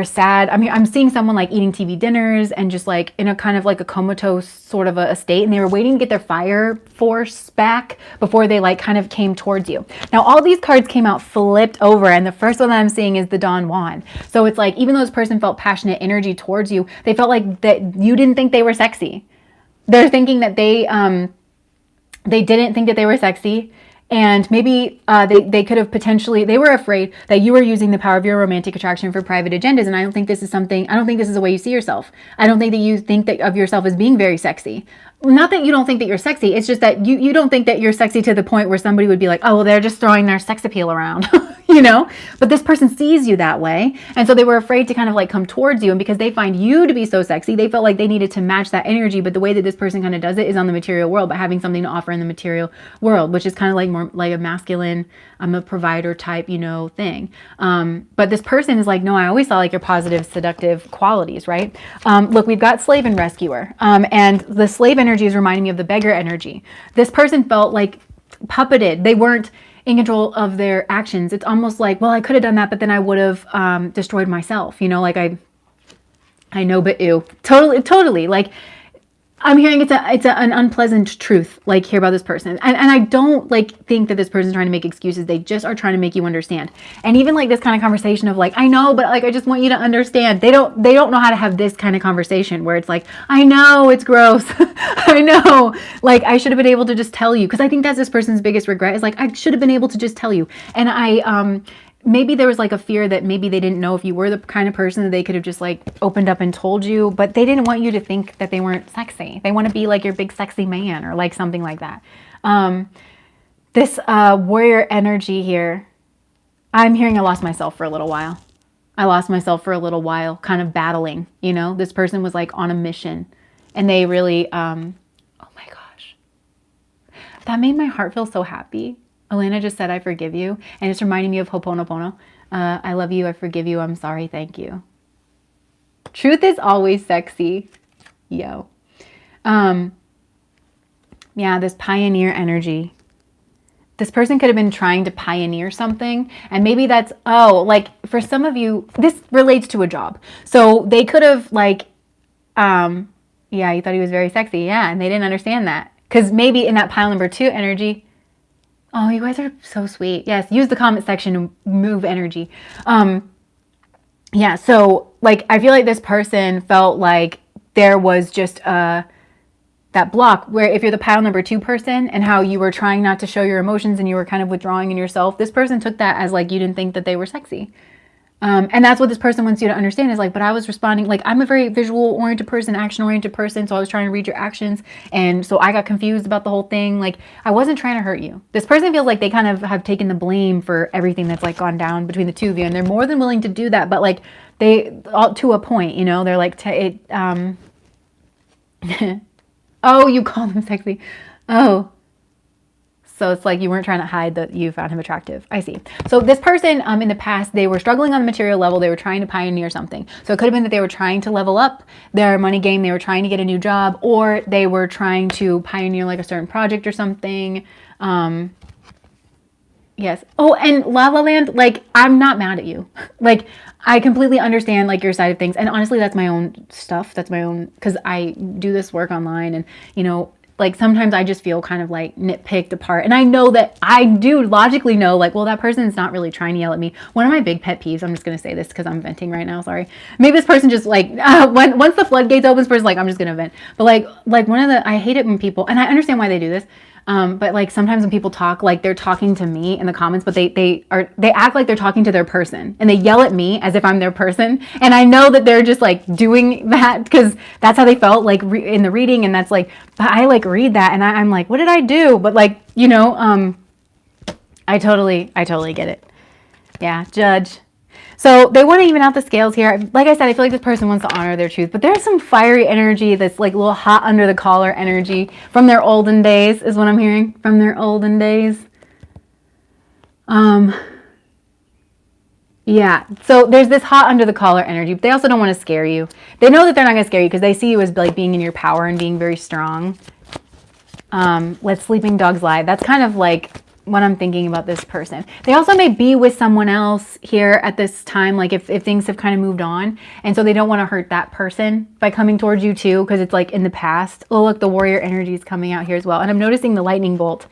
sad. I mean, I'm seeing someone like eating TV dinners and just like in a kind of like a comatose sort of a state. And they were waiting to get their fire force back before they like kind of came towards you. Now, all these cards came out flipped over. And the first one that I'm seeing is the Don Juan. So it's like, even though this person felt passionate energy towards you, they felt like that you didn't think they were sexy. They're thinking that they didn't think that they were sexy. And maybe they could have potentially, they were afraid that you were using the power of your romantic attraction for private agendas. And I don't think this is a way you see yourself. I don't think that you think that of yourself as being very sexy. Not that you don't think that you're sexy. It's just that you don't think that you're sexy to the point where somebody would be like, oh, well, they're just throwing their sex appeal around, you know? But this person sees you that way. And so they were afraid to kind of like come towards you. And because they find you to be so sexy, they felt like they needed to match that energy. But the way that this person kind of does it is on the material world, but having something to offer in the material world, which is kind of like more like a masculine, I'm a provider type, you know, thing. But this person is like, no, I always saw like your positive, seductive qualities, right? Look, we've got slave and rescuer. And the slave energy is reminding me of the beggar energy. This person felt like puppeted. They weren't in control of their actions. It's almost like, well, I could have done that, but then I would have destroyed myself. You know, like I know, but ew. Totally. Like, I'm hearing it's an unpleasant truth, like, here about this person. And I don't, like, think that this person's trying to make excuses. They just are trying to make you understand. And even, like, this kind of conversation of, like, I know, but, like, I just want you to understand. They don't know how to have this kind of conversation where it's like, I know, it's gross. I know. Like, I should have been able to just tell you. Because I think that's this person's biggest regret is, like, I should have been able to just tell you. And maybe there was like a fear that maybe they didn't know if you were the kind of person that they could have just like opened up and told you, but they didn't want you to think that they weren't sexy. They want to be like your big sexy man or like something like that. This warrior energy here, I'm hearing I lost myself for a little while. Kind of battling, you know, this person was like on a mission and they really, oh my gosh, that made my heart feel so happy. Elena just said, I forgive you. And it's reminding me of Ho'oponopono. I love you. I forgive you. I'm sorry. Thank you. Truth is always sexy. Yo. Yeah, this pioneer energy. This person could have been trying to pioneer something. And maybe that's, like for some of you, this relates to a job. So they could have like, yeah, you thought he was very sexy. Yeah. And they didn't understand that. Because maybe in that pile number 2 energy, oh, you guys are so sweet. Yes, use the comment section to move energy. Yeah, so like I feel like this person felt like there was just that block where if you're the pile number 2 person and how you were trying not to show your emotions and you were kind of withdrawing in yourself, this person took that as like you didn't think that they were sexy. And that's what this person wants you to understand is like, but I was responding, like I'm a very visual oriented person, action oriented person. So I was trying to read your actions. And so I got confused about the whole thing. Like I wasn't trying to hurt you. This person feels like they kind of have taken the blame for everything that's like gone down between the two of you. And they're more than willing to do that. But like they, all, to a point, you know, they're like, oh, you call them sexy. Oh. So it's like you weren't trying to hide that you found him attractive. I see. So this person in the past, they were struggling on the material level. They were trying to pioneer something. So it could have been that they were trying to level up their money game. They were trying to get a new job, or they were trying to pioneer like a certain project or something. Yes. Oh, and La La Land, like I'm not mad at you. Like I completely understand like your side of things. And honestly, that's my own stuff. That's my own, because I do this work online and, you know, like sometimes I just feel kind of like nitpicked apart. And I know that I do logically know like, well, that person's not really trying to yell at me. One of my big pet peeves, I'm just going to say this because I'm venting right now. Sorry. Maybe this person just like, once the floodgates opens, person's like, I'm just going to vent. But like I hate it when people, and I understand why they do this. But like sometimes when people talk, like they're talking to me in the comments, but they act like they're talking to their person and they yell at me as if I'm their person. And I know that they're just like doing that because that's how they felt like in the reading. And that's like, but I like read that and I'm like, what did I do? But like, you know, I totally get it. Yeah. Judge. So they want to even out the scales here. Like I said, I feel like this person wants to honor their truth, but there's some fiery energy that's like a little hot under the collar energy from their olden days is what I'm hearing. From their olden days. Yeah, so there's this hot under the collar energy, but they also don't want to scare you. They know that they're not going to scare you because they see you as like being in your power and being very strong. Let sleeping dogs lie. That's kind of like what I'm thinking about this person. They also may be with someone else here at this time, like if things have kind of moved on, and so they don't want to hurt that person by coming towards you too, because it's like in the past. Oh, look, the warrior energy is coming out here as well, and I'm noticing the lightning bolt.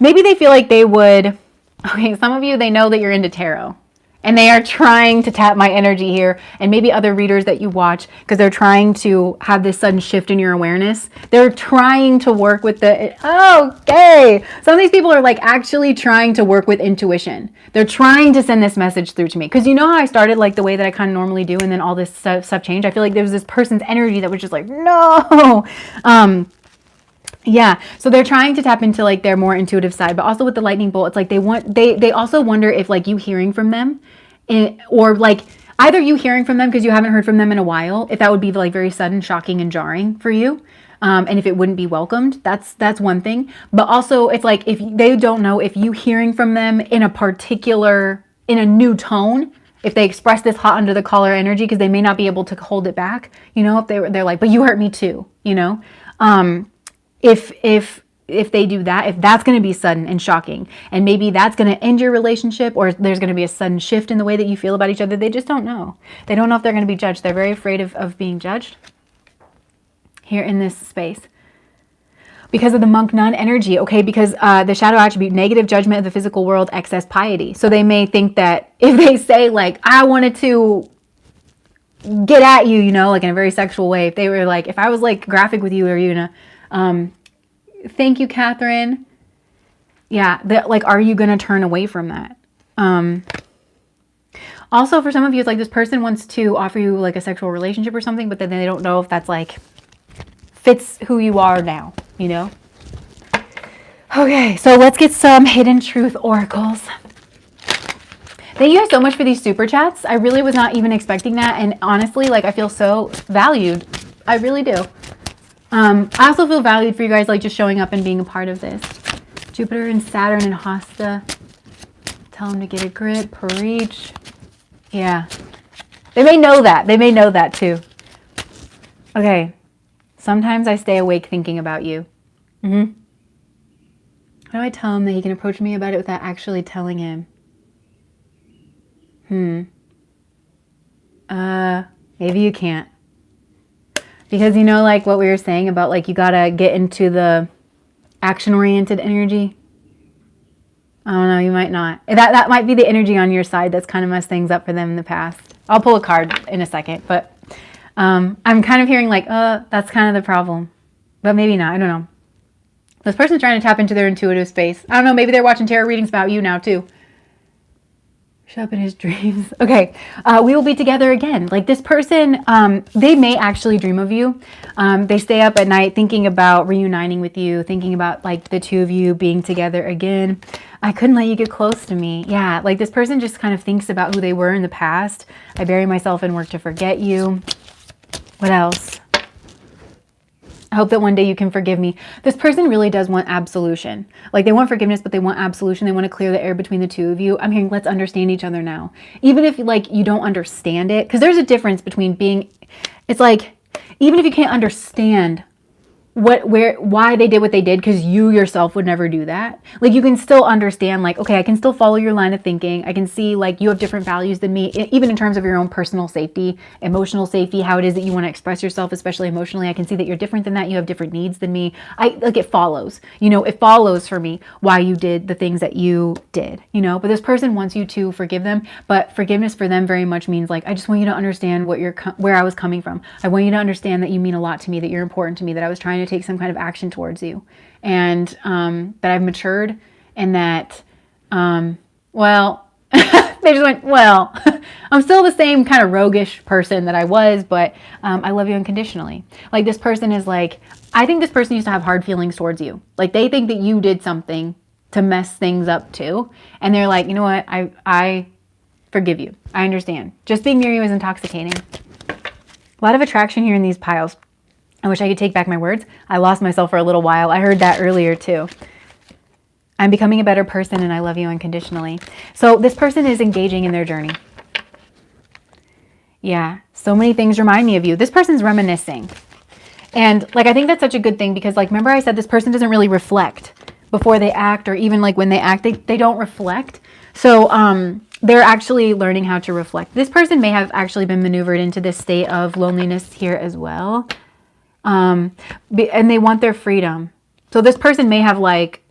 Maybe they feel like they would, okay, some of you, they know that you're into tarot. And they are trying to tap my energy here, and maybe other readers that you watch, because they're trying to have this sudden shift in your awareness. They're trying to work with the, okay. Some of these people are like actually trying to work with intuition. They're trying to send this message through to me. Because you know how I started like the way that I kind of normally do, and then all this stuff changed? I feel like there was this person's energy that was just like, no. Yeah, so they're trying to tap into like their more intuitive side, but also with the lightning bolt, it's like they also wonder if like you hearing from them, or like either you hearing from them because you haven't heard from them in a while, if that would be like very sudden, shocking, and jarring for you, and if it wouldn't be welcomed, that's one thing. But also it's like if they don't know if you hearing from them in a new tone, if they express this hot under the collar energy, because they may not be able to hold it back, you know, if they're like, but you hurt me too, you know. If they do that, if that's going to be sudden and shocking, and maybe that's going to end your relationship, or there's going to be a sudden shift in the way that you feel about each other, they just don't know. They don't know if they're going to be judged. They're very afraid of being judged here in this space. Because of the monk nun energy, okay, because the shadow attribute, negative judgment of the physical world, excess piety. So they may think that if they say like, I wanted to get at you, you know, like in a very sexual way, if they were like, if I was like graphic with you, are you gonna, thank you, Catherine. Yeah, like, are you going to turn away from that? Also, for some of you, it's like this person wants to offer you like a sexual relationship or something, but then they don't know if that's like fits who you are now, you know? Okay, so let's get some hidden truth oracles. Thank you guys so much for these super chats. I really was not even expecting that. And honestly, like I feel so valued. I really do. I also feel valued for you guys like just showing up and being a part of this. Jupiter and Saturn and Hasta. Tell them to get a grip, preach. Yeah. They may know that. They may know that too. Okay. Sometimes I stay awake thinking about you. How do I tell him that he can approach me about it without actually telling him? Maybe you can't. Because you know, like what we were saying about like you gotta get into the action-oriented energy. I don't know, you might not. That might be the energy on your side that's kind of messed things up for them in the past. I'll pull a card in a second, but I'm kind of hearing like, that's kind of the problem. But maybe not, I don't know. This person's trying to tap into their intuitive space. I don't know, maybe they're watching tarot readings about you now too. Show up in his dreams. Okay, we will be together again. Like this person, they may actually dream of you. They stay up at night thinking about reuniting with you, thinking about like the two of you being together again. I couldn't let you get close to me. Yeah, like this person just kind of thinks about who they were in the past. I bury myself in work to forget you. What else? I hope that one day you can forgive me. This person really does want absolution. Like they want forgiveness, but they want absolution. They want to clear the air between the two of you. I'm hearing, let's understand each other now. Even if like you don't understand it, because there's a difference between being, it's like, even if you can't understand why they did what they did, because you yourself would never do that. Like you can still understand like, okay, I can still follow your line of thinking. I can see like you have different values than me, even in terms of your own personal safety, emotional safety, how it is that you want to express yourself, especially emotionally. I can see that you're different than that. You have different needs than me. Like it follows, you know, it follows for me why you did the things that you did, you know, but this person wants you to forgive them, but forgiveness for them very much means like, I just want you to understand where I was coming from. I want you to understand that you mean a lot to me, that you're important to me, that I was trying to take some kind of action towards you, and that I've matured, and that well they just went, well, I'm still the same kind of roguish person that I was, but I love you unconditionally. Like this person is like, I think this person used to have hard feelings towards you. Like they think that you did something to mess things up too, and they're like, you know what, I forgive you. I understand. Just being near you is intoxicating. A lot of attraction here in these piles. I wish I could take back my words. I lost myself for a little while. I heard that earlier too. I'm becoming a better person and I love you unconditionally. So this person is engaging in their journey. Yeah, so many things remind me of you. This person's reminiscing. And like, I think that's such a good thing because like, remember I said this person doesn't really reflect before they act, or even like when they act, they don't reflect. So they're actually learning how to reflect. This person may have actually been maneuvered into this state of loneliness here as well. And they want their freedom. So this person may have like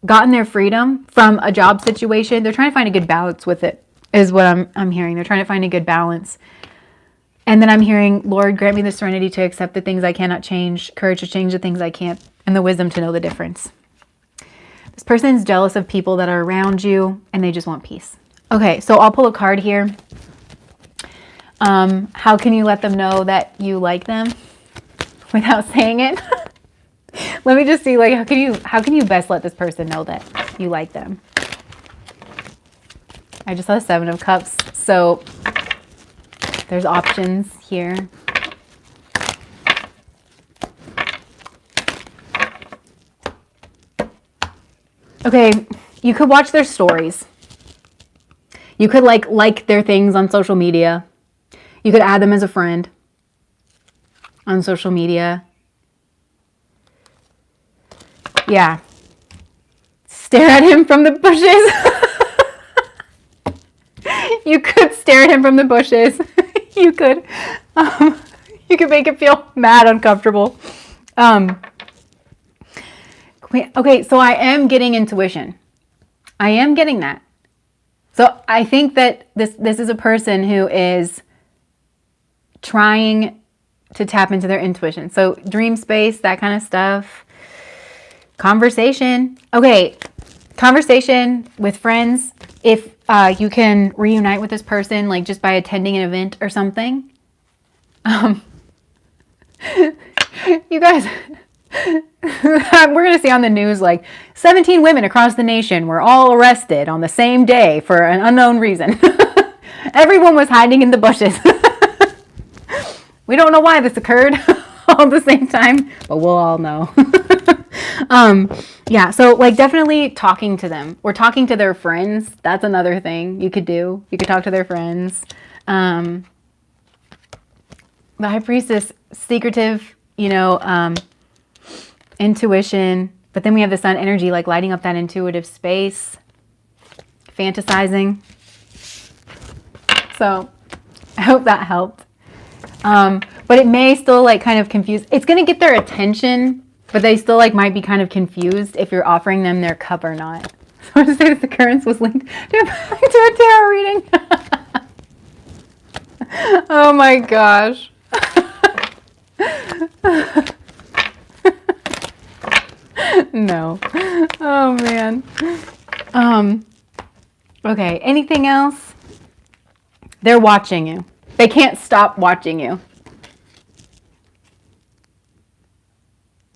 gotten their freedom from a job situation. They're trying to find a good balance with it, is what I'm hearing. They're trying to find a good balance. And then I'm hearing, Lord, grant me the serenity to accept the things I cannot change, courage to change the things I can't, and the wisdom to know the difference. This person's jealous of people that are around you, and they just want peace. Okay, so I'll pull a card here. How can you let them know that you like them without saying it? Let me just see, like, how can you best let this person know that you like them? I just saw the 7 of Cups, so there's options here. Okay, you could watch their stories. You could like their things on social media. You could add them as a friend on social media. Yeah. Stare at him from the bushes. You could stare at him from the bushes. You could make it feel mad uncomfortable. Okay, so I am getting intuition. I am getting that. So I think that this is a person who is trying to tap into their intuition. So dream space, that kind of stuff. Conversation. Okay, conversation with friends. If you can reunite with this person, like just by attending an event or something. You guys, we're going to see on the news like 17 women across the nation were all arrested on the same day for an unknown reason. Everyone was hiding in the bushes. We don't know why this occurred all at the same time, but we'll all know. Yeah, so like definitely talking to them or talking to their friends. That's another thing you could do. You could talk to their friends. The High Priestess, secretive, intuition. But then we have the Sun energy, like lighting up that intuitive space, fantasizing. So I hope that helped. But it may still like kind of confuse. It's going to get their attention. But they still like might be kind of confused if you're offering them their cup or not. So I just say that the currents was linked to a tarot reading. Oh my gosh. No. Oh man. Okay, anything else? They're watching you. They can't stop watching you.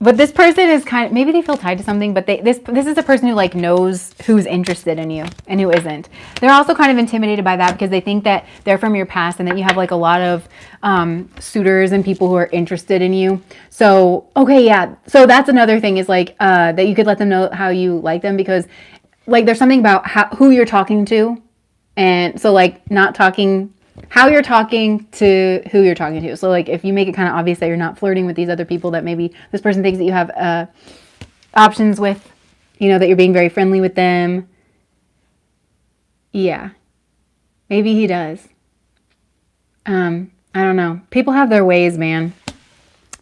But this person is kind of, maybe they feel tied to something, but this is a person who like knows who's interested in you and who isn't. They're also kind of intimidated by that because they think that they're from your past and that you have like a lot of suitors and people who are interested in you. So, okay, yeah. So that's another thing is like that you could let them know how you like them because like there's something about who you're talking to. And so like not talking, how you're talking to who you're talking to. So like if you make it kind of obvious that you're not flirting with these other people that maybe this person thinks that you have options with, that you're being very friendly with them. Yeah, maybe he does. I don't know. People have their ways, man.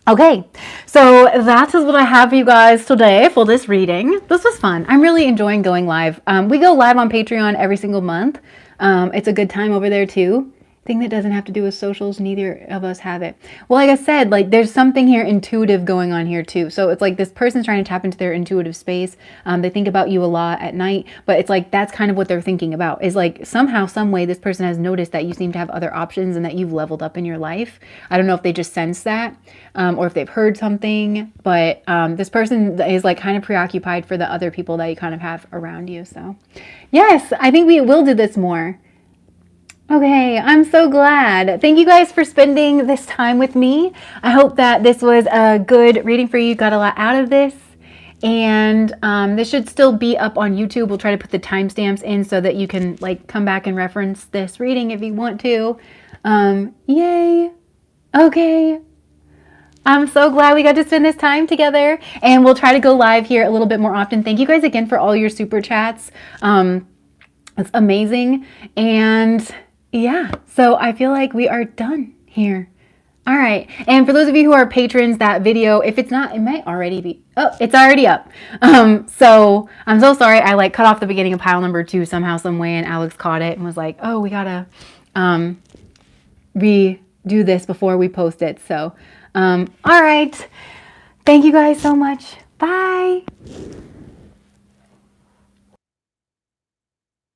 Okay, so that is what I have for you guys today for this reading. This was fun. I'm really enjoying going live. We go live on Patreon every single month. It's a good time over there too. Thing that doesn't have to do with socials, neither of us have it. Well, like I said, like there's something here intuitive going on here too. So it's like this person's trying to tap into their intuitive space. They think about you a lot at night, but it's like that's kind of what they're thinking about is like somehow, some way this person has noticed that you seem to have other options and that you've leveled up in your life. I don't know if they just sense that or if they've heard something, but this person is like kind of preoccupied for the other people that you kind of have around you. So yes, I think we will do this more. Okay, I'm so glad. Thank you guys for spending this time with me. I hope that this was a good reading for you. You got a lot out of this. And this should still be up on YouTube. We'll try to put the timestamps in so that you can like come back and reference this reading if you want to. Yay. Okay. I'm so glad we got to spend this time together, and we'll try to go live here a little bit more often. Thank you guys again for all your super chats. It's amazing. And yeah, so I feel like we are done here. All right. And for those of you who are patrons, that video, if it's not, it might already be, oh, it's already up. So I'm so sorry. I like cut off the beginning of pile number 2 somehow, some way, and Alex caught it and was like, oh, we gotta redo this before we post it. So, all right. Thank you guys so much. Bye.